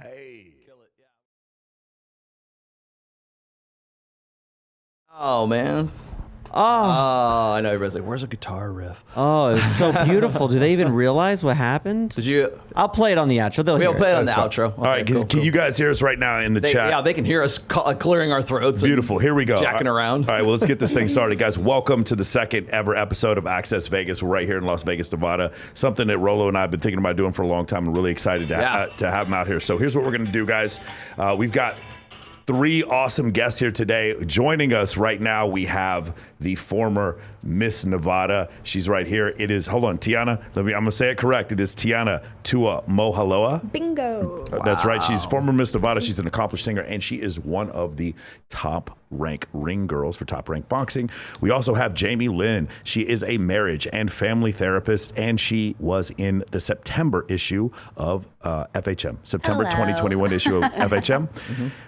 Hey. Kill it, yeah. Oh, man. Oh, I know everybody's like, where's a guitar riff? oh, it's so beautiful. Do they even realize what happened? Did you? I'll play it on the outro. They'll We'll hear play it on the That's fine. outro. All right, can you guys hear us right now in the chat? Yeah, they can hear us clearing our throats. Beautiful. Here we go. Jacking around. All right, well, let's get this thing started, guys. Welcome to the second ever episode of Access Vegas. We're right here in Las Vegas, Nevada. Something that Rollo and I have been thinking about doing for a long time. I'm really excited to have him out here. So here's what we're going to do, guys. We've got 3 awesome guests here today. Joining us right now, we have the former Miss Nevada. She's right here. It is, hold on, Tiana. I'm going to say it correct. It is Tiana Tua Mohaloa. Bingo. That's right. She's former Miss Nevada. She's an accomplished singer, and she is one of the top rank ring girls for Top Rank Boxing. We also have Jamie Lynn. She is a marriage and family therapist, and she was in the September issue of FHM, September 2021 issue of FHM.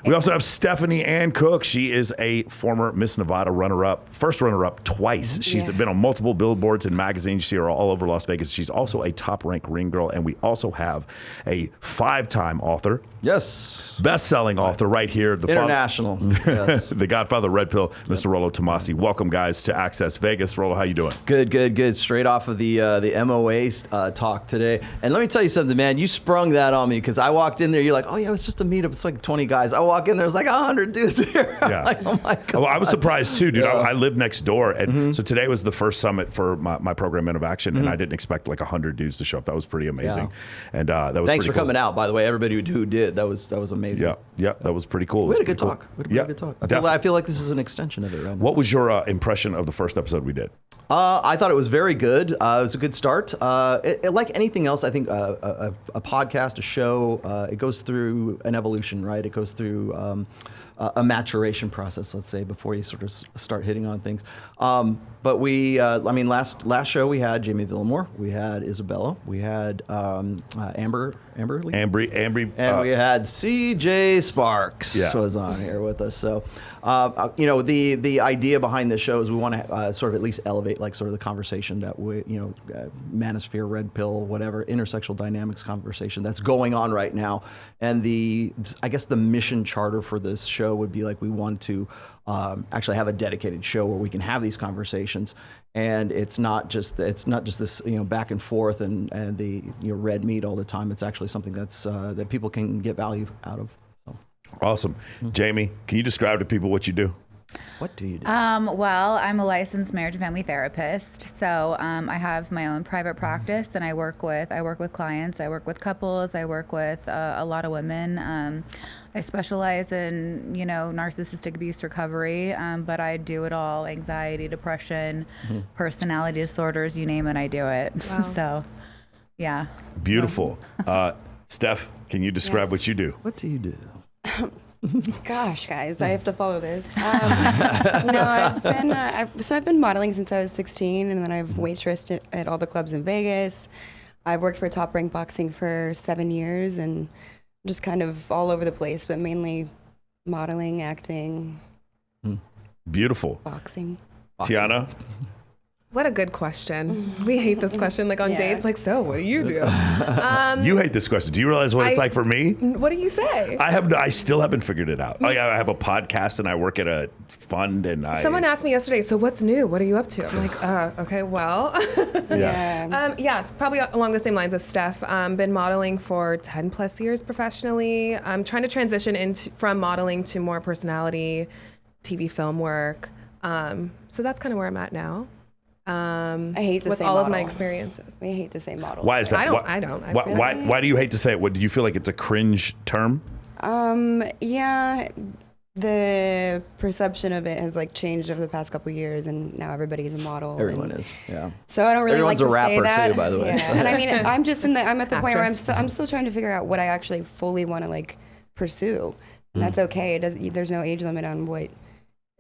We also have Stephanie Ann Cook. She is a former Miss Nevada first runner-up twice. She's been on multiple billboards and magazines. You see her all over Las Vegas. She's also a top rank ring girl, and we also have a 5-time author. Yes. Best-selling author right here. The International. Yes. the Godfather of Red Pill, Mr. Rollotomassi. Welcome, guys, to Access Vegas. Rollo, how you doing? Good. Straight off of the MOA talk today. And let me tell you something, man. You sprung that on me because I walked in there. You're like, oh, yeah, it's just a meetup. It's like 20 guys. I walk in there. It's like 100 dudes here. Yeah. Like, oh, my God. Well, I was surprised, too, dude. I live next door. And so today was the first summit for my program, Men of Action, and I didn't expect like 100 dudes to show up. That was pretty amazing. And that was Thanks for pretty cool. coming out, by the way. Everybody who did. That was amazing. Yeah, that was pretty cool. We had a good talk. I feel like this is an extension of it right now. What was your impression of the first episode we did? I thought it was very good. It was a good start. Like anything else, I think a podcast, a show, it goes through an evolution, right? It goes through a maturation process, let's say, before you sort of start hitting on things. But last show we had Jamie Villamore, we had Isabella, we had Amberly, and we had CJ Sparks was on here with us. So, the idea behind this show is we want to sort of at least elevate like sort of the conversation that manosphere, red pill, whatever, intersexual dynamics conversation that's going on right now. And I guess the mission charter for this show would be like we want to actually have a dedicated show where we can have these conversations, and it's not just this back and forth and the red meat all the time. It's actually something that's that people can get value out of. So. Awesome. Jamie, can you describe to people what you do? What do you do? Well, I'm a licensed marriage and family therapist. So I have my own private practice, and I work with clients. I work with couples. I work with a lot of women. I specialize in narcissistic abuse recovery, but I do it all: anxiety, depression, personality disorders, you name it, I do it. Wow. So, yeah. Beautiful. Steph, can you describe what you do? What do you do? Gosh, guys, I have to follow this. No, I've been modeling since I was 16, and then I've waitressed at all the clubs in Vegas. I've worked for Top Rank Boxing for 7 years, and just kind of all over the place, but mainly modeling, acting. Beautiful. Boxing. Tiana? What a good question. We hate this question, like on dates, like, so what do you do? You hate this question. Do you realize what it's like for me? What do you say? I still haven't figured it out. I have a podcast and I work at a fund and Someone asked me yesterday, so what's new? What are you up to? I'm like, okay, well. Yes, probably along the same lines as Steph. Been modeling for 10 plus years professionally. I'm trying to transition from modeling to more personality, TV, film work. So that's kind of where I'm at now. I hate to with say all model. of my experiences. I hate to say model. Why is that? I don't. Why do you hate to say it? Do you feel like it's a cringe term? Yeah, the perception of it has like changed over the past couple of years, and now everybody's a model. Everyone is, yeah. So I don't really Everyone's like to a rapper say that. too, by the way. Yeah. And I mean, I'm at the point where I'm still trying to figure out what I actually fully want to like pursue. And that's okay. There's no age limit on what,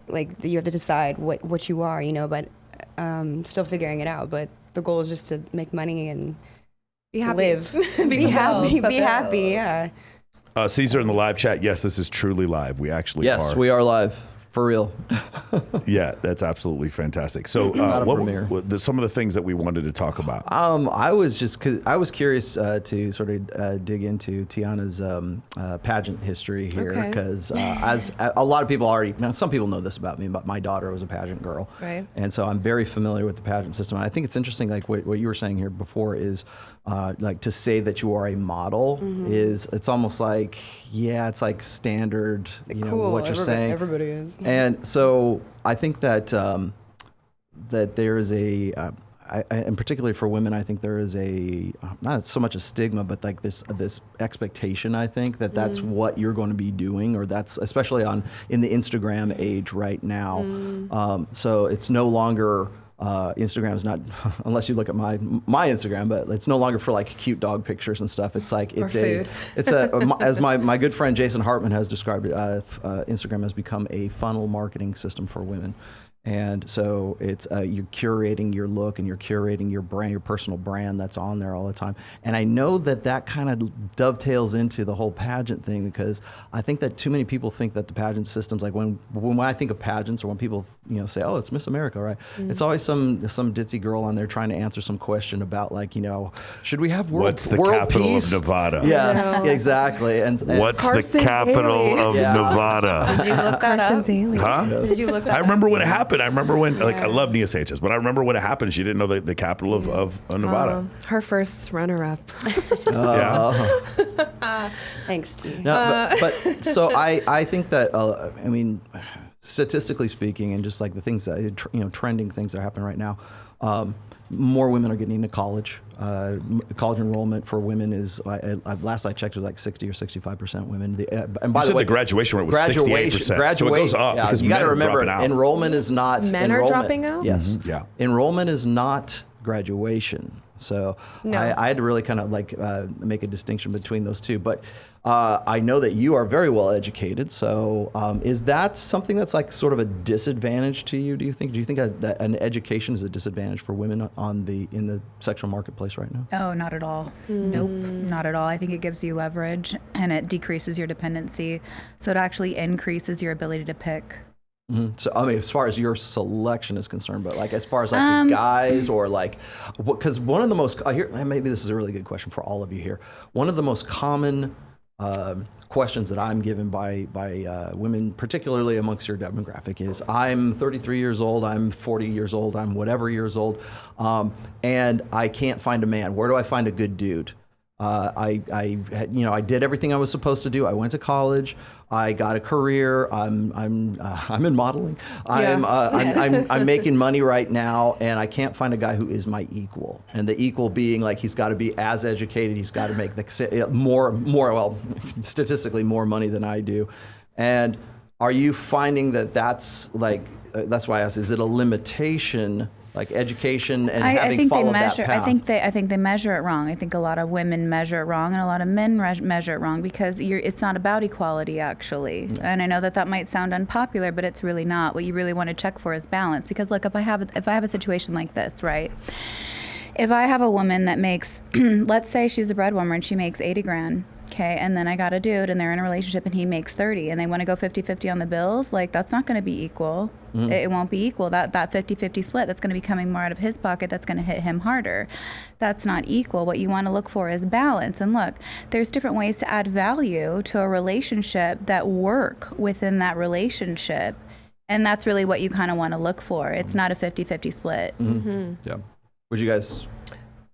like, you have to decide what you are, but still figuring it out. But the goal is just to make money and be happy. Live. be happy, yeah. Caesar in the live chat, yes, this is truly live. We actually are. Yes, we are live. For real. Yeah, that's absolutely fantastic. So, Not a what premiere. were some of the things that we wanted to talk about? I was curious to sort of dig into Tiana's pageant history here Okay. because as a lot of people already, now some people know this about me, but my daughter was a pageant girl, Right. and so I'm very familiar with the pageant system. And I think it's interesting, like what you were saying here before is like to say that you are a model is it's almost like it's like standard, Cool. what you're saying. Everybody is. And so I think that that there is and particularly for women, I think there is not so much a stigma, but like this expectation. I think that that's what you're going to be doing, or that's especially in the Instagram age right now. So it's no longer. Instagram is not, unless you look at my Instagram, but it's no longer for like cute dog pictures and stuff. It's like food. as my good friend Jason Hartman has described it, Instagram has become a funnel marketing system for women. And so it's you're curating your look and you're curating your brand, your personal brand that's on there all the time. And I know that kind of dovetails into the whole pageant thing, because I think that too many people think that the pageant systems, like when I think of pageants, or when people say, oh, it's Miss America, right? It's always some ditzy girl on there trying to answer some question about like, should we have What's the world capital peace? of Nevada? Yes, No. exactly. And What's Carson the capital Daly. of Yeah. Nevada? Did you look that Carson up? Daly. Huh? Did you look that I up? remember when it happened. I remember when, like, I love Nia Sanchez, but I remember when it happened. She didn't know the capital of Nevada. Her first runner-up. Yeah. Thanks, T. No, but so I think that I mean, statistically speaking, and just like the things that trending things that happen right now, more women are getting into college. College enrollment for women is last I checked, it was like 60 or 65% women. And by You the said way, the graduation rate was 68%. So it goes up yeah, because you got to men are remember, dropping out. enrollment is not Men are dropping out? Yes, Yeah. enrollment is not graduation. So No. I had to really kind of like make a distinction between those two. But I know that you are very well educated. So is that something that's like sort of a disadvantage to you? Do you think that an education is a disadvantage for women in the sexual marketplace right now? Oh, not at all. Nope, not at all. I think it gives you leverage and it decreases your dependency. So it actually increases your ability to pick. So I mean, as far as your selection is concerned, but like as far as like the guys, or like, because one of the most here, maybe this is a really good question for all of you here. One of the most common questions that I'm given by women, particularly amongst your demographic, is I'm 33 years old, I'm 40 years old, I'm whatever years old, and I can't find a man. Where do I find a good dude? I did everything I was supposed to do. I went to college. I got a career. I'm in modeling. I'm making money right now, and I can't find a guy who is my equal. And the equal being like he's got to be as educated. He's got to make well, statistically more money than I do. And are you finding that's like that's why I asked? Is it a limitation? Like education and having followed that path. I think they measure it wrong. I think a lot of women measure it wrong, and a lot of men measure it wrong because it's not about equality actually. And I know that might sound unpopular, but it's really not. What you really want to check for is balance. Because look, if I have a situation like this, right? If I have a woman that makes, let's say she's a breadwinner and she makes 80 grand. Okay, and then I got a dude and they're in a relationship and he makes 30 and they want to go 50-50 on the bills, like that's not going to be equal. It won't be equal. That 50-50 split, that's going to be coming more out of his pocket, that's going to hit him harder. That's not equal. What you want to look for is balance. And look, there's different ways to add value to a relationship that work within that relationship. And that's really what you kind of want to look for. It's not a 50-50 split. Yeah. Would you guys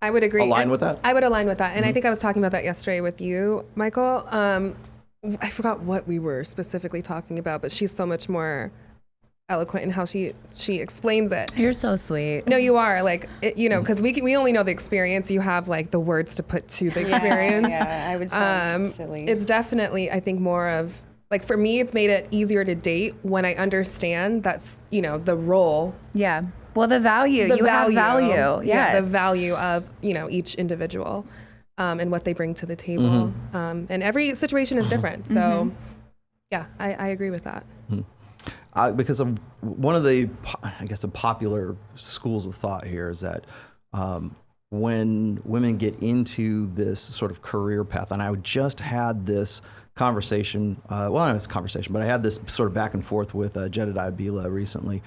I would agree. align with that? I would align with that. And I think I was talking about that yesterday with you, Michael. I forgot what we were specifically talking about, but she's so much more eloquent in how she explains it. You're so sweet. No, you are. Like, because we only know the experience. You have like the words to put to the experience. Yeah, I would sound silly. It's definitely, I think, more of, like, for me, it's made it easier to date when I understand that's, the role. Yeah. Well, the value. You have value. Yeah, Yes. the value of, each individual and what they bring to the table. And every situation is different. So, yeah, I agree with that. Because of one of the, I guess, the popular schools of thought here is that when women get into this sort of career path, and I just had this conversation. Well, not this conversation, but I had this sort of back and forth with Jedediah Bila recently.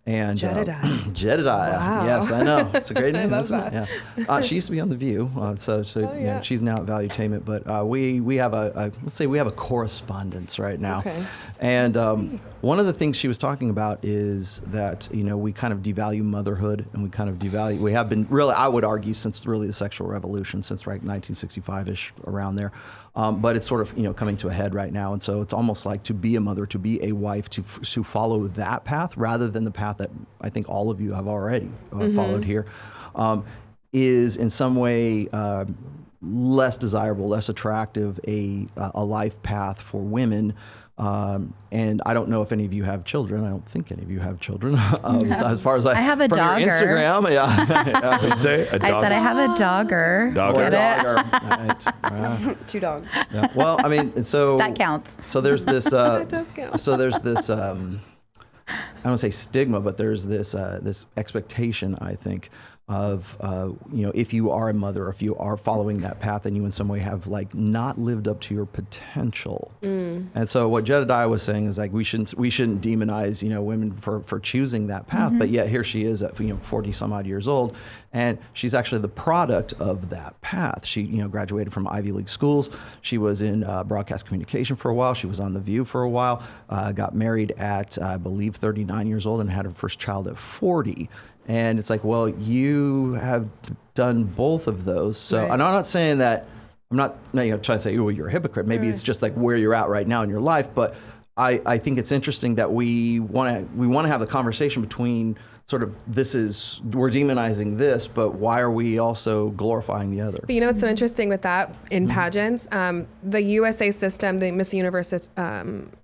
And Jedediah, Wow. yes, I know. It's a great name. love isn't it? Yeah. She used to be on The View, so you know, she's now at Valuetainment. But we have let's say we have a correspondence right now. Okay. And one of the things she was talking about is that, you know, we kind of devalue motherhood, and we kind of devalue. We have been really, I would argue, since really the sexual revolution, since 1965-ish, around there. But it's sort of, you know, coming to a head right now. And so it's almost like to be a mother, to be a wife, to follow that path rather than the path that I think all of you have already followed here, is in some way less desirable, less attractive, a life path for women. And I don't know if any of you have children. I don't think any of you have children. As far as I have a from dogger. Your Instagram, yeah. What'd you say? I said I have a dogger. Dogger. Get it? Right. 2 dogs. Yeah. Well, I mean, so That counts. So there's this. That does count. So there's this. I don't want to say stigma, but there's this this expectation, I think, of you know, if you are a mother, if you are following that path, then you in some way have like not lived up to your potential. And so what Jedediah was saying is like we shouldn't demonize, you know, women for choosing that path, but yet here she is at, you know, 40 some odd years old, and she's actually the product of that path. She, you know, graduated from Ivy League schools. She was in broadcast communication for a while. She was on The View for a while. Got married at I believe 39 years old and had her first child at 40. And it's like, well, you have done both of those. So, and I'm not saying that, I'm not you know, trying to say, oh, you're a hypocrite. Maybe it's just like where you're at right now in your life. But I think it's interesting that we want to have the conversation between sort of we're demonizing this, but why are we also glorifying the other? But you know what's so interesting with that in pageants? The USA system, the Miss Universe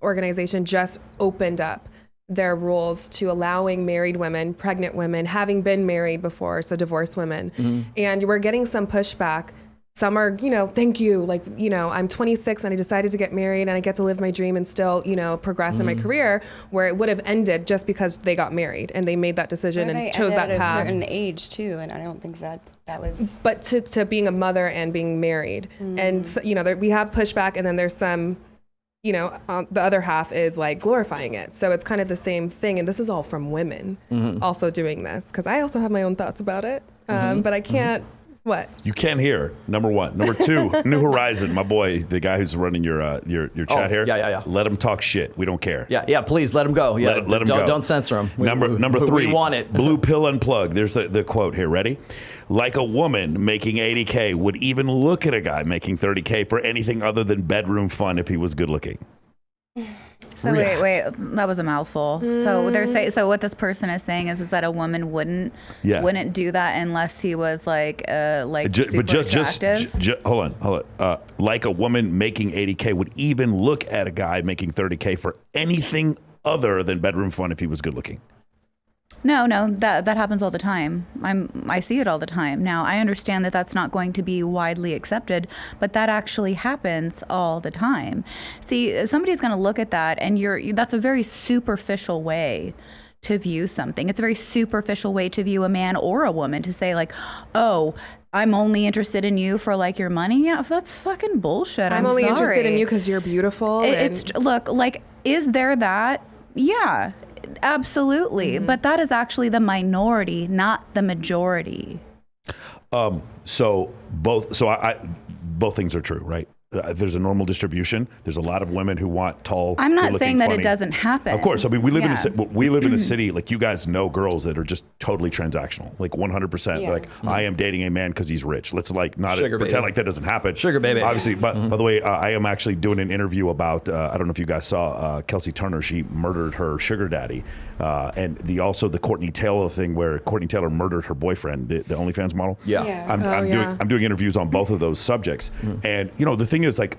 organization just opened up their rules to allowing married women, pregnant women, having been married before, so divorced women. And we're getting some pushback. Some are, you know, thank you. Like, you know, I'm 26 and I decided to get married and I get to live my dream and still, you know, progress in my career, where it would have ended just because they got married and they made that decision and chose that path. At a certain age too, and I don't think that was. But to being a mother and being married, and so, you know, we have pushback, and then there's some, you know, the other half is like glorifying it. So it's kind of the same thing. And this is all from women also doing this, because I also have my own thoughts about it. But I can't, what? You can't hear, number one. Number two, New Horizon, my boy, the guy who's running your chat here. Yeah. Let him talk shit. We don't care. Yeah, please let him go. Yeah, let him go. Don't censor him. Number three, we want it. Blue Pill Unplugged. There's the quote here. Ready? Like a woman making 80K would even look at a guy making 30K for anything other than bedroom fun if he was good looking. So wait, that was a mouthful. So they're saying, so what this person is saying is that a woman wouldn't do that unless he was like super attractive. Hold on. Like a woman making 80K would even look at a guy making 30K for anything other than bedroom fun if he was good looking. No, that happens all the time. I see it all the time. Now, I understand that that's not going to be widely accepted, but that actually happens all the time. See, somebody's going to look at that, and that's a very superficial way to view something. It's a very superficial way to view a man or a woman, to say like, oh, I'm only interested in you for like your money. Yeah, that's fucking bullshit. I'm only sorry. interested in you because you're beautiful. Look, like, is there that? Yeah. Absolutely. But that is actually the minority, not the majority. So both things are true, right? There's a normal distribution. There's a lot of women who want tall. I'm not saying that funny. It doesn't happen. Of course. I mean, we live in a city, like, you guys know girls that are just totally transactional, like 100%. Yeah. Like, I am dating a man because he's rich. Let's like not pretend like that doesn't happen. Sugar baby. Obviously, but by the way, I am actually doing an interview about. I don't know if you guys saw Kelsey Turner. She murdered her sugar daddy, and the Courtney Taylor thing where Courtney Taylor murdered her boyfriend, the OnlyFans model. Yeah. I'm doing interviews on both of those subjects, and you know the thing is, like,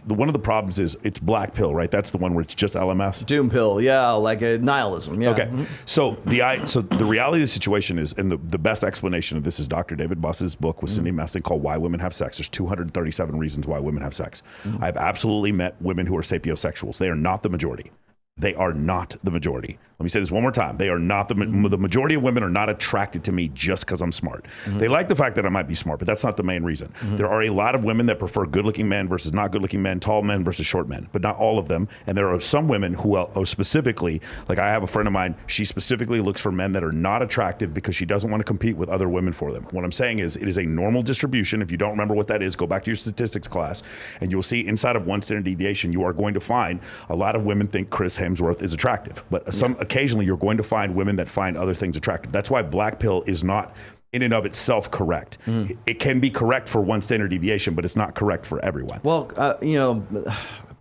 one of the problems is it's black pill, right? That's the one where it's just LMS. Doom pill, yeah, like a nihilism. Yeah. Okay, so the reality of the situation is, and the best explanation of this is Dr. David Buss's book with Cindy Messing called Why Women Have Sex. There's 237 reasons why women have sex. I've absolutely met women who are sapiosexuals. They are not the majority. They are not the majority. Let me say this one more time. They are not the majority of women are not attracted to me just because I'm smart. They like the fact that I might be smart, but that's not the main reason. There are a lot of women that prefer good-looking men versus not good-looking men, tall men versus short men, but not all of them. And there are some women who specifically, like I have a friend of mine, she specifically looks for men that are not attractive because she doesn't want to compete with other women for them. What I'm saying is it is a normal distribution. If you don't remember what that is, go back to your statistics class and you'll see inside of one standard deviation, you are going to find a lot of women think Chris Hemsworth is attractive, but occasionally you're going to find women that find other things attractive. That's why black pill is not in and of itself correct. It can be correct for one standard deviation, but it's not correct for everyone. Well,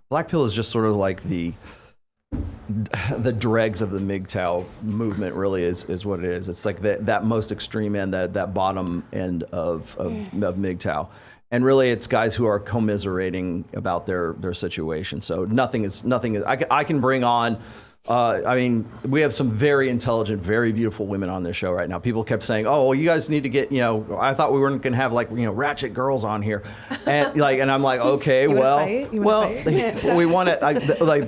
black pill is just sort of like the dregs of the MGTOW movement. Really is what it is. It's like that most extreme end, that bottom end of MGTOW. And really, it's guys who are commiserating about their situation. So nothing is. I can bring on. I mean, we have some very intelligent, very beautiful women on this show right now. People kept saying, "Oh, well, you guys need to get." I thought we weren't going to have ratchet girls on here, and I'm like, okay, we want to.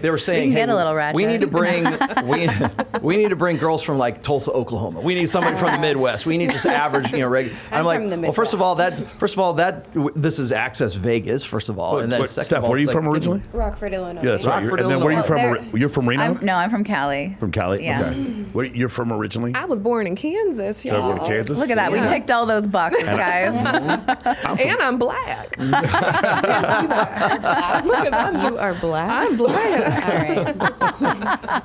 They were saying, get a little ratchet. We need to bring we need to bring girls from like Tulsa, Oklahoma. We need somebody from the Midwest. We need just average, regular. I'm like, well, first of all, this is Access Vegas, first of all, and then second Steph, of all, where are you from originally? Rockford, Illinois. Yeah, that's right. Rockford, And then where are you Illinois. from? You're from Reno? No, I'm from Cali. From Cali? Yeah. Okay. You're from originally? I was born in Kansas, You're y'all. from Kansas? Look at that. We ticked all those boxes, guys. And I'm black. Look at that. You are black. I'm black. All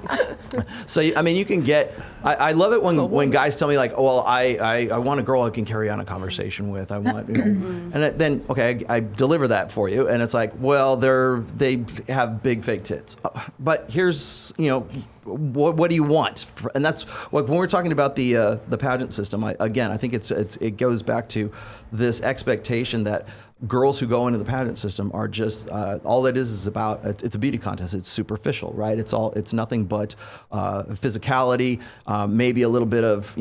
right. So I mean, you can get. I love it when guys tell me like, oh, well, I want a girl I can carry on a conversation with. I want, and then okay, I deliver that for you, and it's like, well, they have big fake tits, but here's what do you want? And that's when we're talking about the pageant system. I think it goes back to this expectation that girls who go into the pageant system are just all it is about. It's a beauty contest. It's superficial, right? It's nothing but physicality, maybe a little bit of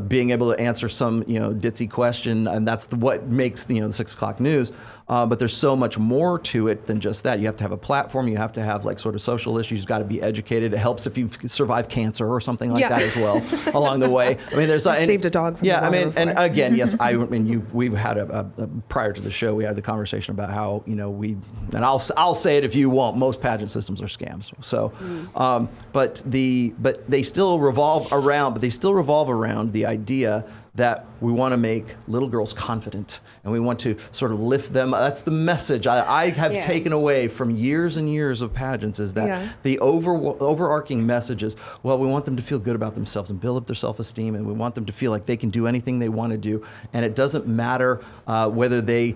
being able to answer some ditzy question, and that's what makes the 6 o'clock news. But there's so much more to it than just that. You have to have a platform. You have to have like sort of social issues. You've got to be educated. It helps if you've survived cancer or something like that as well along the way. I mean, there's saved a dog from the water before. and again, yes, we've had a prior to the show, we had the conversation about how I'll say it if you won't. Most pageant systems are scams. So, but they still revolve around the idea that we want to make little girls confident and we want to sort of lift them. That's the message I have taken away from years and years of pageants, is that the overarching message is, well, we want them to feel good about themselves and build up their self-esteem, and we want them to feel like they can do anything they want to do. And it doesn't matter whether they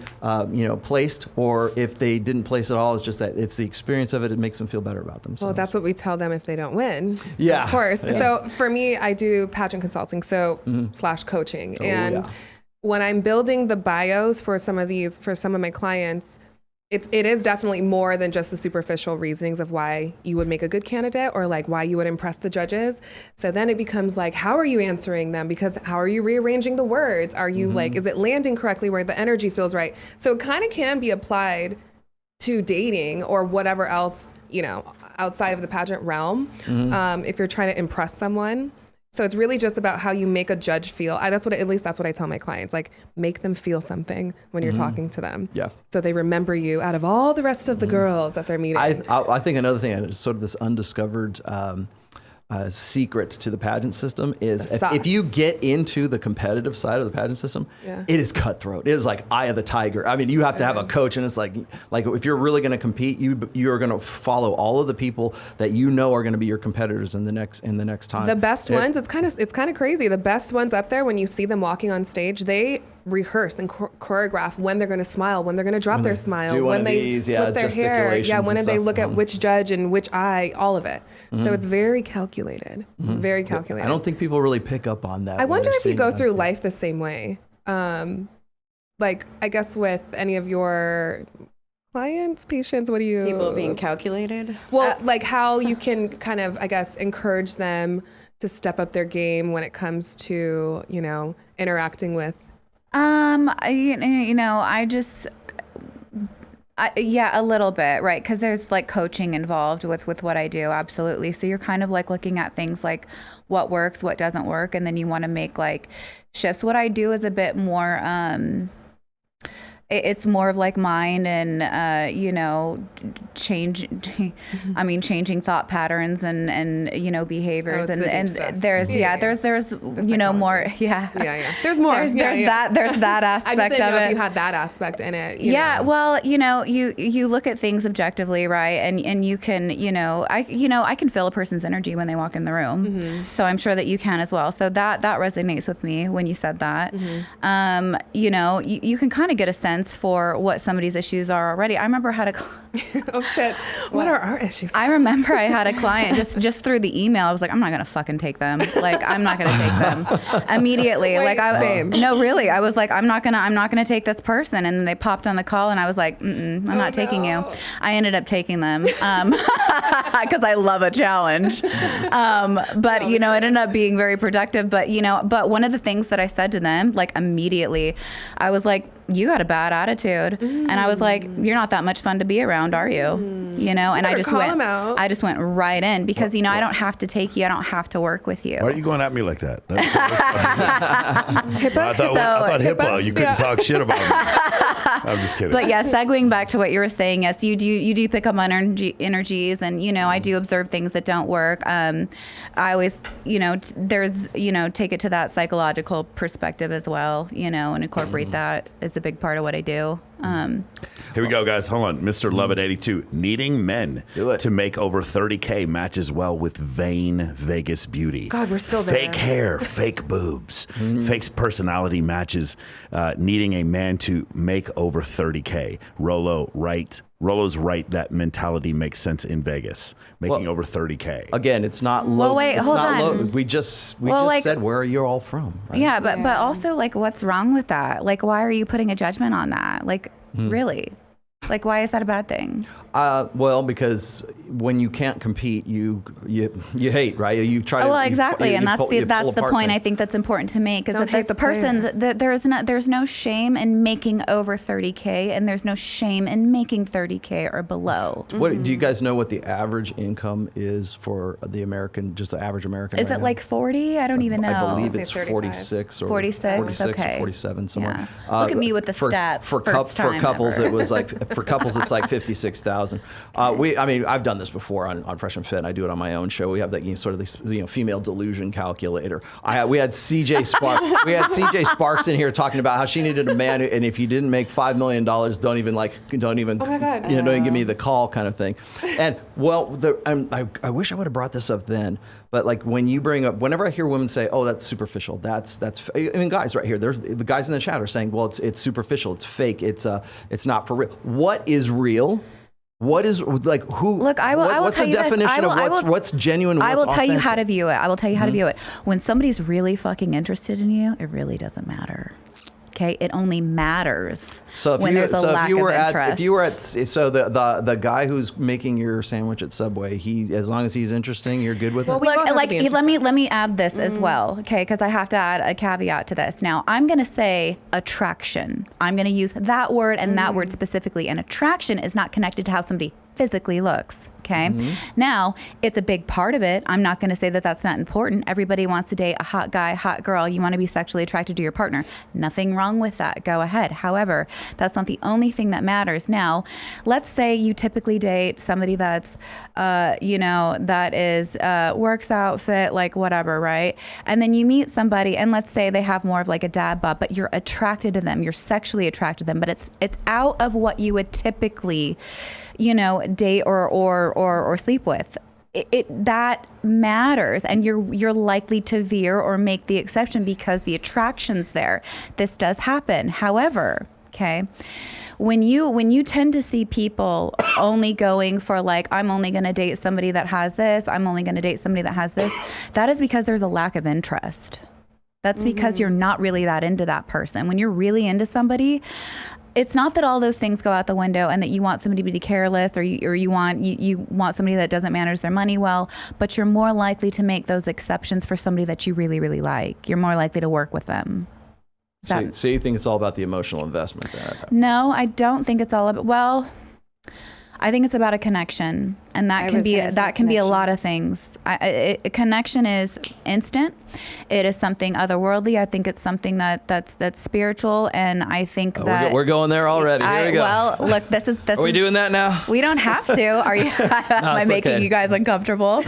placed or if they didn't place at all. It's just that it's the experience of it. It makes them feel better about themselves. Well, that's what we tell them if they don't win. Yeah. Of course. Yeah. So for me, I do pageant consulting, / coaching. And when I'm building the bios for some of my clients, it is definitely more than just the superficial reasonings of why you would make a good candidate or like why you would impress the judges. So then it becomes like, how are you answering them? Because how are you rearranging the words? Are you like, is it landing correctly where the energy feels right? So it kind of can be applied to dating or whatever else, outside of the pageant realm, if you're trying to impress someone. So it's really just about how you make a judge feel. At least that's what I tell my clients. Like, make them feel something when you're talking to them. Yeah. So they remember you out of all the rest of the girls that they're meeting. I think another thing is sort of this undiscovered secret to the pageant system is if you get into the competitive side of the pageant system, it is cutthroat. It is like eye of the tiger. I mean, you have to have a coach, and it's like if you're really going to compete, you're going to follow all of the people that are going to be your competitors in the next time. The best ones, it's kind of crazy. The best ones up there, when you see them walking on stage, they rehearse and choreograph when they're going to smile, when they're going to drop their smile, when they flip their hair, when they look at which judge and which eye, all of it. So it's very calculated, very calculated. I don't think people really pick up on that. I wonder if you go through life the same way. Like, I guess with any of your clients, patients, what do you... People being calculated? Well, like how you can kind of, I guess, encourage them to step up their game when it comes to, Yeah, a little bit, right? Because there's like coaching involved with what I do, absolutely. So you're kind of like looking at things like what works, what doesn't work, and then you want to make like shifts. What I do is a bit more, it's more of like mind and, you know, changing thought patterns and you know, behaviors and there's, there's, you know, more, There's more. There's that aspect I just didn't of know it. if you had that aspect in it. Yeah, well, you know, you look at things objectively, right? And you can, I can feel a person's energy when they walk in the room. So I'm sure that you can as well. So that resonates with me when you said that. You know, you can kind of get a sense for what somebody's issues are already. I remember I had a oh shit. What are our issues? I remember I had a client just through the email. I was like, I'm not gonna fucking take them. Like, I'm not gonna take them immediately. Wait, like, same. No, really. I was like, I'm not gonna take this person. And then they popped on the call, and I was like, I'm not taking you. I ended up taking them because I love a challenge. But you know, it ended up being very productive. But you know, one of the things that I said to them, like immediately, I was like, you got a bad attitude. And I was like, you're not that much fun to be around, are you? You know, and I just went right in because, you know, I don't have to take you. I don't have to work with you. Why are you going at me like that? I thought HIPAA, you couldn't talk shit about me. I'm just kidding. But yeah, segueing back to what you were saying, yes, you do pick up on energies, and you know, I do observe things that don't work. I always, you know, there's, you know, take it to that psychological perspective as well, you know, and incorporate that. It's a big part of what I do. Here we go, guys. Hold on. Mr. Lovett 82. Needing men to make over 30K matches well with vain Vegas beauty. God, we're still there. Fake hair, fake boobs, fake personality matches. Needing a man to make over 30K. Rollo's right that mentality makes sense in Vegas. Making over 30K. Again, it's not low. Well, wait, it's hold not on. low. We just like, said where are you all from? Right? Yeah, but also like, what's wrong with that? Like, why are you putting a judgment on that? Like, really? Like, why is that a bad thing? Well, because when you can't compete, you hate, right? You try to. Well, exactly, and that's the point things. I think that's important to make is Don't that the person's that there's no shame in making over 30K, and there's no shame in making 30K or below. What do you guys know? What the average income is for the average American? Is it like 40? I don't even know. I believe it's 46 or 46, okay. or 47 somewhere. Yeah. Look at me with the stats. For couples, it was like. For couples, it's like 56,000. I've done this before on Fresh and Fit. I do it on my own show. We have that sort of this female delusion calculator. We had CJ Sparks. We had CJ Sparks in here talking about how she needed a man, and if you didn't make $5 million, don't even. Oh my God. Don't even give me the call, kind of thing. And well, I wish I would have brought this up then. But like when you bring up, whenever I hear women say, "Oh, that's superficial," that's. I mean, guys, right here, there's the guys in the chat are saying, "Well, it's superficial, it's fake, it's not for real." What is real? What is like who? Look, I will what's tell the you definition of what's genuine? I will tell authentic? you how to view it. I will tell you how to view it. When somebody's really fucking interested in you, it really doesn't matter. Okay, it only matters when there's a lack of interest. So the guy who's making your sandwich at Subway, as long as he's interesting, you're good with it. Look, like let me add this as well, okay? Because I have to add a caveat to this. Now, I'm going to say attraction. I'm going to use that word and that word specifically. And attraction is not connected to how somebody physically looks. Okay. Now, it's a big part of it. I'm not going to say that that's not important. Everybody wants to date a hot guy, hot girl. You want to be sexually attracted to your partner. Nothing wrong with that. Go ahead. However, that's not the only thing that matters. Now, let's say you typically date somebody that's, that is works out, fit, like whatever, right? And then you meet somebody, and let's say they have more of like a dad bod, but you're attracted to them. You're sexually attracted to them, but it's out of what you would typically, date or sleep with. That matters, and you're likely to veer or make the exception because the attraction's there. This does happen. However, okay, when you tend to see people only going for like, I'm only going to date somebody that has this, I'm only going to date somebody that has this, that is because there's a lack of interest. That's because you're not really that into that person. When you're really into somebody, it's not that all those things go out the window and that you want somebody to be careless or you want somebody that doesn't manage their money well, but you're more likely to make those exceptions for somebody that you really, really like. You're more likely to work with them. So you think it's all about the emotional investment there? No, I don't think it's all about, well, I think it's about a connection, and that I can was be gonna say that can be a connection. lot of things. A connection is instant. It is something otherworldly. I think it's something that's spiritual, and I think that We're going there already. Here we go. Well, look, this is. Are we doing that now? We don't have to. Are you? Am I it's making okay. you guys uncomfortable?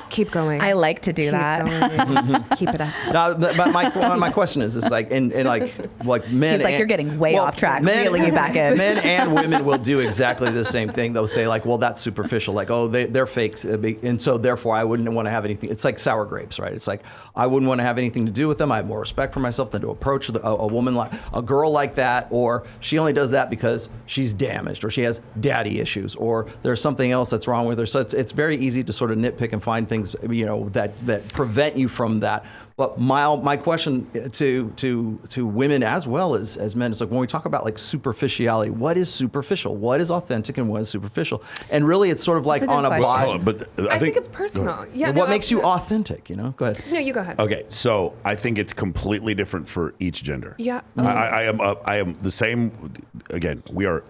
Keep going. I like to do Keep that. going. Keep it up. No, but my question is like, and like men. He's like, and- you're getting way off track. Men, Reeling you back in. Men and women will do exactly the same thing. They'll say like, well, that's superficial. Like, oh, they're fakes, and so therefore I wouldn't want to have anything. It's like sour grapes, right? It's like I wouldn't want to have anything to do with them. I have more respect for myself than to approach a woman like a girl like that, or she only does that because she's damaged, or she has daddy issues, or there's something else that's wrong with her. So it's very easy to sort of nitpick and find things, you know, that prevent you from that. But my question to women as well as men is like, when we talk about like superficiality, what is superficial? What is authentic and what is superficial? And really, it's sort of like That's a good on a question. body. Hold on, but I think it's personal. Yeah. What no, makes you authentic? You know, go ahead. No, you go ahead. Okay, so I think it's completely different for each gender. Yeah. I am the same. Again, we are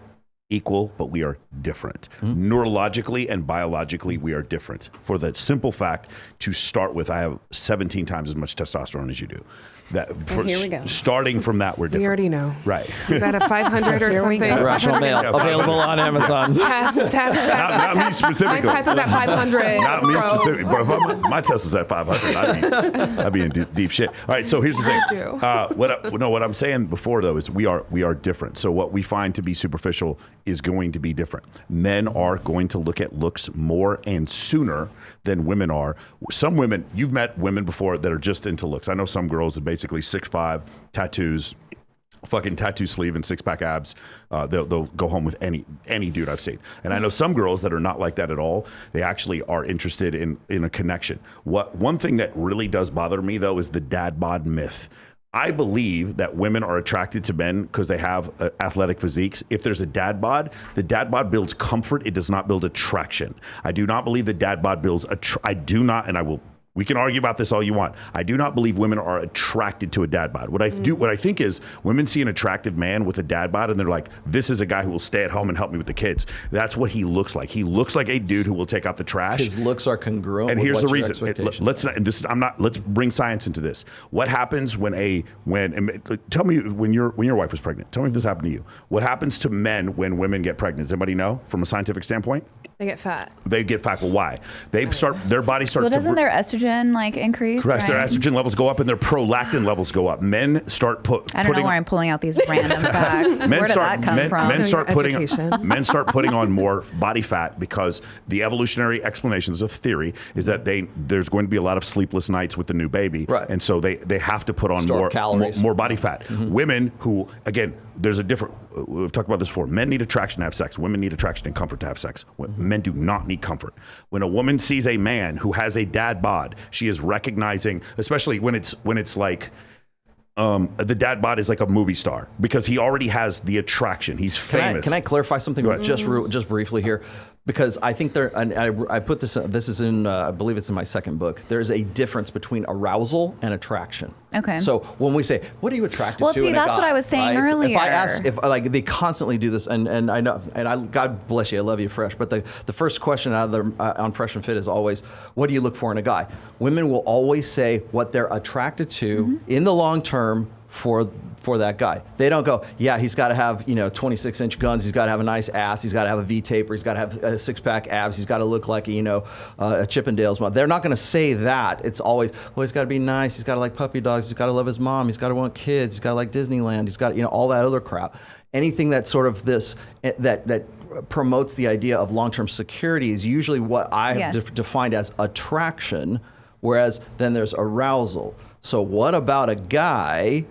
equal, but we are different. Neurologically and biologically, we are different. For the simple fact, to start with, I have 17 times as much testosterone as you do. That here we go. Starting from that, we're different. We already know. Right. Is that a 500 or Here we something? go. Rational male, available on Amazon. Test. Not me My specifically. test is at 500. Not me bro. specifically, but if my test is at 500, I'd be in deep shit. All right, so here's the thing. do. What I'm saying before though is we are different. So what we find to be superficial is going to be different. Men are going to look at looks more and sooner than women are. Some women, you've met women before that are just into looks. I know some girls that basically 6'5", tattoos, fucking tattoo sleeve and six-pack abs. They'll go home with any dude I've seen. And I know some girls that are not like that at all. They actually are interested in a connection. One thing that really does bother me though is the dad bod myth. I believe that women are attracted to men because they have athletic physiques. If there's a dad bod, the dad bod builds comfort. It does not build attraction. I do not believe the dad bod builds I do not, and I will. We can argue about this all you want. I do not believe women are attracted to a dad bod. What I think is women see an attractive man with a dad bod and they're like, this is a guy who will stay at home and help me with the kids. That's what he looks like. He looks like a dude who will take out the trash. His looks are congruent. And with here's the what your reason. expectations Let's not. And this I'm not. Let's bring science into this. What happens tell me when your wife was pregnant. Tell me if this happened to you. What happens to men when women get pregnant? Does anybody know from a scientific standpoint? They get fat. They get fat. Well, why? Their body starts Well, to. doesn't their estrogen like increase? Correct. Their right? estrogen levels go up and their prolactin levels go up. Men start I don't know where I'm pulling out these random facts. Where did that come from? Men start Your education. men start putting on more body fat because the evolutionary explanations of theory is that there's going to be a lot of sleepless nights with the new baby, Right. And so they have to put on Store more calories. more body fat. Women who, again, there's a different. We've talked about this before. Men need attraction to have sex. Women need attraction and comfort to have sex. Men do not need comfort. When a woman sees a man who has a dad bod, she is recognizing, especially when it's like. The dad bod is like a movie star because he already has the attraction. He's famous. Can I clarify something just briefly here? Because I think and I put this is in, I believe it's in my second book. There's a difference between arousal and attraction. Okay. So when we say, what are you attracted Well, to see, in a that's guy, what I was saying right? earlier. If I ask, if like they constantly do this, and I know, and God bless you, I love you, Fresh, but the first question out of on Fresh and Fit is always, what do you look for in a guy? Women will always say what they're attracted to in the long term for that guy. They don't go, yeah, he's got to have 26-inch guns, he's got to have a nice ass, he's got to have a V-taper, he's got to have a six-pack abs, he's got to look like a Chippendales mom. They're not going to say that. It's always, well, he's got to be nice, he's got to like puppy dogs, he's got to love his mom, he's got to want kids, he's got to like Disneyland, he's got all that other crap. Anything that sort of that promotes the idea of long-term security is usually what I have defined as attraction, whereas then there's arousal. So what about a guy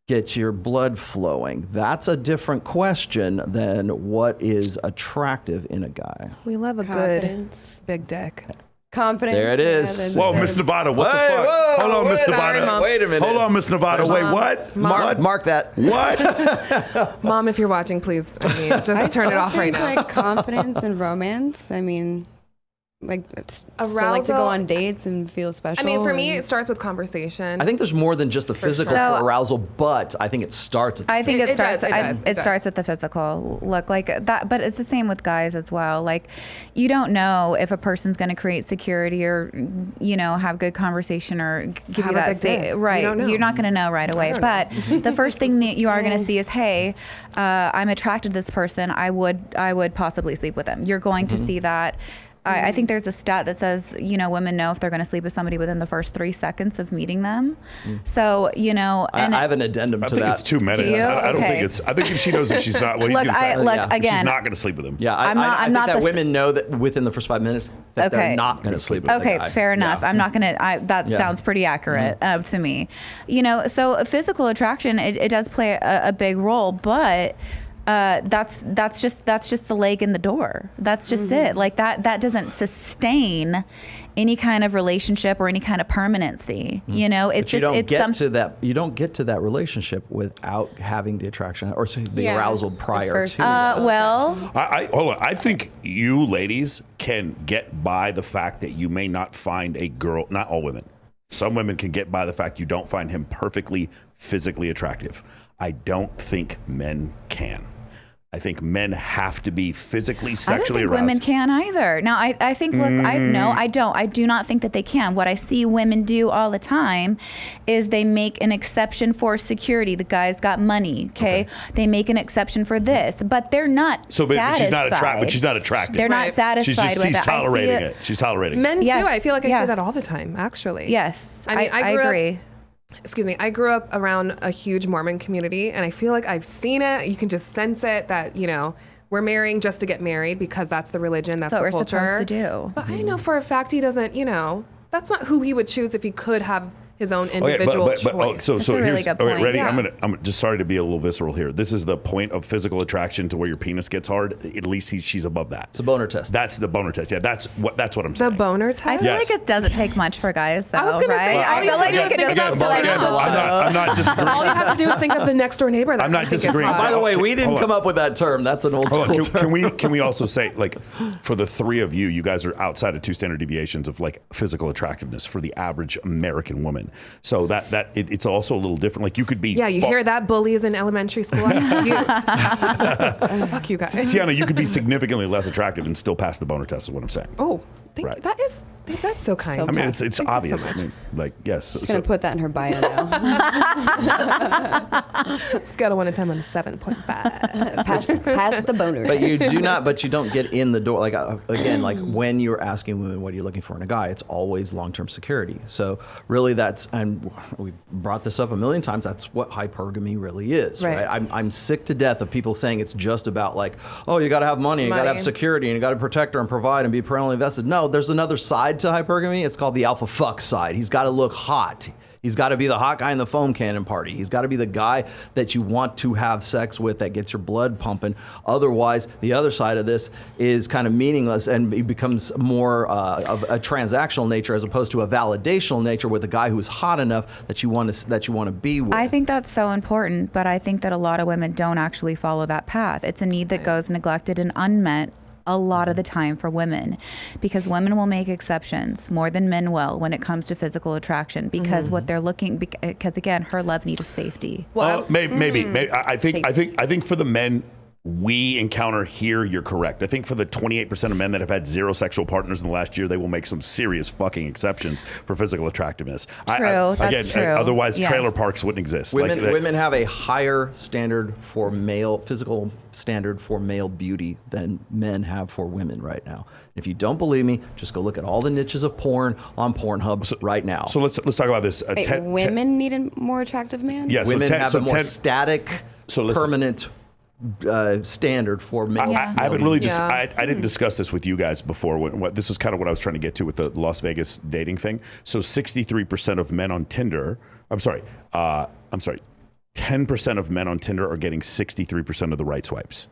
gets your blood flowing? That's a different question than what is attractive in a guy. We love a Confidence. good big dick. Confidence. There it is. that's Whoa, good. Miss Nevada, what the Hey, fuck? whoa, Hold on, Miss wait, Nevada. Mom. Wait a minute. Hold on, Miss Nevada. Wait, what? Mark that. What? Mom, if you're watching, please, just I turn it still off right think, now. like confidence and romance. I mean, like so like to Arousal- go on dates and feel special? I mean, for me, and- it starts with conversation. I think there's more than just the physical sure. for So- arousal, but I think it starts at the I think It it starts. does, it does. starts at the physical look like that, but it's the same with guys as well. Like, you don't know if a person's going to create security or, have good conversation or give Have you a that big dick. You right. don't know. You're not going to know right away. But the first thing that you are going to see is, hey, I'm attracted to this person. I would possibly sleep with them. You're going to see that. I think there's a stat that says, women know if they're going to sleep with somebody within the first 3 seconds of meeting them. So, and I have an addendum I to think that. it's 2 minutes. Do you? I don't Okay. think it's. I think if she knows that she's not. Well, Look, he's gonna say, look Yeah. again. she's not going to sleep with him. Yeah, I'm not- I I'm think not that the- women know that within the first 5 minutes that Okay. they're not going to sleep with the Okay, guy. fair enough. Yeah. I'm not gonna. That Yeah. sounds pretty accurate to me. So physical attraction it does play a big role, but that's just the leg in the door. That's just it. Like that doesn't sustain any kind of relationship or any kind of permanency. It's But you just don't it's get to that. You don't get to that relationship without having the attraction or the Yeah. arousal The prior first- to. that. well. Hold on. I think you ladies can get by the fact that you may not find a girl. Not all women. Some women can get by the fact you don't find him perfectly physically attractive. I don't think men can. I think men have to be physically, sexually I don't think aroused. women can either. Now, I think, look, I don't. I do not think that they can. What I see women do all the time is they make an exception for security. The guy's got money, okay? They make an exception for this, but they're not So, but satisfied. she's not attractive. But she's not attractive. They're not Right. satisfied with She's that. I see tolerating it. She's tolerating it. Men Yes. too. I feel like I Yeah. say that all the time, actually. Yes, I mean, I grew up- agree. I grew up around a huge Mormon community, and I feel like I've seen it. You can just sense it that, we're marrying just to get married because that's the religion, that's That's what the we're culture. supposed to do. But I know for a fact he doesn't, that's not who he would choose if he could have his own Okay, individual choice. so That's a really here's good all right, point. ready. Yeah. I'm just sorry to be a little visceral here. This is the point of physical attraction to where your penis gets hard. At least she's above that. It's a boner test. That's the boner test. Yeah, that's what I'm The saying. boner test? I feel Yes. like it doesn't take much for guys, though, I was gonna right? say, all I you feel have like to do you is could think just about go someone like, else. I'm not disagreeing. All you have to do is think of the next door neighbor that I'm not you think is disagreeing. hot. By the way, we didn't Hold on. come up with that term. That's an old Hold school on, term. can we also say, like, for the three of you, you guys are outside of 2 standard deviations of like physical attractiveness for the average American woman. So it's also a little different. Like you could be. Yeah, you hear that? Bullies in elementary school. I'm cute. Fuck you guys. Tiana, you could be significantly less attractive and still pass the boner test. Is what I'm saying. Oh, Right. that's so kind. So I mean, it's Thank you so obvious. much. I mean, like, yes. Just gonna put that in her bio now. Scale of 1 to 10 on a 7.5. pass the boner. But you do not. But you don't get in the door. Like again, like when you're asking women what are you looking for in a guy, it's always long-term security. So really, and we brought this up a million times. That's what hypergamy really is, Right. right? I'm sick to death of people saying it's just about like, oh, you got to have money, you got to have Money. security, and you got to protect her and provide and be parentally invested. No, there's another side to hypergamy. It's called the alpha fuck side. He's got to look hot. He's got to be the hot guy in the foam cannon party. He's got to be the guy that you want to have sex with that gets your blood pumping. Otherwise, the other side of this is kind of meaningless and it becomes more of a transactional nature as opposed to a validational nature with a guy who's hot enough that you want to be with. I think that's so important, but I think that a lot of women don't actually follow that path. It's a need that goes neglected and unmet a lot of the time for women, because women will make exceptions more than men will when it comes to physical attraction, because what they're looking, because again, her love need is safety. Well, Maybe. I think for the men we encounter here, you're correct. I think for the 28% of men that have had 0 sexual partners in the last year, they will make some serious fucking exceptions for physical attractiveness. That's true. Otherwise, Yes. trailer parks wouldn't exist. Women have a higher standard for physical standard for male beauty than men have for women right now. If you don't believe me, just go look at all the niches of porn on Pornhub right now. So let's talk about this. Wait, women need a more attractive man? Yeah, Women have a more 10 static, So listen. permanent standard for male. I haven't really. Yeah. I didn't discuss this with you guys before. This is kind of what I was trying to get to with the Las Vegas dating thing. So 63% of men on Tinder. 10% of men on Tinder are getting 63% of the right swipes.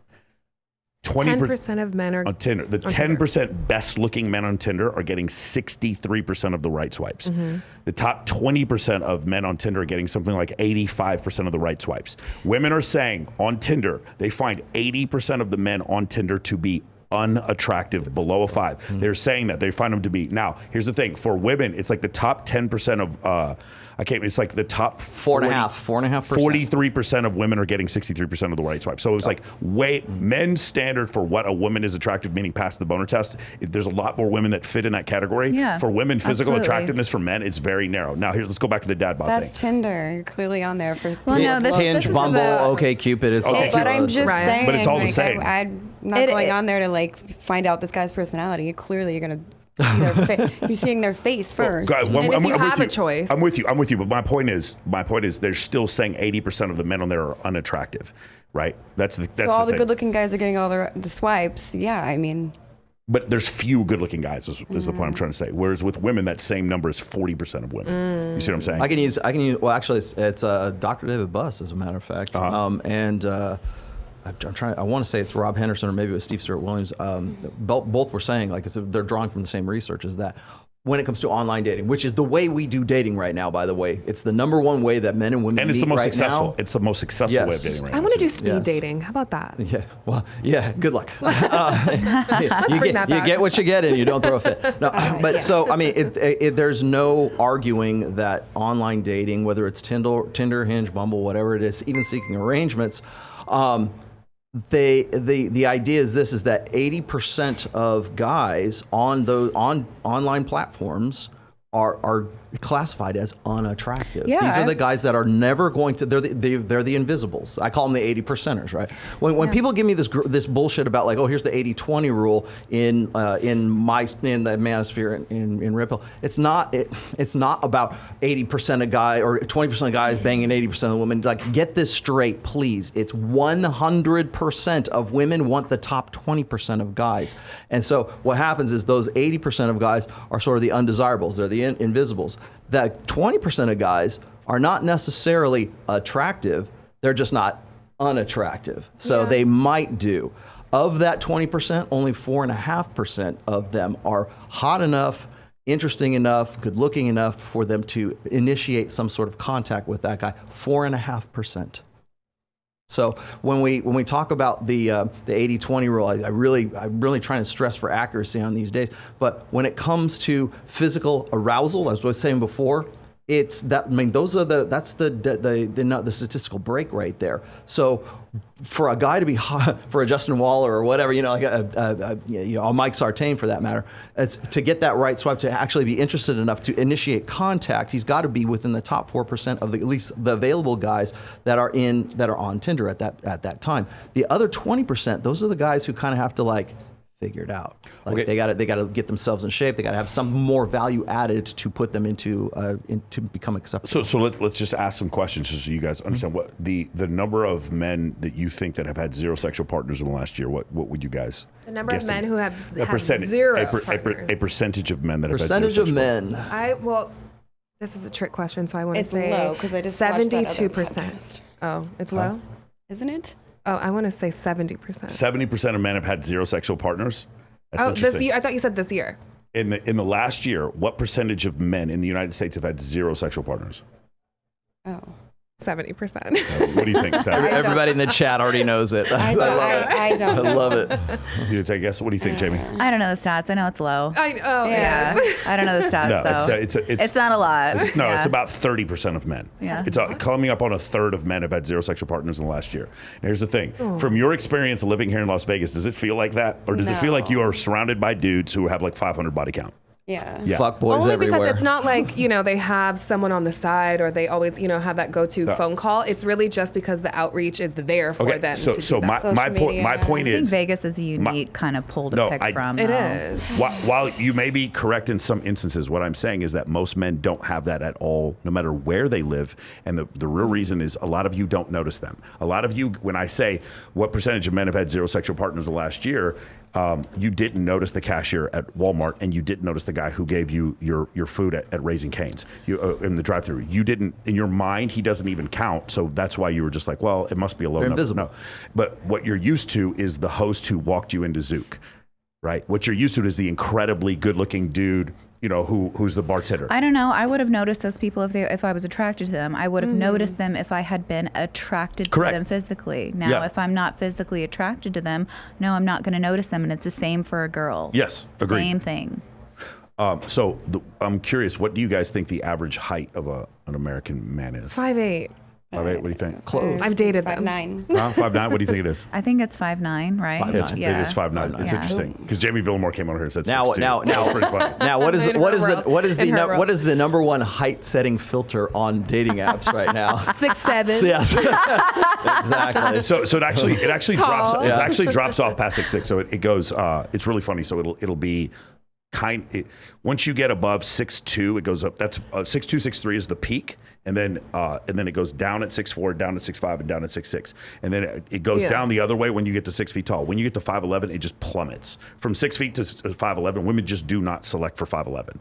10% of men are on Tinder. The 10% best looking men on Tinder are getting 63% of the right swipes. The top 20% of men on Tinder are getting something like 85% of the right swipes. Women are saying on Tinder, they find 80% of the men on Tinder to be unattractive, below a 5. They're saying that they find them to be. Now, here's the thing: for women, it's like the top 10% of. It's like the top 4.5%. 43% of women are getting 63% of the right swipe. So it was like men's standard for what a woman is attractive, meaning past the boner test. There's a lot more women that fit in that category. Yeah, for women, physical absolutely. attractiveness for men, it's very narrow. Now, let's go back to the dad bod That's thing. Tinder. You're clearly on there for. Well, no, this Hinge, is Bumble, about- OkCupid. It's all Okay, But I'm cute. just Right. saying, But it's all the like, same. I'm not It- going it- on there to like find out this guy's personality. Clearly, you're gonna see you're seeing their face first. Guys, And if you with have a choice. I'm with you. But my point is, they're still saying 80% of the men on there are unattractive, right? That's so all the thing. good-looking guys are getting all the swipes. Yeah, I mean, But there's few good-looking guys. Is the point I'm trying to say. Whereas with women, that same number is 40% of women. You see what I'm saying? I can use. Well, actually, it's Dr. David Buss, as a matter of fact, and I'm trying. I want to say it's Rob Henderson or maybe it was Steve Stewart Williams. Both were saying, like, they're drawing from the same research, is that when it comes to online dating, which is the way we do dating right now, by the way, it's the number one way that men and women and it's meet the most right successful. now. It's the most successful way of dating right now. I want to do too. speed Yes. dating. How about that? Yeah. Well. Yeah. Good luck. you bring that you back. get what you get, and you don't throw a fit. No. But so I mean, there's no arguing that online dating, whether it's Tinder, Hinge, Bumble, whatever it is, even seeking arrangements. The idea is this: is that 80% of guys on those online platforms are classified as unattractive. Yeah, These are the guys that are never going to. They're the invisibles. I call them the 80%ers, right? When people give me this bullshit about, like, oh, here's the 80-20 rule in the manosphere in redpill. It's not about 80% of guys or 20% of guys banging 80% of women. Like, get this straight, please. It's 100% of women want the top 20% of guys. And so what happens is those 80% of guys are sort of the undesirables. They're the invisibles. That 20% of guys are not necessarily attractive. They're just not unattractive. So they might do. Of that 20%, only 4.5% of them are hot enough, interesting enough, good looking enough for them to initiate some sort of contact with that guy. 4.5%. So when we talk about the 80-20 rule, I'm really trying to stress for accuracy on these days. But when it comes to physical arousal, as I was saying before, it's that. I mean, that's the statistical break right there. So for a guy to be hot, for a Justin Waller or whatever, like a Mike Sartain for that matter, it's to get that right swipe, to actually be interested enough to initiate contact. He's got to be within the top 4% of at least the available guys that are on Tinder at that time. The other 20%, those are the guys who kind of have to, like, figure it out. Like, they got to get themselves in shape. They got to have some more value added to put them into to become acceptable. So let's just ask some questions just so you guys understand what the number of men that you think that have had zero sexual partners in the last year. What would you guys? The number of guessing? men who have a had percentage, zero a percentage of men that have Percentage had of zero sexual men. This is a trick question, so I want to It's say low, 'cause I just watched that other 72%. podcast. Oh, it's low? isn't it? Oh, I want to say 70%. 70% of men have had zero sexual partners. That's Oh, interesting. this year? I thought you said this year. In the last year, what percentage of men in the United States have had zero sexual partners? Oh. 70%. What do you think, Sarah? Everybody in the chat already knows it. I don't know. I love it. You take a guess. What do you think, Jamie? I don't know the stats. I know it's low. Yeah. I don't know the stats No, though. it's not a lot. It's about 30% of men. Yeah. It's coming up on a third of men have had zero sexual partners in the last year. And here's the thing. From your experience living here in Las Vegas, does it feel like that? Or does it feel like you are surrounded by dudes who have like 500 body count? Yeah. Fuck boys Only everywhere. because it's not like, they have someone on the side or they always, have that go-to phone call. It's really just because the outreach is there for them to do that. my point I think is Vegas is a unique kind of pool to pick from. It though. is. while you may be correct in some instances, what I'm saying is that most men don't have that at all, no matter where they live. And the real reason is a lot of you don't notice them. A lot of you, when I say what percentage of men have had zero sexual partners the last year, you didn't notice the cashier at Walmart, and you didn't notice the guy who gave you your food at Raising Cane's in the drive-thru. You didn't, in your mind, he doesn't even count. So that's why you were just like, well, it must be a low They're number. invisible. No. But what you're used to is the host who walked you into Zook, right? What you're used to is the incredibly good-looking dude who's the bartender? I don't know. I would have noticed those people if I was attracted to them. I would have noticed them if I had been attracted to them physically. Now, if I'm not physically attracted to them, no, I'm not going to notice them. And it's the same for a girl. Yes, agreed. Same thing. I'm curious, what do you guys think the average height of an American man is? 5'8". 5'8", what do you think? Close. I've dated them. 5'9". 5'9", what do you think it is? I think it's 5'9", right? 5'9". It is 5'9". It's interesting because Jamie Villamore came on here and said 6'2". Now, That's pretty funny. Now, what is In her what is world. the number one height setting filter on dating apps right now? 6'7". Yes. Exactly. So it actually Tall. drops off past 6'6". So it goes. It's really funny. So it'll be once you get above 6'2", it goes up. That's 6'2", 6'3" is the peak, and then it goes down at 6'4", down at 6'5", and down at 6'6", and then it goes down the other way when you get to 6 feet tall. When you get to 5'11", it just plummets from 6 feet to 5'11". Women just do not select for 5'11".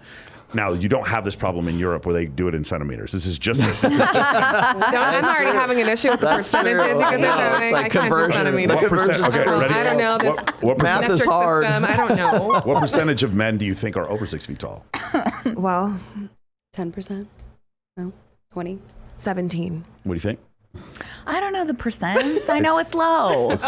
Now, you don't have this problem in Europe where they do it in centimeters. This is just. I'm already having an issue with the percentages you guys are doing. Like I can't do conversion. centimeters. What percent? Okay, ready? I don't know this What Math percent, is metric hard. system. I don't know. what percentage of men do you think are over 6 feet tall? Well, 10%? No? 20? 17. What do you think? I don't know the percents. I know it's low. It's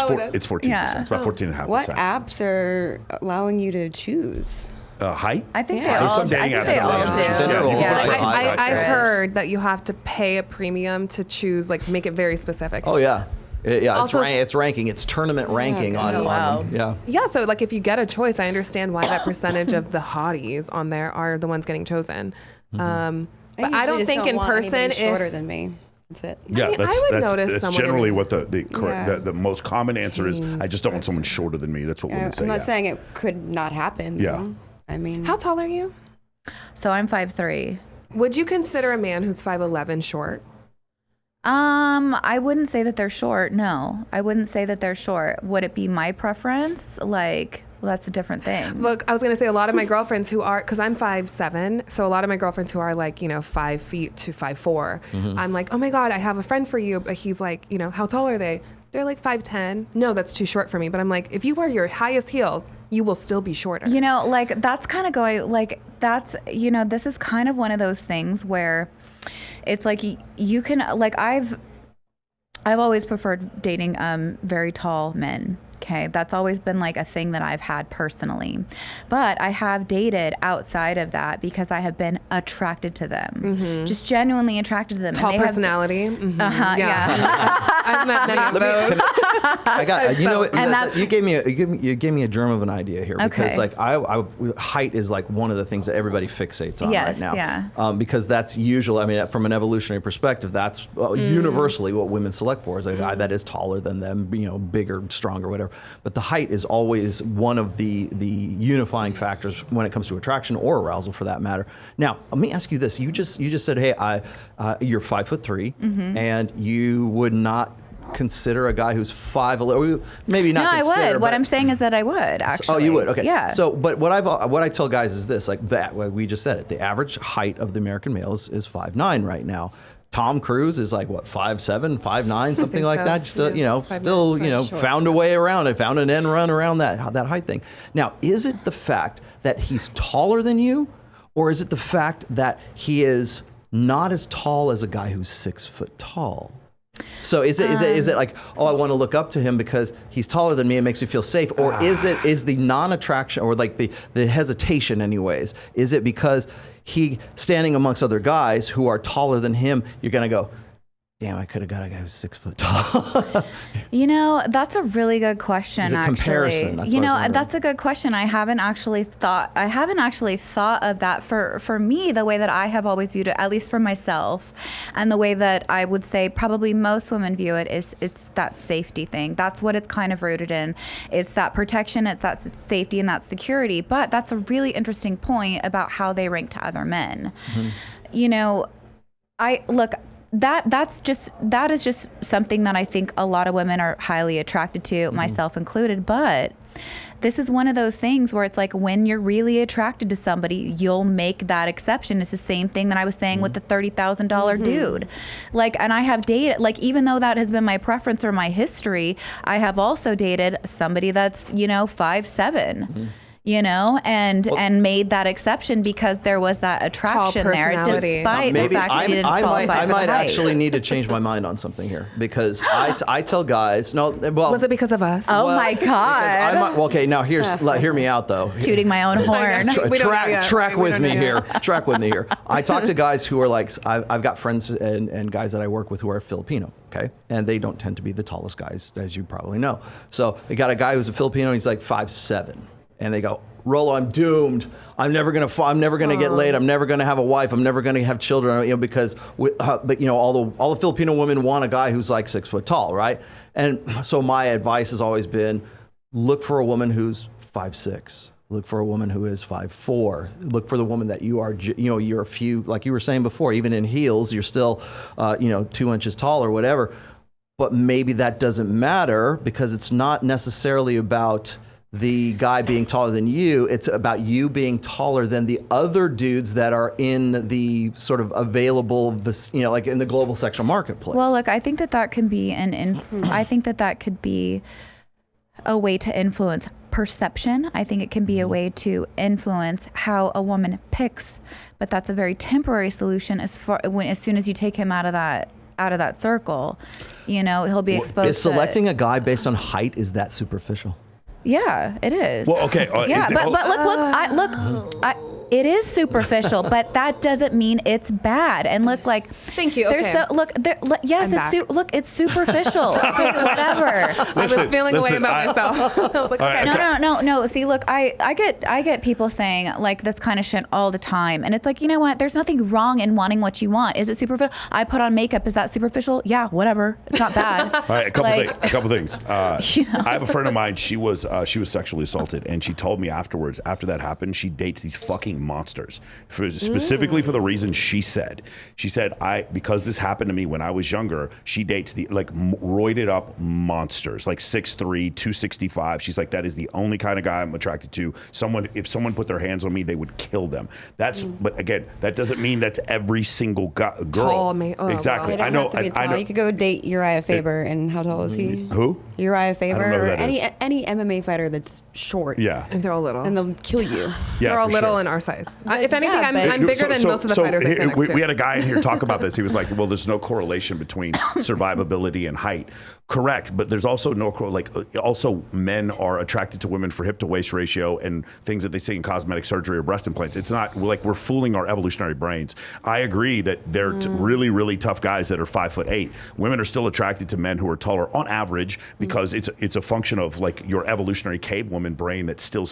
14%. Yeah. It's about 14.5%. What apps are allowing you to choose? Height? I think Yeah. they all. There's some dating I think apps they all that do. allow you to- Yeah. Yeah. I Right. heard that you have to pay a premium to choose, like make it very specific. Oh yeah. Yeah, Also- it's ranking. It's tournament ranking God. on. Wow. Yeah. Yeah, so like if you get a choice, I understand why that percentage of the hotties on there are the ones getting chosen. But I don't usually think just in want person anybody shorter if than me. That's it. Yeah, mean, I would notice that's someone generally in what the correct Yeah. the most common answer is. I just don't want someone shorter than me. That's what women say. I'm not yeah. saying it could not happen. Yeah. though. I mean, how tall are you? So I'm 5'3". Would you consider a man who's 5'11" short? I wouldn't say that they're short. No, I wouldn't say that they're short. Would it be my preference? Like, well, that's a different thing. Look, I was gonna say a lot of my girlfriends who are, because I'm 5'7", so a lot of my girlfriends who are like 5 feet to 5'4", I'm like, oh my god, I have a friend for you, but he's like, how tall are they? They're like 5'10". No, that's too short for me. But I'm like, if you wear your highest heels, you will still be shorter. Like that's kind of going, like that's, this is kind of one of those things where it's like you can, like I've always preferred dating very tall men. Okay, that's always been like a thing that I've had personally. But I have dated outside of that because I have been attracted to them. Just genuinely attracted to them. Tall And they personality. Yeah. I've met many of those. I got And you gave me a germ of an idea here because Okay. like I height is like one of the things that everybody fixates on Yes, right now. yeah. Because that's usually, I mean, from an evolutionary perspective, that's universally what women select for is a guy that is taller than them, bigger, stronger, whatever. But the height is always one of the unifying factors when it comes to attraction or arousal, for that matter. Now, let me ask you this: you just said, hey, you're 5'3", and you would not consider a guy who's 5'11", maybe not. No, I consider, would. What but- I'm saying is that I would actually. Oh, you would. Okay. Yeah. So, but what I tell guys is this: like that, we just said it. The average height of the American male is 5'9" right now. Tom Cruise is like what, 5'7", 5'9", something like so. that. Still, Yeah. 5'9", found a way around it, found an end run around that height thing. Now, is it the fact that he's taller than you, or is it the fact that he is not as tall as a guy who's 6 foot tall? So is it like, oh, I want to look up to him because he's taller than me, it makes me feel safe, or is the non-attraction or like the hesitation anyways? Is it because he standing amongst other guys who are taller than him, you're gonna go, damn, I could have got a guy who's 6 foot tall. That's a really good question. Is it actually, comparison? That's what I was wondering. that's a good question. I haven't actually thought of that for me, the way that I have always viewed it, at least for myself, and the way that I would say probably most women view it is it's that safety thing. That's what it's kind of rooted in. It's that protection, it's that safety, and that security. But that's a really interesting point about how they rank to other men. That is just something that I think a lot of women are highly attracted to, myself included. But this is one of those things where it's like when you're really attracted to somebody, you'll make that exception. It's the same thing that I was saying with the $30,000 dude. Like, and I have dated, like, even though that has been my preference or my history, I have also dated somebody that's, 5'7". you know, and made that exception because there was that attraction there, personality. despite the fact that he didn't qualify for the height. Actually need to change my mind on something here, because I tell guys, was it because of us? Oh my God. Okay, now hear me out though. Tooting my own horn. Track with me here. I talk to guys who are like, I've got friends and guys that I work with who are Filipino, okay? And they don't tend to be the tallest guys, as you probably know. So they got a guy who's a Filipino, he's like 5'7", and they go, Rollo, I'm doomed. I'm never gonna get laid. I'm never gonna have a wife. I'm never gonna have children. Because, all the Filipino women want a guy who's like 6 foot tall, right? And so my advice has always been, look for a woman who's 5'6". Look for a woman who is 5'4". Look for the woman that you are, you're a few, like you were saying before, even in heels, you're still, 2 inches tall or whatever. But maybe that doesn't matter, because it's not necessarily about the guy being taller than you. It's about you being taller than the other dudes that are in the sort of available, like in the global sexual marketplace. Well, look, I think that can be I think that could be a way to influence perception. I think it can be a way to influence how a woman picks, but that's a very temporary solution as soon as you take him out of that circle, he'll be exposed. Is selecting a guy based on height, is that superficial? Yeah, it is. Well, okay. Yeah, but it is superficial, but that doesn't mean it's bad. And look, like, thank you. Okay. It's superficial. Okay, whatever. I was feeling a way about myself. I was like, okay. No. See, look, I get people saying like this kind of shit all the time, and it's like, you know what? There's nothing wrong in wanting what you want. Is it superficial? I put on makeup. Is that superficial? Yeah, whatever. It's not bad. All right, a couple things. I have a friend of mine. She was sexually assaulted, and she told me afterwards. After that happened, she dates these fucking monsters, specifically for the reason she said. She said, because this happened to me when I was younger, she dates the roided up monsters, like 6'3", 265. She's like, that is the only kind of guy I'm attracted to. If someone put their hands on me, they would kill them. But again, that doesn't mean that's every single girl. Tall, exactly. Well, I know. I know. You could go date Uriah Faber, and how tall is he? Who? Uriah Faber, or any MMA fighter that's short. Yeah. And they're all little. And they'll kill you. Yeah, they're all little sure. in our size. If anything, I'm bigger than most of the fighters I stand next to. We had a guy in here talk about this. He was like, well, there's no correlation between survivability and height. Correct, but there's also also men are attracted to women for hip to waist ratio and things that they see in cosmetic surgery or breast implants. It's not like we're fooling our evolutionary brains. I agree that they're really, really tough guys that are 5'8". Women are still attracted to men who are taller on average because it's a function of like your evolutionary cave woman brain that still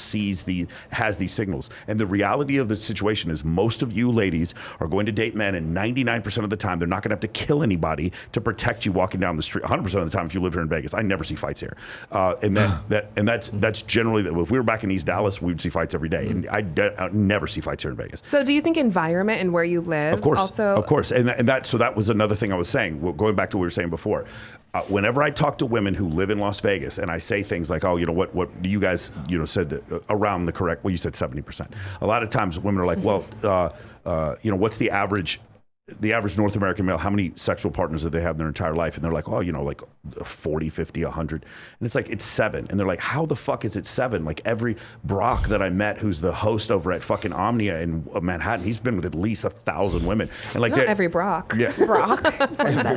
has these signals. And the reality of the situation is most of you ladies are going to date men, and 99% of the time they're not going to have to kill anybody to protect you walking down the street. 100% of the time, if you live here in Vegas, I never see fights here, and that's generally that. If we were back in East Dallas, we'd see fights every day, and I never see fights here in Vegas. So, do you think environment and where you live? Of course, and that was another thing I was saying. Going back to what we were saying before. Whenever I talk to women who live in Las Vegas, and I say things like, "Oh, what you guys said that around the correct," well, you said 70%. A lot of times, women are like, "Well, what's the average?" The average North American male, how many sexual partners do they have in their entire life? And they're like, 40, 50, 100. And it's like, it's 7. And they're like, how the fuck is it 7? Like every Brock that I met, who's the host over at fucking Omnia in Manhattan, he's been with at least 1,000 women. And like not every Brock. Yeah. Brock.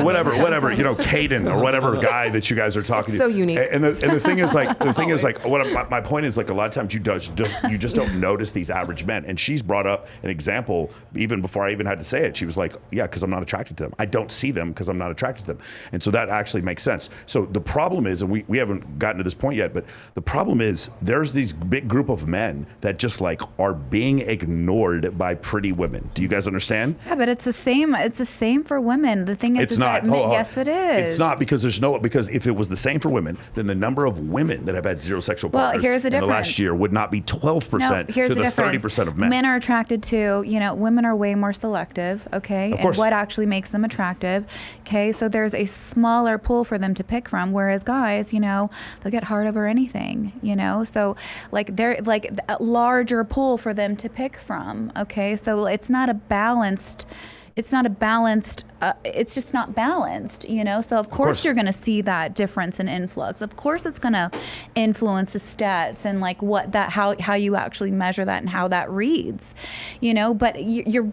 whatever, Caden or whatever guy that you guys are talking to. So unique. And the thing is my point is like a lot of times you just don't notice these average men. And she's brought up an example even before I even had to say it. She was like, yeah, because I'm not attracted to them. I don't see them because I'm not attracted to them. And so that actually makes sense. So the problem is, and we haven't gotten to this point yet, but the problem is there's these big group of men that just like are being ignored by pretty women. Do you guys understand? Yeah, but it's the same. It's the same for women. The thing is, it's not. Yes, it is. It's not because because if it was the same for women, then the number of women that have had zero sexual partners in the last year would not be 12% to the 30% of men. Men are attracted to, women are way more selective, okay? Of course. And what actually makes them attractive, okay? So there's a smaller pool for them to pick from, whereas guys, they'll get hard over anything, So like they're like a larger pool for them to pick from, okay? So it's not a balanced it's not a balanced, it's just not balanced, you know? So of course you're going to see that difference in influx. Of course it's going to influence the stats and like how you actually measure that and how that reads, you know? But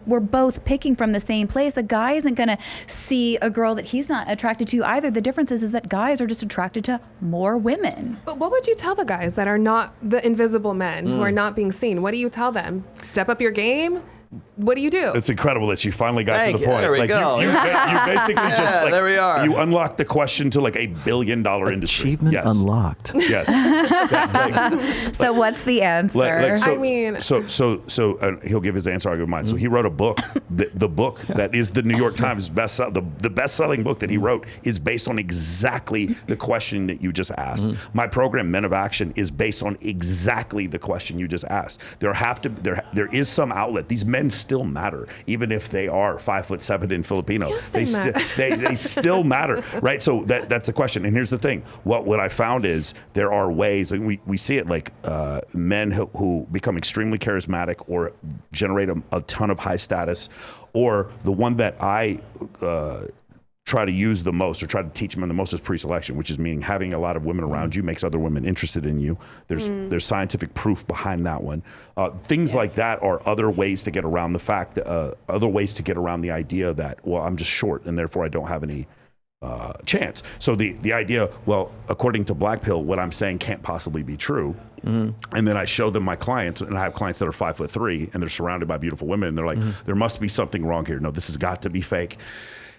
we're both picking from the same place. A guy isn't going to see a girl that he's not attracted to either. The difference is that guys are just attracted to more women. But what would you tell the guys that are not the invisible men who are not being seen? What do you tell them? Step up your game? What do you do? It's incredible that you finally got to the point. There we go. You basically just like, there we are. You unlocked the question to like $1 billion industry. Achievement unlocked. Yes. So what's the answer? So he'll give his answer. I'll give mine. So he wrote a book. The book that is the New York Times the best-selling book that he wrote is based on exactly the question that you just asked. My program, Men of Action, is based on exactly the question you just asked. There is some outlet. These men still matter, even if they are 5'7" and Filipino. Yes, they still matter, right? So that's the question. And here's the thing: what I found is there are ways, and we see it like men who become extremely charismatic or generate a ton of high status, or the one that I try to use the most or try to teach men the most is pre-selection, which is meaning having a lot of women around you makes other women interested in you. There's scientific proof behind that one. Things like that are other ways to get around the fact that, other ways to get around the idea that, well, I'm just short and therefore I don't have any chance. So the idea, well, according to Black Pill, what I'm saying can't possibly be true. And then I show them my clients, and I have clients that are 5'3" and they're surrounded by beautiful women. And they're like, there must be something wrong here. No, this has got to be fake.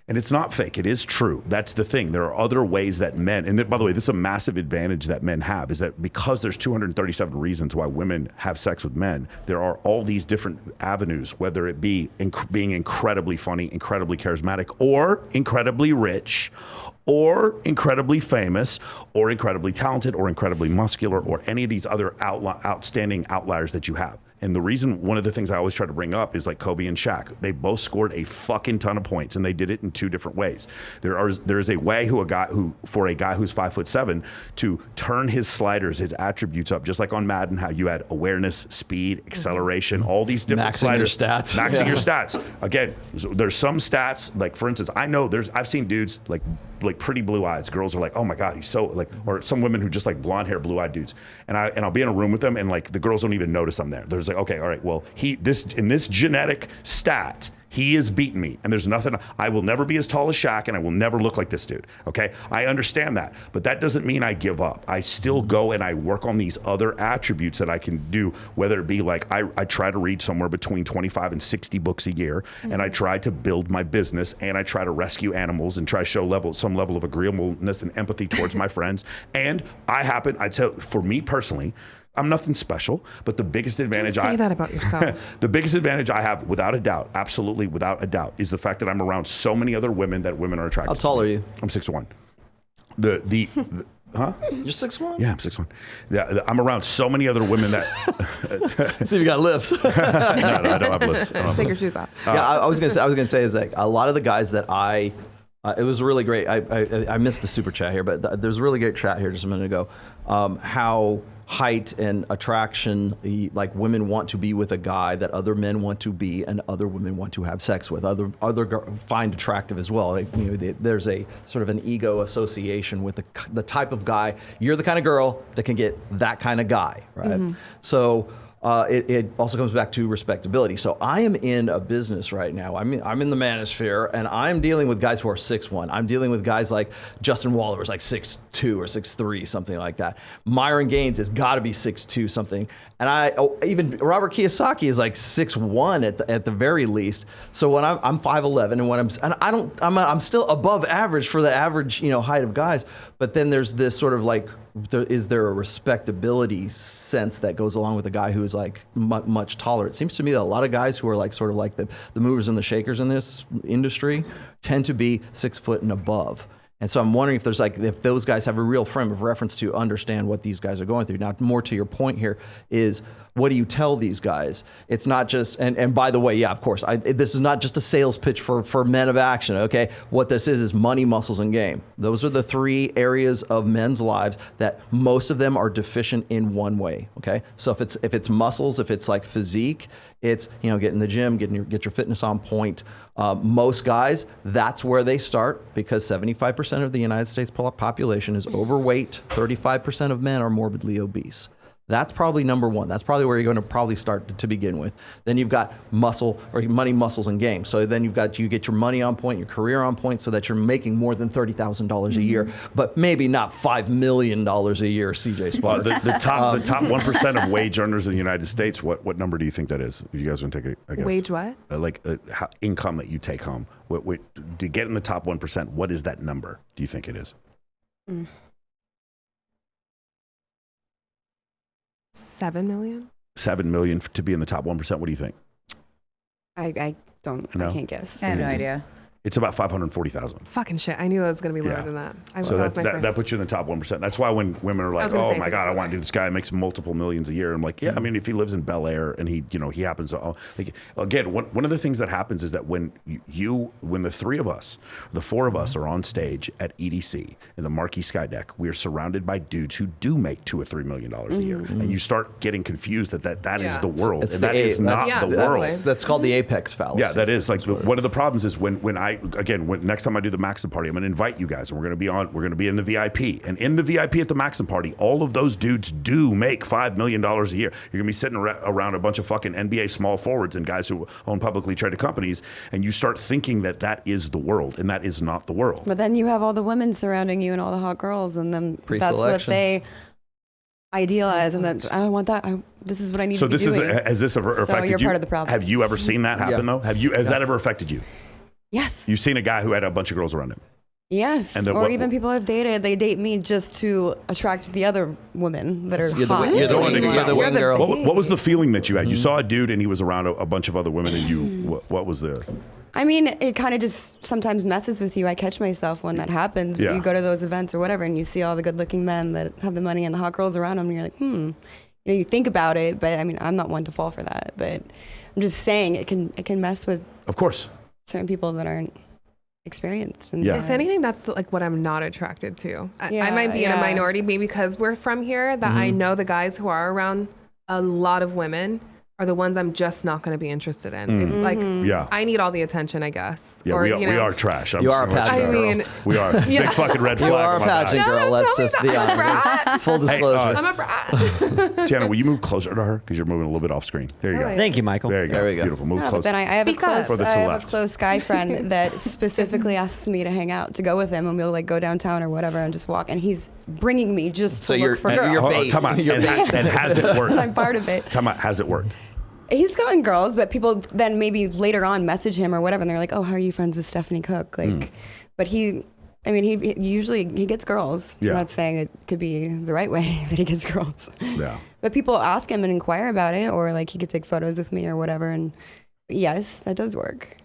And it's not fake. It is true. That's the thing. There are other ways that men, and by the way, this is a massive advantage that men have, is that because there's 237 reasons why women have sex with men, there are all these different avenues, whether it be being incredibly funny, incredibly charismatic, or incredibly rich, or incredibly famous, or incredibly talented, or incredibly muscular, or any of these other outstanding outliers that you have. And the reason, one of the things I always try to bring up is like Kobe and Shaq. They both scored a fucking ton of points, and they did it in two different ways. There is a way for a guy who's 5'7" to turn his sliders, his attributes up, just like on Madden, how you had awareness, speed, acceleration, all these different sliders. Maxing your stats. Again, there's some stats, like for instance, I've seen dudes like pretty blue eyes. Girls are like, oh my God, he's so like, or some women who just like blonde hair, blue eyed dudes. And I'll be in a room with them, and like the girls don't even notice I'm there. There's like, okay, all right, well, in this genetic stat, he is beating me, and there's nothing. I will never be as tall as Shaq, and I will never look like this dude. Okay, I understand that, but that doesn't mean I give up. I still go and I work on these other attributes that I can do. Whether it be like I try to read somewhere between 25 and 60 books a year, and I try to build my business, and I try to rescue animals, and try to show some level of agreeableness and empathy towards my friends. And I tell, for me personally, I'm nothing special, but the biggest advantage Don't say that about yourself. The biggest advantage I have, without a doubt, absolutely without a doubt, is the fact that I'm around so many other women that women are attracted to. How tall are you? I'm 6'1". Huh? You're 6'1"? Yeah, I'm 6'1". I'm around so many other women that. See if you got lifts. No, I don't have lifts. Take your shoes off. I was gonna say is like a lot of the guys that it was really great. I missed the super chat here, but there's a really great chat here just a minute ago. How height and attraction, women want to be with a guy that other men want to be, and other women want to have sex with. Other find attractive as well. There's a sort of an ego association with the type of guy. You're the kind of girl that can get that kind of guy, right? So. It also comes back to respectability. So I am in a business right now. I'm in the manosphere, and I'm dealing with guys who are 6'1". I'm dealing with guys like Justin Waller, who's like 6'2" or 6'3", something like that. Myron Gaines has got to be 6'2", something. And even Robert Kiyosaki is like 6'1" at the very least. So when I'm 5'11", I'm still above average for the average height of guys. But then there's this sort of like, is there a respectability sense that goes along with a guy who is like much taller? It seems to me that a lot of guys who are like sort of like the movers and the shakers in this industry tend to be 6 foot and above. And so I'm wondering if there's like, if those guys have a real frame of reference to understand what these guys are going through. Now, more to your point here is, what do you tell these guys? It's not just, and by the way, yeah, of course, this is not just a sales pitch for men of action, okay? What this is money, muscles, and game. Those are the 3 areas of men's lives that most of them are deficient in one way, okay? So if it's muscles, if it's like physique, it's, get in the gym, get your fitness on point. Most guys, that's where they start, because 75% of the United States population is overweight. 35% of men are morbidly obese. That's probably number one. That's probably where you're going to probably start to begin with. Then you've got muscle, or money, muscles, and game. So then you get your money on point, your career on point, so that you're making more than $30,000 a year, but maybe not $5 million a year, CJ Sparks. The top 1% of wage earners in the United States, what number do you think that is? If you guys want to take a guess. Wage what? Income that you take home. To get in the top 1%, what is that number? Do you think it is? 7 million? 7 million to be in the top 1%. What do you think? I don't. No? I can't guess. I have no idea. It's about 540,000. Fucking shit. I knew it was going to be lower Yeah. than that. So that was my first. that puts you in the top 1%. That's why when women are like, was gonna oh say, my I think God, I it's want to do this guy makes multiple millions a year. I'm like, yeah, I mean, if he lives in Bel Air and he happens to, again, one of the things that happens is that when when the 3 of us, the 4 of us are on stage at EDC in the Marquee Sky Deck, we are surrounded by dudes who do make $2 or $3 million a year. And you start getting confused that is the world. It's and that is not the world. That's called the apex fallacy. Yeah, that is like one of the problems is when next time I do the Maxim party, I'm going to invite you guys, and we're going to be in the VIP, and in the VIP at the Maxim party, all of those dudes do make $5 million a year. You're going to be sitting around a bunch of fucking NBA small forwards and guys who own publicly traded companies, and you start thinking that is the world, and that is not the world. But then you have all the women surrounding you and all the hot girls, and then that's what they idealize, and then I want that. This is what I need to be doing. So has this ever affected you? So you're part of the problem. Have you ever seen that happen though? Has that ever affected you? Yes. You've seen a guy who had a bunch of girls around him? Yes. And or even people I've dated, they date me just to attract the other women that are hot. You're the wing girl. What was the feeling that you had? You saw a dude and he was around a bunch of other women, and what was the... I mean, it kind of just sometimes messes with you. I catch myself when that happens. Yeah. You go to those events or whatever, and you see all the good-looking men that have the money and the hot girls around them, and you're like, you think about it, but I mean, I'm not one to fall for that. But I'm just saying it can mess with, Of course, certain people that aren't experienced. And Yeah. If anything, that's like what I'm not attracted to. I Yeah, might be in a yeah. minority, maybe because we're from here, that I know the guys who are around a lot of women are the ones I'm just not going to be interested in. It's like, yeah. I need all the attention, I guess. Yeah, or, we are trash. You are a pageant I girl. mean, we are. Big fucking red flag. You are a on my back. pageant girl. No, Let's tell me just that. be I'm a honest. brat. Full disclosure. I'm a brat. Tiana, will you move closer to her? Because you're moving a little bit off screen. There you go. Alright. Thank you, Michael. There you go. There we go. Beautiful. Move Yeah, closer. but then I have Speak up. Further to I the have left. a close guy friend that specifically asks me to hang out, to go with him, and we'll like go downtown or whatever and just walk. And he's bringing me just So to you're- look for and girls. you're Oh, bait. time out. And has it worked? I'm part of it. Time out. Has it worked? He's gotten girls, but people then maybe later on message him or whatever, and they're like, "Oh, how are you friends with Stephanie Cook?" Like, but he usually gets girls. Yeah. I'm not saying it could be the right way that he gets girls. Yeah. But people ask him and inquire about it, or like he could take photos with me or whatever. And yes, that does work.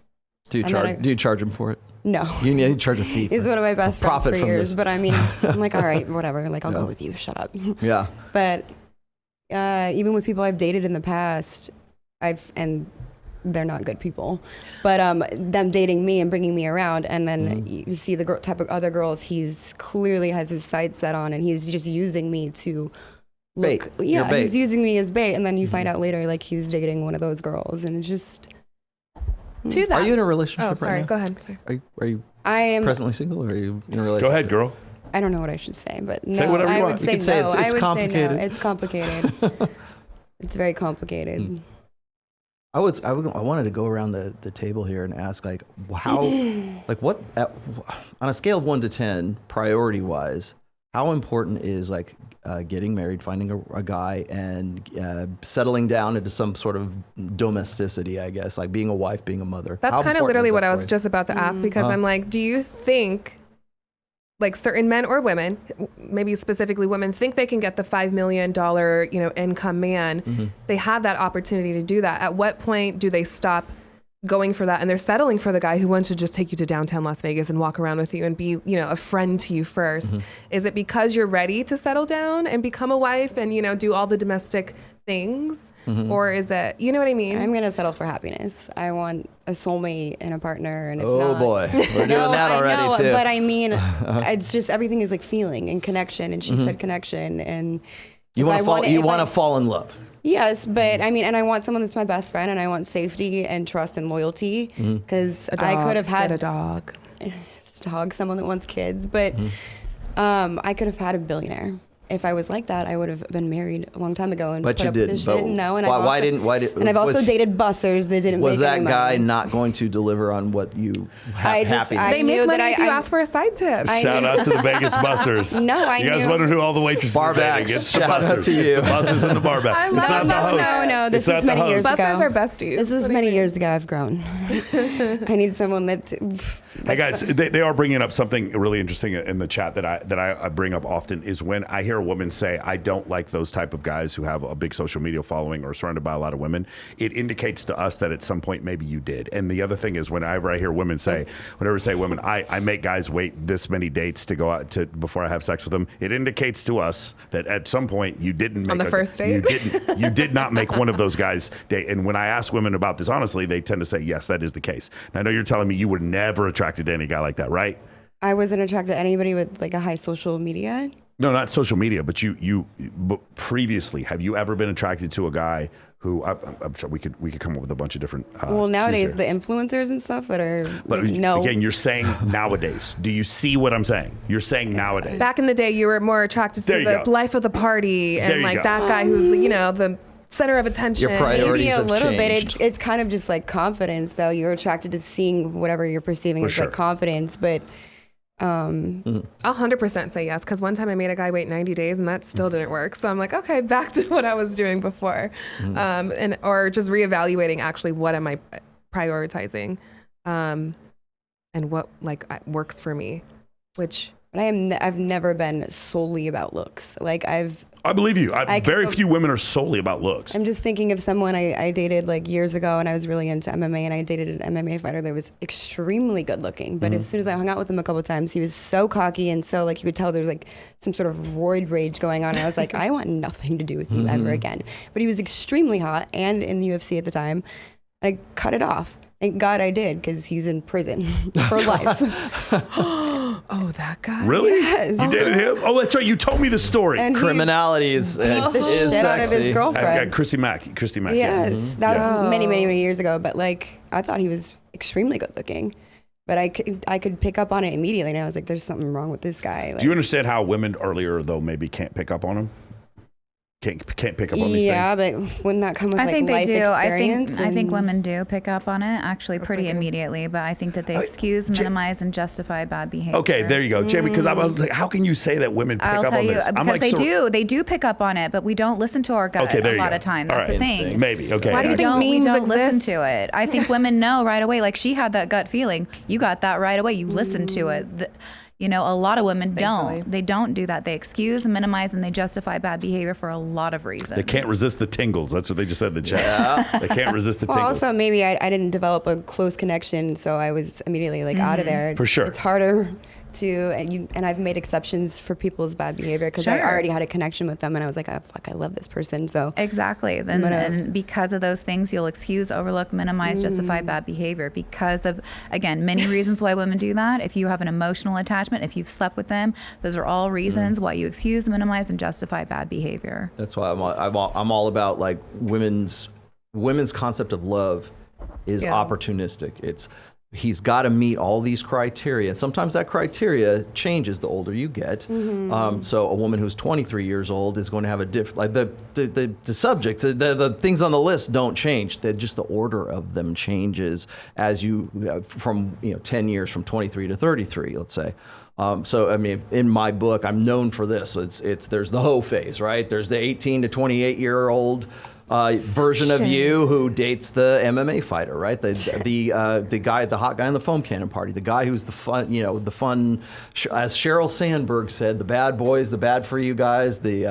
Do you And then charge? Do you charge him for it? No. You need to charge a fee. He's one of my best friends profit for from years. this. But I mean, I'm like, all right, whatever. Like, I'll go with you. Shut up. Yeah. But even with people I've dated in the past, and they're not good people, but them dating me and bringing me around, and then you see the type of other girls he's clearly has his sights set on, and he's just using me to look. Bait. You're Yeah, bait. he's using me as bait, and then you find out later like he's dating one of those girls, and it's just. To that. Are you in a relationship Oh, sorry. right now? Go ahead. Sorry. Are you I am. presently single, or are you in a relationship? Go ahead, girl. I don't know what I should say, but no, Say whatever you I want. would You say can say no. it's I would complicated. say no. It's complicated. It's very complicated. I wanted to go around the table here and ask, like, how, like, what, on a scale of 1 to 10, priority wise, how important is like getting married, finding a guy, and settling down into some sort of domesticity, I guess, like being a wife, being a mother? That's How kind of important literally is what that I for was you? just about to ask, because I'm like, do you think, like certain men or women, maybe specifically women, think they can get the $5 million, income man? They have that opportunity to do that. At what point do they stop going for that, and they're settling for the guy who wants to just take you to downtown Las Vegas and walk around with you and be, a friend to you first. Is it because you're ready to settle down and become a wife and, do all the domestic things? Or is it, you know what I mean? I'm going to settle for happiness. I want a soulmate and a partner. And if Oh not, boy, we're doing that already I know, too. but I mean, it's just everything is like feeling and connection. And she said connection. And You want to fall in love. Yes, but I mean, and I want someone that's my best friend, and I want safety and trust and loyalty, because I could have had a dog. Someone that wants kids, but I could have had a billionaire. If I was like that, I would have been married a long time ago and But put you up with didn't. this But shit. No, and why I've also, didn't? and I've also dated bussers that didn't Was make that any guy money. not going to deliver on what you I just- happiness? I They knew make money that if you I- ask for a side tip. Shout out to the Vegas bussers. No, I You guys knew- wondering who all the waitresses are dating? Barbacks. It's the Shout out bussers. to you. It's the bussers and the barbacks. I It's love not the that. host. No, It's this not was the many host. years ago. Bussers are besties. This was What do you many think? years ago. I've grown. I need someone that. Hey guys, they are bringing up something really interesting in the chat that I bring up often is when I hear a woman say, I don't like those type of guys who have a big social media following or surrounded by a lot of women. It indicates to us that at some point maybe you did. And the other thing is whenever I hear women say, women, I make guys wait this many dates to go out to before I have sex with them. It indicates to us that at some point you didn't make On the first date? You did not make one of those guys date. And when I ask women about this honestly, they tend to say, yes, that is the case. And I know you're telling me you were never attracted to any guy like that, right? I wasn't attracted to anybody with like a high social media. No, not social media, but but previously, have you ever been attracted to a guy who I'm sure we could come up with a bunch of different. Well, nowadays cues the here. influencers and stuff that are. But no. again, you're saying nowadays. Do you see what I'm saying? You're saying nowadays. Back in the day, you were more attracted There to you the go. life of the party There and you like go. that guy who's the center of attention. Your priorities Maybe a have little bit. changed. It's kind of just like confidence, though. You're attracted to seeing whatever you're perceiving For as sure. like confidence, but. I'll 100% say yes, because one time I made a guy wait 90 days and that still didn't work. So I'm like, okay, back to what I was doing before, or just reevaluating actually what am I prioritizing, and what works for me, which. But I've never been solely about looks. Like I believe you. Very can- few women are solely about looks. I'm just thinking of someone I dated like years ago, and I was really into MMA, and I dated an MMA fighter that was extremely good looking. But as soon as I hung out with him a couple of times, he was so cocky and so like you could tell there was like some sort of roid rage going on. I was like, I want nothing to do with you ever again. But he was extremely hot and in the UFC at the time. I cut it off. Thank God I did, because he's in prison for life. Oh, that guy. Really? Yes. You dated him? Oh, that's right. You told me the story. And he Criminality is beat the is shit out of sexy. his girlfriend. Christy Mack. Yeah. Yes, that Yeah. was many, many, many years ago. But like, I thought he was extremely good looking, but I could pick up on it immediately. And I was like, "There's something wrong with this guy." Like, Do you understand how women earlier though maybe can't pick up on him? Can't pick up on these yeah, things? but wouldn't that come with I like think they life do. experience? I think and- women do pick up on it actually pretty immediately, but I think that they excuse, minimize, and justify bad behavior. Okay, there you go, Jamie. Because I was like, how can you say that women pick I'll up tell on you this? because they do pick up on it, but we don't listen to our gut Okay, there a you lot go. of time. All That's right. the thing. Instinct. Maybe. Okay. Why do you I think got We memes don't listen exist? to it. I think women know right away. Like she had that gut feeling. You got that right away. You listened to it. A lot of women Thankfully. don't. They don't do that. They excuse, minimize, and they justify bad behavior for a lot of reasons. They can't resist the tingles. That's what they just said in the chat. They can't resist the Well, tingles. also maybe I didn't develop a close connection, so I was immediately like out of there. For sure. It's harder to, and I've made exceptions for people's bad behavior because I Sure. already had a connection with them, and I was like, oh, fuck, I love this person. So Exactly. Then and because of those things, you'll excuse, overlook, minimize, justify bad behavior because of, again, many reasons why women do that. If you have an emotional attachment, if you've slept with them, those are all reasons why you excuse, minimize, and justify bad behavior. That's why I'm all about like women's concept of love is opportunistic. It's he's got to meet all these criteria. And sometimes that criteria changes the older you get. So a woman who's 23 years old is going to have a different, like the subjects, the things on the list don't change. Just the order of them changes as you, from 10 years from 23 to 33, let's say. So, I mean, in my book, I'm known for this. It's there's the Hoe Phase, right? There's the 18 to 28 year old version of you who dates the MMA fighter, right? The guy, the hot guy in the foam cannon party, the guy who's the fun, as Sheryl Sandberg said, the bad boys, the bad for you guys, the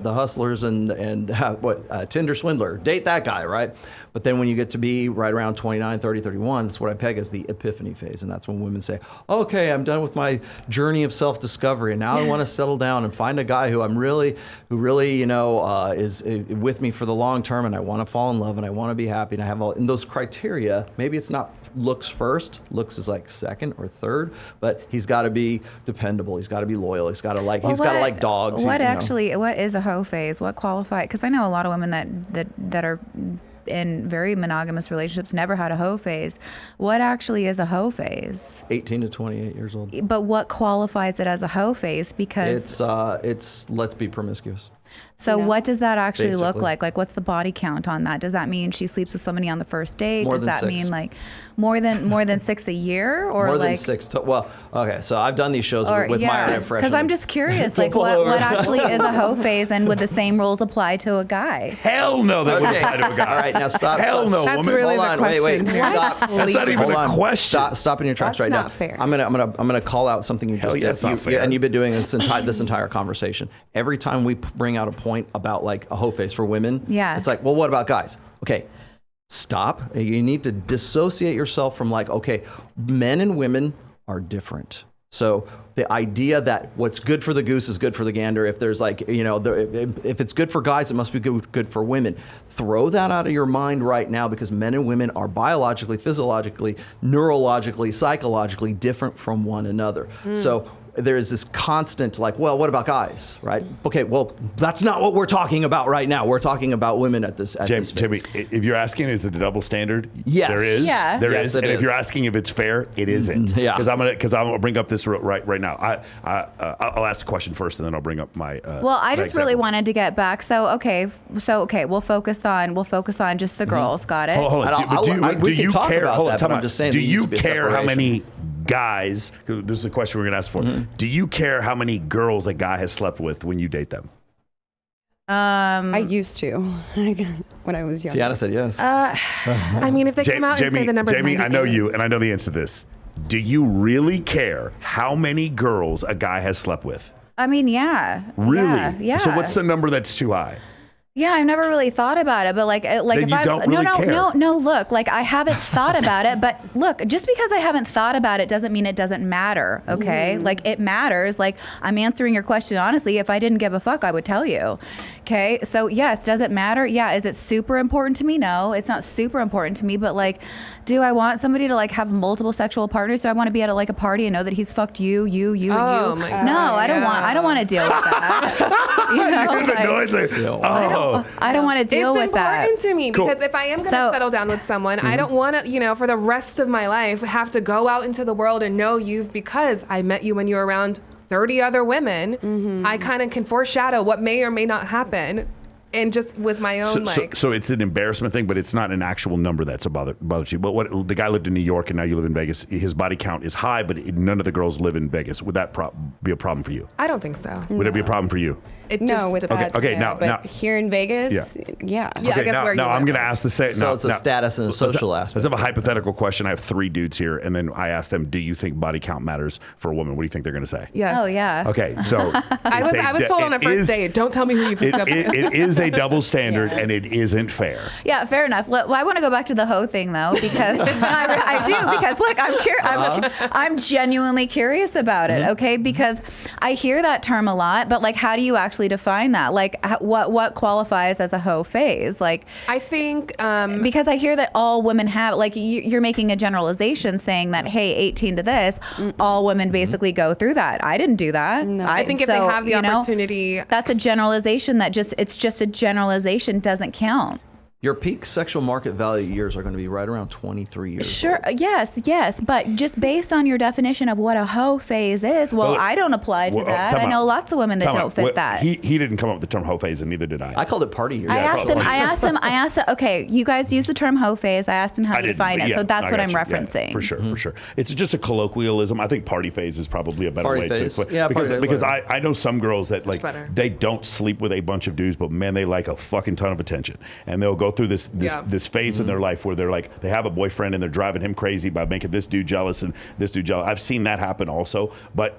hustlers and Tinder swindler. Date that guy, right? But then when you get to be right around 29, 30, 31, that's what I peg as the epiphany phase. And that's when women say, okay, I'm done with my journey of self-discovery. And now I want to settle down and find a guy who really, is with me for the long term. And I want to fall in love and I want to be happy. And I have all in those criteria. Maybe it's not looks first. Looks is like second or third, but he's got to be dependable. He's got to be loyal. He's got to like, he's got to like dogs. What is a hoe phase? What qualifies? Because I know a lot of women that are in very monogamous relationships never had a hoe phase. What actually is a hoe phase? 18 to 28 years old. But what qualifies it as a hoe phase? Because it's let's be promiscuous. So what does that actually Basically. look like? Like, what's the body count on that? Does that mean she sleeps with somebody on the first date? More Does than that 6. mean like more than 6 a year, or More like than 6. Well, okay. So I've done these shows with Myron and Fresh. Because I'm just curious, like what actually is a hoe phase, and would the same rules apply to a guy? Hell no, that wouldn't apply to a guy. All right, now stop. Hell no, That's woman. really Hold the on, question. wait. Stop. That's not even a question. Stop in your tracks That's right now. not fair. I'm gonna call out something you just yeah, did. it's not fair. And you've been doing this entire conversation. Every time we bring out a point about like a hoe phase for women, it's like, well, what about guys? Okay, stop. You need to dissociate yourself from like, okay, men and women are different. So the idea that what's good for the goose is good for the gander, if there's like, if it's good for guys, it must be good for women. Throw that out of your mind right now, because men and women are biologically, physiologically, neurologically, psychologically different from one another. So there is this constant like, well, what about guys, right? Okay, well, that's not what we're talking about right now. We're talking about women at this phase. Jamie, if you're asking, is it a double standard? Yes. There is. Yeah. There Yes, is. it And is. if you're asking if it's fair, it isn't. Yeah. Because I'm gonna bring up this right now. I'll ask the question first, and then I'll bring up my. Well, I my just really example. wanted to get back. So okay, we'll focus on just the girls. Got it. Hold on. We can talk about hold on, that, time but I'm out. just saying Do there needs you to be a care how separation. many guys? 'Cause this is a question we're gonna ask for. Do you care how many girls a guy has slept with when you date them? I used to when I was young. Tiana said yes. I mean, if they come out and say the number Jamie, I know 98. you, and I know the answer to this. Do you really care how many girls a guy has slept with? I mean, yeah. Really? Yeah. So what's the number that's too high? Yeah, I've never really thought about it, but like Then if you I don't really care. no, look, like I haven't thought about it, but look, just because I haven't thought about it doesn't mean it doesn't matter, okay? Like it matters. Like I'm answering your question honestly. If I didn't give a fuck, I would tell you. Okay? So, yes, does it matter? Yeah, is it super important to me? No, it's not super important to me, but like do I want somebody to like have multiple sexual partners? Do I want to be at a party and know that he's fucked you, and you, Oh, and you? my God. No, I don't want to deal with that. You know, You hear the like, noise? Like, oh. I don't want to deal It's with that. important to me Cool. because if I am going to So- settle down with someone, I don't want to, for the rest of my life, have to go out into the world and know you because I met you when you were around 30 other women. I kind of can foreshadow what may or may not happen. And just with my own, So it's an embarrassment thing, but it's not an actual number that's bothers you. But what the guy lived in New York and now you live in Vegas, his body count is high, but none of the girls live in Vegas. Would that be a problem for you? I don't think so. Would it be a problem for you? It No, just with depends. that. Okay, yeah, now- but now- here in Vegas, yeah. Yeah, I Okay, guess now, where you I'm live. going to ask the same. So it's a status and a social aspect. Let's have a hypothetical question. I have 3 dudes here, and then I ask them, do you think body count matters for a woman? What do you think they're going to say? Yes. Oh yeah. Okay, so I was told on a first date, don't tell me who you picked up. It is a double standard, and it isn't fair. Yeah, fair enough. Well, I want to go back to the hoe thing though, because I do, because look, I'm genuinely curious about it. Okay, because I hear that term a lot, but like, how do you actually define that? Like, what qualifies as a hoe phase? Like, I think because I hear that all women have, like, you're making a generalization saying that, hey, 18 to this, all women basically go through that. I didn't do that. No. I think if they have the opportunity, that's a generalization that it's just a generalization, doesn't count. Your peak sexual market value years are going to be right around 23 years. Sure. old. Yes. But just based on your definition of what a hoe phase is, well, I don't apply to that. I know lots of women that don't fit that. He didn't come up with the term hoe phase, and neither did I. I called it party years. I asked him, okay, you guys use the term hoe phase. I asked him how to define it. So that's what I'm referencing. Yeah, for sure. It's just a colloquialism. I think party phase is probably a better way to put it. Because I know some girls that like they don't sleep with a bunch of dudes, but man, they like a fucking ton of attention. And they'll go through this phase in their life where they're like, they have a boyfriend and they're driving him crazy by making this dude jealous and this dude jealous. I've seen that happen also, but